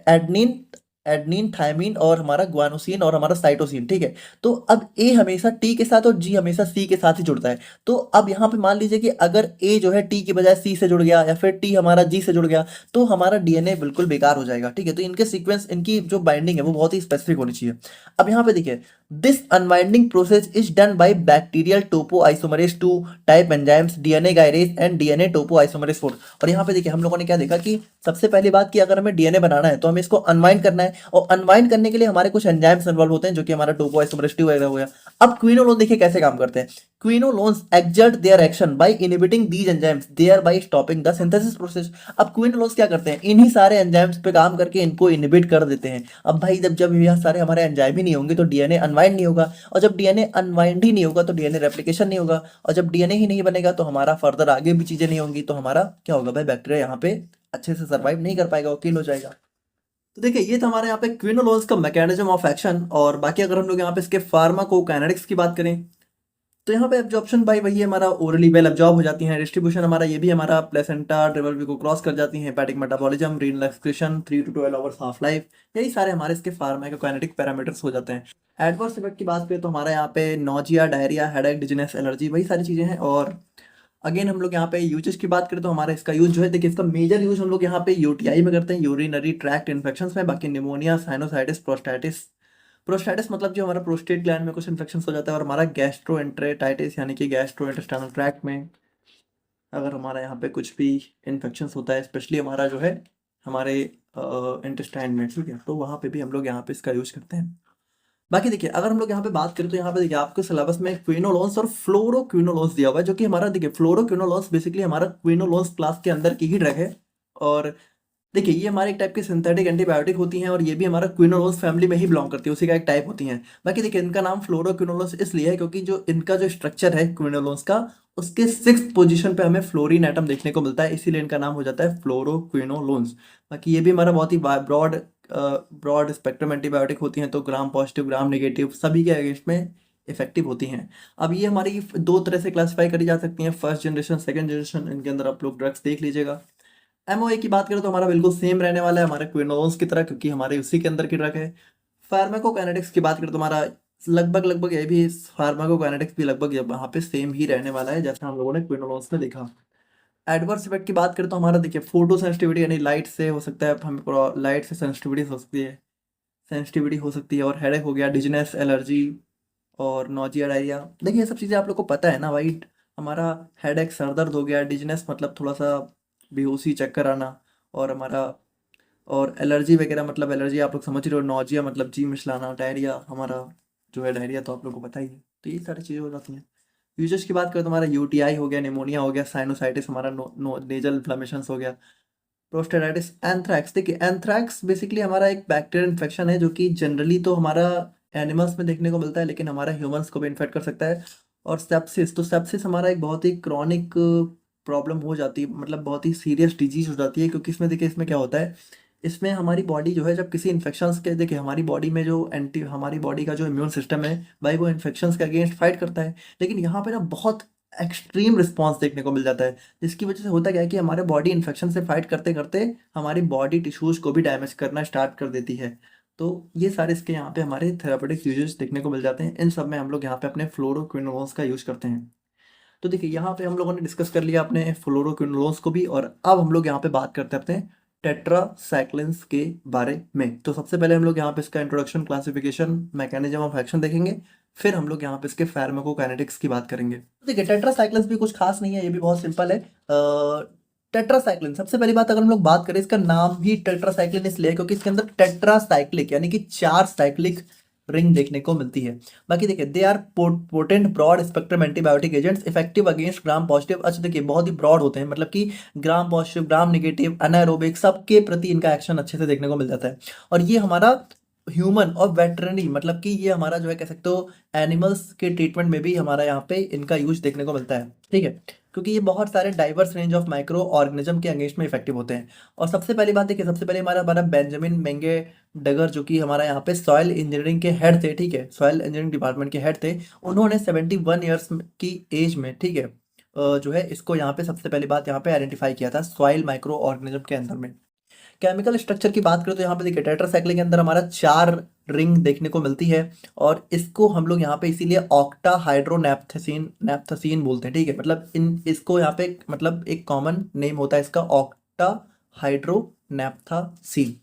एडनिन, एडनिन, थायमिन और हमारा ग्वानोसिन और हमारा साइटोसिन, ठीक है। तो अब ए हमेशा टी के साथ और जी हमेशा सी के साथ ही जुड़ता है। तो अब यहाँ पे मान लीजिए कि अगर ए जो है टी की बजाय सी से जुड़ गया या फिर टी हमारा जी से जुड़ गया, तो हमारा डीएनए बिल्कुल बेकार हो जाएगा, ठीक है। तो इनके सीक्वेंस, इनकी जो बाइंडिंग है वो बहुत ही स्पेसिफिक होनी चाहिए। अब यहाँ पे देखिए, this unwinding process is done by bacterial topoisomerase 2 type enzymes, DNA gyrase and DNA topoisomerase 4। और यहाँ पे देखिए हम लोगों ने क्या देखा कि सबसे पहली बात कि अगर हमें डीएनए बनाना है तो हमें इसको अनवाइंड करना है, और अनवाइंड करने के लिए हमारे कुछ एंजाइम्स इन्वॉल्व होते हैं, जो कि हमारा टोपो आइसोमरेज 2 वगैरह हो गया। अब क्विनोलोन देखिए कैसे काम करते हैं। Quinolones exert their action by inhibiting these enzymes, thereby stopping the synthesis process. अब क्विनोलोन्स क्या करते हैं, इन्हीं सारे एंजाइम्स पे काम करके इनको इनहिबिट कर देते हैं। अब भाई जब जब यह सारे हमारे एंजाइम ही नहीं होंगे तो डीएनए अनवाइंड नहीं होगा, और जब डीएनए अनवाइंड ही नहीं होगा तो डीएनए रेप्लिकेशन नहीं होगा, और जब डीएनए ही नहीं बनेगा तो हमारा फर्दर आगे भी चीजें नहीं होंगी, तो हमारा क्या होगा भाई, बैक्टीरिया यहाँ पे अच्छे से सर्वाइव नहीं कर पाएगा, किल हो जाएगा। तो देखिए ये था हमारे यहाँ पे क्विनोलोन्स का मैकेनिज्म ऑफ एक्शन। और बाकी अगर हम लोग यहाँ पे इसके फार्माकोकाइनेटिक्स की बात करें, तो यहाँ पे एब्जॉर्प्शन भाई वही हमारा ओरली वेल एब्जॉर्ब हो जाती हैं। डिस्ट्रीब्यूशन हमारा ये भी हमारा प्लेसेंटा ड्रिवल को क्रॉस कर जाती हैं। Hepatic metabolism, renal excretion, 3 to 12 hours half life, यही सारे हमारे इसके फार्माकोकाइनेटिक पैरामीटर्स हो जाते हैं। एडवर्स इफेक्ट की बात करें तो हमारा यहाँ पे nausea, diarrhoea, headache, dizziness, allergy, वही सारी चीज़ें हैं। और अगेन हम लोग यहाँ पे यूजेस की बात करें तो हमारा इसका यूज जो है, देखिए इसका मेजर यूज हम लोग यहाँ पे यूटीआई में करते हैं, यूरिनरी ट्रैक्ट इन्फेक्शंस में। बाकी निमोनिया, साइनोसाइटिस, प्रोस्टाइटिस, प्रोस्टाइटिस मतलब जो हमारा प्रोस्टेट ग्लैंड में कुछ इन्फेक्शन हो जाता है, और हमारा गैस्ट्रोएंटेराइटिस यानी कि गैस्ट्रोइंटेस्टाइनल ट्रैक्ट में अगर हमारा यहाँ पे कुछ भी इन्फेक्शन होता है, स्पेशली हमारा जो है हमारे इंटेस्टाइन में, ठीक है, तो वहाँ पे भी हम लोग यहाँ पे इसका यूज करते हैं। बाकी देखिए अगर हम लोग यहाँ पे बात करें तो यहाँ पे देखिए आपके सिलेबस में क्विनोलोन्स और फ्लोरोक्विनोलोन्स दिया हुआ है, जो कि हमारा देखिए फ्लोरोक्विनोलोन्स बेसिकली हमारा क्विनोलोन्स क्लास के अंदर की ही ड्रग है। और देखिए ये हमारे एक टाइप की सिंथेटिक एंटीबायोटिक होती हैं, और ये भी हमारा क्विनोलोन्स फैमिली में ही बिलोंग करती है, उसी का एक टाइप होती हैं। बाकी देखिए इनका नाम फ्लोरोक्विनोलोन्स इसलिए है क्योंकि जो इनका जो स्ट्रक्चर है क्विनोलोन्स का, उसके 6th पोजीशन पे हमें फ्लोरीन एटम देखने को मिलता है, इसीलिए इनका नाम हो जाता है फ्लोरोक्विनोलोन्स। बाकी ये भी हमारा बहुत ही ब्रॉड ब्रॉड स्पेक्ट्रम एंटीबायोटिक होती हैं, तो ग्राम पॉजिटिव, ग्राम नेगेटिव सभी के अगेंस्ट में इफेक्टिव होती हैं। अब ये हमारी दो तरह से क्लासिफाई करी जा सकती हैं, फर्स्ट जनरेशन, सेकंड जनरेशन, इनके अंदर आप लोग ड्रग्स देख लीजिएगा। एमओए की बात करें तो हमारा बिल्कुल सेम रहने वाला है हमारे क्विनोलोन्स की तरह, क्योंकि हमारे उसी के अंदर की ड्रग है। फार्माकोकाइनेटिक्स की बात करें तो हमारा लगभग लगभग ये भी फार्माकोकाइनेटिक्स भी लगभग यहाँ पे सेम ही रहने वाला है, जैसा हम लोगों ने क्विनोलोन्स में देखा। एडवर्स इफेक्ट की बात करें तो हमारा देखिए फोटो सेंसिटिविटी यानी लाइट से हो सकता है, हमें लाइट से सेंसिटिविटी हो सकती है, और हेडेक हो गया, डिजनेस, एलर्जी और नोजिया, डायरिया। देखिए ये सब चीज़ें आप लोग को पता है ना भाई, हमारा हेडेक सर दर्द हो गया, डिजनेस मतलब थोड़ा सा बेहोशी, चक्कर आना, और हमारा और एलर्जी वगैरह मतलब एलर्जी आप लोग समझ रहे हो, नोजिया मतलब जी मिचलाना, डायरिया हमारा जो है डायरिया तो आप लोग को पता ही है। तो ये सारी चीज़ें हो जाती हैं। यूजेस की बात करें तो हमारा यूटीआई हो गया, निमोनिया हो गया, साइनोसाइटिस हमारा नेजल इन्फ्लेमेशन हो गया, प्रोस्टेटाइटिस, एंथ्रैक्स। देखिए एंथ्रैक्स बेसिकली हमारा एक बैक्टीरियल इन्फेक्शन है, जो कि जनरली तो हमारा एनिमल्स में देखने को मिलता है, लेकिन हमारा ह्यूमंस को भी इन्फेक्ट कर सकता है। और सेप्सिस, तो सेप्सिस हमारा एक बहुत ही क्रॉनिक प्रॉब्लम हो जाती है, मतलब बहुत ही सीरियस डिजीज हो जाती है, क्योंकि इसमें देखिए इसमें क्या होता है, इसमें हमारी बॉडी जो है जब किसी इन्फेक्शंस के, देखिए हमारी बॉडी में जो हमारी बॉडी का जो इम्यून सिस्टम है भाई, वो इन्फेक्शंस के अगेंस्ट फाइट करता है, लेकिन यहाँ पे ना बहुत एक्सट्रीम रिस्पॉन्स देखने को मिल जाता है, जिसकी वजह से होता क्या है कि हमारे बॉडी इन्फेक्शन से फाइट करते करते हमारी बॉडी टिश्यूज को भी डैमेज करना स्टार्ट कर देती है। तो ये सारे इसके यहाँ पे हमारे थेरापेटिक यूजेस देखने को मिल जाते हैं। इन सब में हम लोग यहाँ पे अपने फ्लोरोक्विनोलोन्स का यूज करते हैं। तो देखिए यहाँ पे हम लोगों ने डिस्कस कर लिया अपने फ्लोरोक्विनोलोन्स को भी, और अब हम लोग यहाँ पे बात करते हैं अपने टेट्रासाइक्लिन्स के बारे में। तो सबसे पहले हम लोग यहाँ पे इसका introduction, classification, mechanism of action देखेंगे, फिर हम लोग यहाँ पे इसके फार्माकोकाइनेटिक्स की बात करेंगे। तो देखिए टेट्रासाइक्लिन्स भी कुछ खास नहीं है, ये भी बहुत सिंपल है। टेट्रासाइक्लिन, सबसे पहली बात अगर हम लोग बात करें, इसका नाम ही टेट्रासाइक्लिन इसलिए क्योंकि इसके अंदर टेट्रासाइक्लिक यानी कि 4 साइक्लिक रिंग देखने को मिलती है। बाकी देखिए they are potent broad spectrum antibiotic agents effective against gram positive. अच्छा देखिए बहुत ही ब्रॉड होते हैं, मतलब कि ग्राम पॉजिटिव, ग्राम नेगेटिव, अनाएरोबिक सबके प्रति इनका एक्शन अच्छे से देखने को मिल जाता है। और ये हमारा ह्यूमन और वेटरनरी, मतलब कि ये हमारा जो है कह सकते हो एनिमल्स के ट्रीटमेंट में भी हमारा यहाँ पे इनका यूज देखने को मिलता है, ठीक है, क्योंकि ये बहुत सारे diverse range of micro organism के अगेंस्ट में इफेक्टिव होते हैं। और सबसे पहली बात देखिए, सबसे पहले हमारा हमारा बेंजामिन मेंगे डगर, जो कि हमारा यहाँ पे सॉइल इंजीनियरिंग के हेड थे, ठीक है, सॉइल इंजीनियरिंग डिपार्टमेंट के हेड थे, उन्होंने 71 ईयर्स की एज में, ठीक है, जो है इसको यहाँ पे सबसे पहली बात यहाँ पे आइडेंटिफाई किया था सॉइल माइक्रो ऑर्गेनिज्म के अंदर में। केमिकल स्ट्रक्चर की बात करें तो यहाँ पे देखिए टेट्रासाइक्लिन के अंदर हमारा 4 रिंग देखने को मिलती है, और इसको हम लोग यहाँ पे इसीलिए ऑक्टा हाइड्रोनैप्थेसीन नैप्थेसीन बोलते हैं, ठीक है। मतलब इन इसको यहाँ पे मतलब एक कॉमन नेम होता है इसका, ऑक्टा हाइड्रोनैप्थासीन।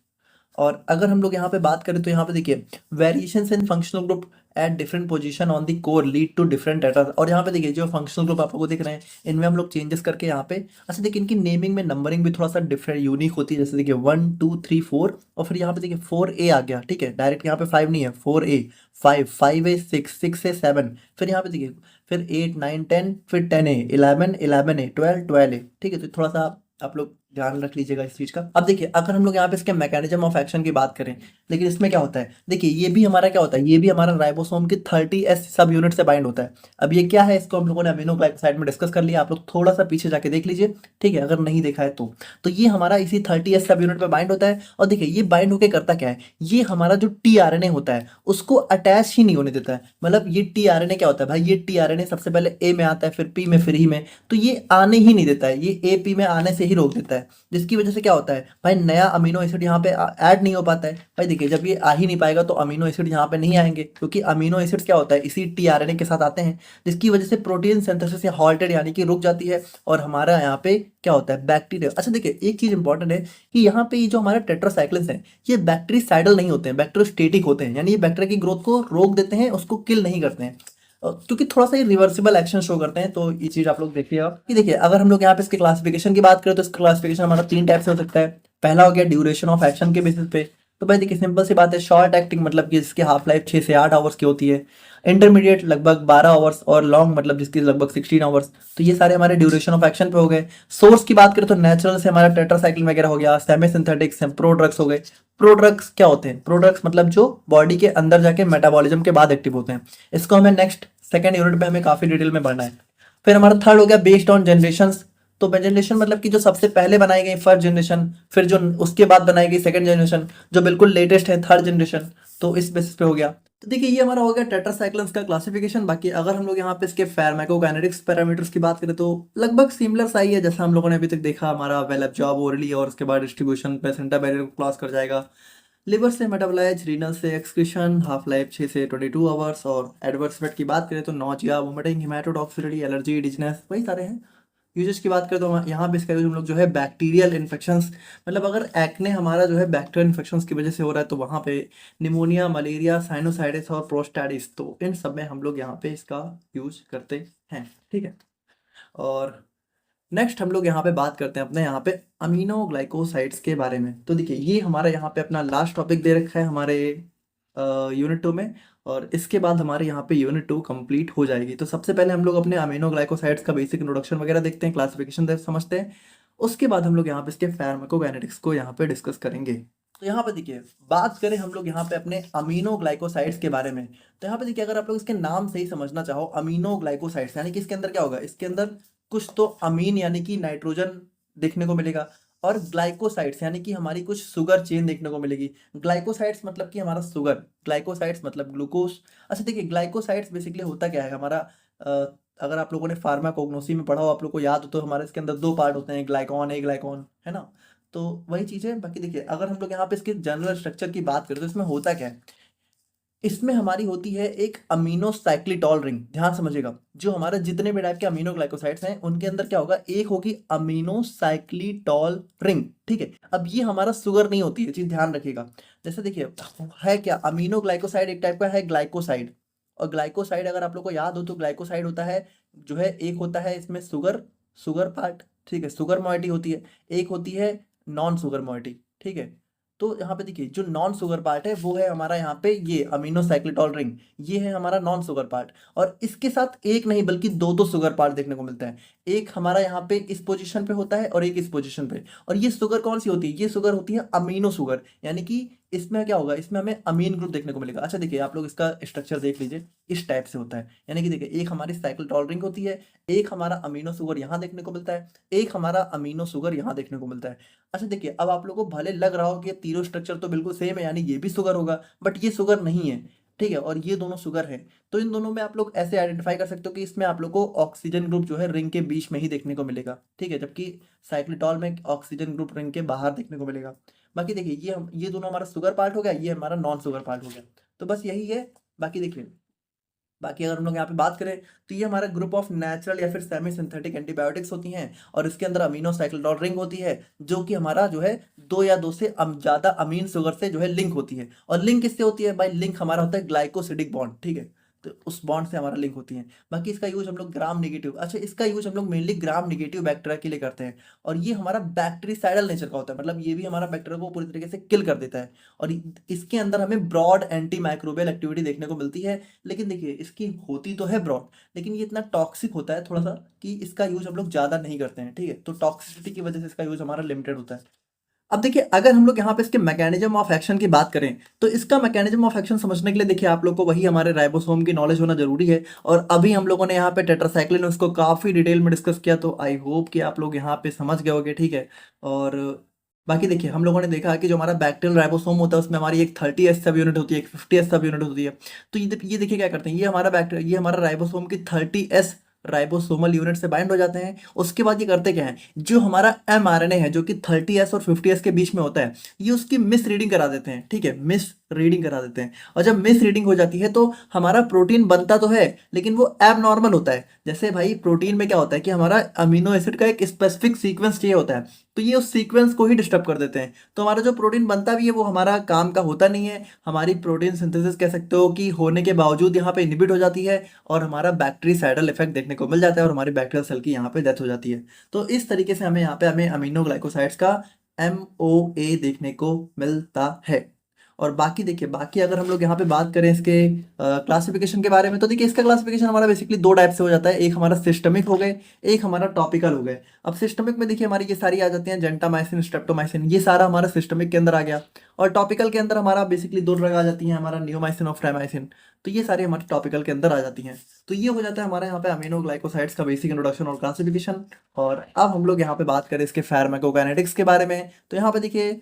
और अगर हम लोग यहाँ पे बात करें तो यहाँ पे देखिए variations in functional group at different position on the core lead to different actors. और यहाँ पे देखिए जो फंक्शनल ग्रुप आप लोगों को दिख रहे हैं इनमें हम लोग चेंजेस करके यहाँ पे, अच्छा देखिए इनकी नेमिंग में नंबरिंग भी थोड़ा सा डिफरेंट यूनिक होती है। जैसे देखिए 1 2 3 4, और फिर यहाँ पे देखिए 4A आ गया, ठीक है। डायरेक्ट यहाँ पे 5 नहीं है, 4A 5A 6A 7, फिर यहाँ पे देखिए फिर 8 9 10, फिर 10A 11A 12A, ठीक है। तो थोड़ा सा आप लोग ध्यान रख लीजिएगा इस चीज का। अब देखिए अगर हम लोग यहाँ पे इसके मैकेनिज्म ऑफ एक्शन की बात करें, लेकिन इसमें क्या होता है, देखिए ये भी हमारा क्या होता है, ये भी हमारा राइबोसोम की 30S सब यूनिट से बाइंड होता है। अब ये क्या है, इसको हम लोगों ने अमीनो ग्लाइकोसाइड में डिस्कस कर लिया, आप लोग थोड़ा सा पीछे जाके देख लीजिए, ठीक है, अगर नहीं देखा है तो ये हमारा इसी 30S सब यूनिट पे बाइंड होता है। और देखिए ये बाइंड होके करता क्या है, ये हमारा जो tRNA होता है उसको अटैच ही नहीं होने देता है। मतलब ये tRNA क्या होता है भाई, ये tRNA सबसे पहले A में आता है, फिर P में, फिर E में, तो ये आने ही नहीं देता है, ये AP में आने से ही रोक देता है। जिसकी वजह से क्या होता है भाई, नया अमीनो एसिड यहाँ पे ऐड नहीं हो पाता है। भाई देखिए जब ये आ ही नहीं पाएगा तो अमीनो एसिड यहाँ पे नहीं आएंगे, क्योंकि अमीनो एसिड्स क्या होता है इसी tRNA के साथ आते हैं, जिसकी वजह से प्रोटीन सिंथेसिस या हॉल्टेड यानी कि रुक जाती है, और हमारा यहाँ पे क्या होता है बैक्टीरिया। अच्छा देखिए एक चीज इंपॉर्टेंट है कि यहाँ पे ये जो हमारे टेट्रासाइक्लिन्स हैं ये बैक्टीरिसाइडल नहीं होते हैं, बैक्टीरियोस्टेटिक होते हैं, यानी ये बैक्टीरिया की ग्रोथ को रोक देते हैं, उसको किल नहीं करते हैं, क्योंकि थोड़ा सा ये रिवर्सिबल एक्शन शो करते हैं। तो ये चीज आप लोग देखिएगा कि देखिए अगर हम लोग यहाँ पे इसके क्लासिफिकेशन की बात करें तो इसका क्लासिफिकेशन हमारा 3 टाइप से हो सकता है। पहला हो गया ड्यूरेशन ऑफ एक्शन के बेसिस पे, तो भाई देखिए सिंपल सी बात है, शॉर्ट एक्टिंग मतलब कि इसकी हाफ लाइफ 6 से 8 आवर्स की होती है, इंटरमीडिएट लगभग 12 आवर्स, और लॉन्ग मतलब जिसकी लगभग 16 आवर्स। तो ये सारे हमारे ड्यूरेशन ऑफ एक्शन पे हो गए। सोर्स की बात करें तो नेचुरल से हमारा टेट्रासाइक्लिन वगैरह हो गया, सेमी सिंथेटिक्स प्रोड्रग्स हो गए। प्रोड्रग्स क्या होते हैं, प्रोड्रग्स मतलब जो बॉडी के अंदर जाके मेटाबॉलिज्म के बाद एक्टिव होते हैं। इसको हमें नेक्स्ट सेकंड यूनिट में हमें काफी डिटेल में पढ़ना है। फिर हमारा थर्ड हो गया बेस्ड ऑन जनरेशंस, तो जनरेशन मतलब कि जो सबसे पहले बनाई गई फर्स्ट जनरेशन, फिर जो उसके बाद बनाई गई सेकंड जनरेशन, जो बिल्कुल लेटेस्ट है थर्ड जनरेशन, तो इस बेसिस पे हो गया। तो देखिए ये हमारा हो गया टेट्रासाइक्लिन्स का क्लासिफिकेशन। बाकी अगर हम लोग यहाँ पे इसके फार्माकोकाइनेटिक्स पैरामीटर्स की बात करें तो लगभग सिमिलर सा ही है जैसा हम लोगों ने अभी तक देखा, हमारा वेल एब्जॉर्ब ओरली, और उसके बाद डिस्ट्रीब्यूशन प्लेसेंटा बैरियर को क्रॉस कर जाएगा, लिवर से मेटाबोलाइज, रीनल से एक्सक्रीशन, हाफ लाइफ 6 से 22 आवर्स। और एडवर्स इफेक्ट की बात करें तो नॉजिया, वोमिटिंग, हिमेटोटॉक्सिसिटी, एलर्जी, डिजीनेस, वही सारे हैं। यूजेस की बात करें तो यहाँ पे इसका यूज हम लोग जो है बैक्टीरियल इन्फेक्शंस, मतलब अगर एक्ने हमारा जो है बैक्टीरियल इन्फेक्शंस की वजह से हो रहा है तो वहाँ पे निमोनिया, मलेरिया, साइनोसाइटिस और प्रोस्टाटिस, तो इन सब में हम लोग यहाँ पे इसका यूज करते हैं, ठीक है। और नेक्स्ट हम लोग यहाँ पे बात करते हैं अपने यहाँ पे अमीनो ग्लाइकोसाइड्स के बारे में। तो देखिए ये हमारा यहाँ पे अपना लास्ट टॉपिक दे रखा है हमारे यूनिट 2 में, और इसके बाद हमारे यहाँ पे यूनिट 2 कंप्लीट हो जाएगी। तो सबसे पहले हम लोग अपने अमीनो ग्लाइकोसाइड्स का बेसिक इंट्रोडक्शन वगैरह देखते हैं, क्लासिफिकेशन समझते हैं, उसके बाद हम लोग यहाँ पे इसके फार्माकोकाइनेटिक्स को यहाँ पे डिस्कस करेंगे। तो यहाँ पे देखिए बात करें हम लोग यहाँ पे अपने अमीनो ग्लाइकोसाइड्स के बारे में, तो यहाँ पे देखिए अगर आप लोग इसके नाम से ही समझना चाहो अमीनो ग्लाइकोसाइड्स, यानी कि इसके अंदर क्या होगा, इसके अंदर कुछ तो अमीन यानी कि नाइट्रोजन देखने को मिलेगा, और ग्लाइकोसाइड्स यानी कि हमारी कुछ शुगर चेन देखने को मिलेगी। ग्लाइकोसाइड्स मतलब कि हमारा शुगर, ग्लाइकोसाइड्स मतलब ग्लूकोज। अच्छा देखिए ग्लाइकोसाइड्स बेसिकली होता क्या है हमारा, अगर आप लोगों ने फार्माकोग्नोसी में पढ़ा हो, आप लोग को याद हो तो हमारे इसके अंदर 2 पार्ट होते हैं, ग्लाइकॉन ए ग्लाइकॉन, है ना। तो वही चीज़ है। बाकी देखिए अगर हम लोग यहाँ पे इसके जनरल स्ट्रक्चर की बात करें तो इसमें होता क्या है, इसमें हमारी होती है एक अमीनो साइक्लिटॉल रिंग। ध्यान समझिएगा, जो हमारे जितने भी टाइप के अमीनो ग्लाइकोसाइड्स हैं उनके अंदर क्या होगा, एक होगी अमीनो साइक्लिटॉल रिंग, ठीक है। अब ये हमारा शुगर नहीं होती है, चीज ध्यान रखिएगा। जैसे देखिए है क्या, अमीनो ग्लाइकोसाइड एक टाइप का है ग्लाइकोसाइड, और ग्लाइकोसाइड अगर आप लोग को याद हो तो ग्लाइकोसाइड होता है जो है, एक होता है इसमें शुगर, शुगर पार्ट, ठीक है, शुगर मॉइटी होती है, एक होती है नॉन शुगर मॉइटी, ठीक है। तो यहाँ पे देखिए जो नॉन शुगर पार्ट है वो है हमारा यहाँ पे ये अमीनो साइक्लिटॉल रिंग, ये है हमारा नॉन शुगर पार्ट। और इसके साथ एक नहीं बल्कि दो दो शुगर पार्ट देखने को मिलता है, एक हमारा यहाँ पे इस पोजीशन पे होता है और एक इस पोजीशन पे। और ये शुगर कौन सी होती है, ये शुगर होती है अमीनो शुगर, यानी कि इसमें क्या होगा, इसमें हमें अमीन ग्रुप देखने को मिलेगा। अच्छा देखिए आप लोग इसका स्ट्रक्चर देख लीजिए, इस टाइप से होता है, यानी कि देखिए एक हमारी साइक्लिटॉल रिंग होती है, एक हमारा अमीनो शुगर यहाँ देखने को मिलता है, एक हमारा अमीनो शुगर यहाँ देखने को मिलता है। अच्छा देखिए अब आप लोगों को भले लग रहा हो कि ये तीनों स्ट्रक्चर तो बिल्कुल सेम है, यानी ये भी शुगर होगा, बट ये शुगर नहीं है, ठीक है, और ये दोनों शुगर है। तो इन दोनों में आप लोग ऐसे आइडेंटिफाई कर सकते हो कि इसमें आप लोग को ऑक्सीजन ग्रुप जो है रिंग के बीच में ही देखने को मिलेगा, ठीक है, जबकि साइक्लिटॉल में ऑक्सीजन ग्रुप रिंग के बाहर देखने को मिलेगा। बाकी देखिए ये दोनों हमारा शुगर पार्ट हो गया, ये हमारा नॉन शुगर पार्ट हो गया। तो बस यही है। बाकी देखिए, बाकी अगर हम लोग यहाँ पे बात करें तो ये हमारा ग्रुप ऑफ नेचुरल या फिर सेमी सिंथेटिक एंटीबायोटिक्स होती हैं, और इसके अंदर अमीनो साइक्लोटॉन रिंग होती है, जो कि हमारा जो है दो या दो से ज्यादा अमीन शुगर से जो है लिंक होती है। और लिंक किससे होती है भाई? लिंक हमारा होता है ग्लाइकोसिडिक बॉन्ड, ठीक है। तो उस बॉन्ड से हमारा लिंक होती है। बाकी इसका यूज हम लोग ग्राम नेगेटिव, अच्छा इसका यूज हम लोग मेनली ग्राम नेगेटिव बैक्टीरिया के लिए करते हैं। और ये हमारा बैक्टीरिसाइडल नेचर का होता है, मतलब ये भी हमारा बैक्टीरिया को पूरी तरीके से किल कर देता है। और इसके अंदर हमें ब्रॉड एंटी माइक्रोबियल एक्टिविटी देखने को मिलती है। लेकिन देखिए इसकी होती तो है ब्रॉड, लेकिन ये इतना टॉक्सिक होता है थोड़ा सा कि इसका यूज हम लोग ज्यादा नहीं करते हैं, ठीक है। तो टॉक्सिसिटी की वजह से इसका यूज हमारा लिमिटेड होता है। अब देखिए अगर हम लोग यहाँ पे इसके मैकेनिज्म ऑफ एक्शन की बात करें, तो इसका मैकेनिज्म ऑफ एक्शन समझने के लिए देखिए आप लोग को वही हमारे राइबोसोम की नॉलेज होना जरूरी है। और अभी हम लोगों ने यहाँ पे टेट्रासाइक्लिन उसको काफी डिटेल में डिस्कस किया, तो आई होप कि आप लोग यहाँ पे समझ गए होंगे, ठीक है। और बाकी देखिए हम लोगों ने देखा कि जो हमारा बैक्टीरियल राइबोसोम होता है उसमें हमारी एक 30S सब यूनिट होती है, एक 50S सब यूनिट होती है। तो ये देखिए क्या करते हैं, ये हमारा राइबोसोम की 30S राइबोसोमल यूनिट से बाइंड हो जाते हैं। उसके बाद ये करते क्या है, जो हमारा mRNA है जो कि 30S और 50S के बीच में होता है, ये उसकी मिस रीडिंग करा देते हैं, ठीक है, मिस रीडिंग करा देते हैं। और जब मिस रीडिंग हो जाती है तो हमारा प्रोटीन बनता तो है, लेकिन वो एबनॉर्मल होता है। जैसे भाई प्रोटीन में क्या होता है कि हमारा अमीनो एसिड का एक स्पेसिफिक सीक्वेंस चाहिए होता है, तो ये उस सीक्वेंस को ही डिस्टर्ब कर देते हैं। तो हमारा जो प्रोटीन बनता भी है वो हमारा काम का होता नहीं है। हमारी प्रोटीन सिंथेसिस कह सकते हो कि होने के बावजूद यहाँ पे इनहिबिट हो जाती है, और हमारा बैक्टीरिसाइडल इफेक्ट देखने को मिल जाता है, और हमारी बैक्टीरियल सेल की यहाँ पे डेथ हो जाती है। तो इस तरीके से हमें अमीनो ग्लाइकोसाइड्स का MOA देखने को मिलता है। और बाकी देखिए, बाकी अगर हम लोग यहाँ पे बात करें इसके क्लासिफिकेशन के बारे में, तो देखिए इसका क्लासिफिकेशन हमारा बेसिकली दो टाइप से हो जाता है। एक हमारा सिस्टमिक हो गए, एक हमारा टॉपिकल हो गए। अब सिस्टमिक में देखिए हमारी ये सारी आ जाती हैं, जेंटामाइसिन, स्ट्रेप्टोमाइसिन, ये सारा हमारा सिस्टमिक के अंदर आ गया। और टॉपिकल के अंदर हमारा बेसिकली दो ड्रग आ जाती हैं, हमारा नियोमाइसिन और फ्रामाइसिन। तो ये सारी हमारे टॉपिकल के अंदर आ जाती हैं। तो ये हो जाता है हमारे यहाँ पे अमीनो ग्लाइकोसाइड्स का बेसिक इंट्रोडक्शन और क्लासिफिकेशन। और अब हम लोग यहाँ पे बात करें इसके फार्माकोकाइनेटिक्स के बारे में, तो यहाँ पे देखिए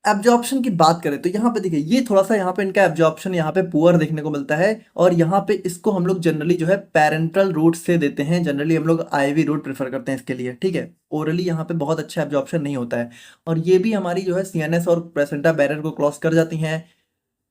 एब्जॉर्प्शन की बात करें तो यहाँ पे देखिए ये थोड़ा सा यहाँ पे इनका एब्जॉर्प्शन यहाँ पे पुअर देखने को मिलता है। और यहाँ पे इसको हम लोग जनरली जो है पेरेंटल रूट से देते हैं, जनरली हम लोग IV रूट प्रेफर करते हैं इसके लिए, ठीक है। ओरली यहाँ पे बहुत अच्छा एब्जॉर्प्शन नहीं होता है। और ये भी हमारी जो है CNS और प्लेसेंटा बैरियर को क्रॉस कर जाती हैं,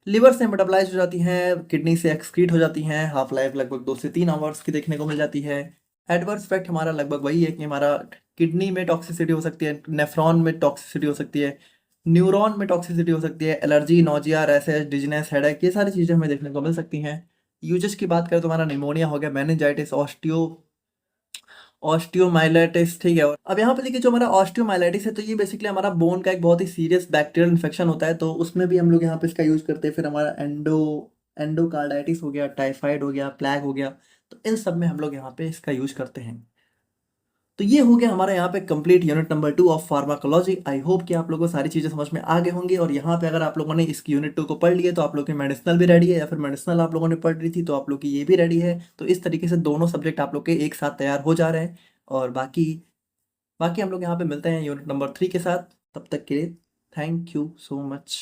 लिवर से मेटाबलाइज हो जाती हैं, किडनी से एक्सक्रीट हो जाती हैं, हाफ लाइफ लगभग 2 से 3 आवर्स की देखने को मिल जाती है। एडवर्स इफेक्ट हमारा लगभग वही है कि हमारा किडनी में टॉक्सिसिटी हो सकती है, नेफ्रॉन में टॉक्सिसिटी हो सकती है, न्यूरॉन में टॉक्सिसिटी हो सकती है, allergy, nausea, rashes, dizziness, headache, ये सारी चीज़ें हमें देखने को मिल सकती हैं। यूजेस की बात करें तो हमारा निमोनिया हो गया, मेनिंजाइटिस, ऑस्टियोमाइलाइटिस, ठीक है। और अब यहाँ पे देखिए जो हमारा ऑस्टियोमाइलाइटिस है, तो ये बेसिकली हमारा बोन का एक बहुत ही सीरियस बैक्टीरियल इन्फेक्शन होता है, तो उसमें भी हम लोग यहाँ पे इसका यूज करते हैं। फिर हमारा एंडोकार्डाइटिस हो गया, टाइफाइड हो गया, प्लेग हो गया, तो इन सब में हम लोग यहाँ पे इसका यूज करते हैं। तो ये हो गया हमारा यहाँ पे complete unit number 2 of pharmacology. I hope कि आप लोगों को सारी चीज़ें समझ में आ गए होंगी। और यहाँ पे अगर आप लोगों ने इसकी यूनिट 2 को पढ़ लिया तो आप लोग की मेडिसिनल भी रेडी है, या फिर मेडिसिनल आप लोगों ने पढ़ रही थी तो आप लोग की ये भी रेडी है। तो इस तरीके से दोनों सब्जेक्ट आप लोग के एक साथ तैयार हो जा रहे हैं। और बाकी बाकी हम लोग यहाँ पे मिलते हैं यूनिट नंबर 3 के साथ। तब तक के लिए थैंक यू सो मच।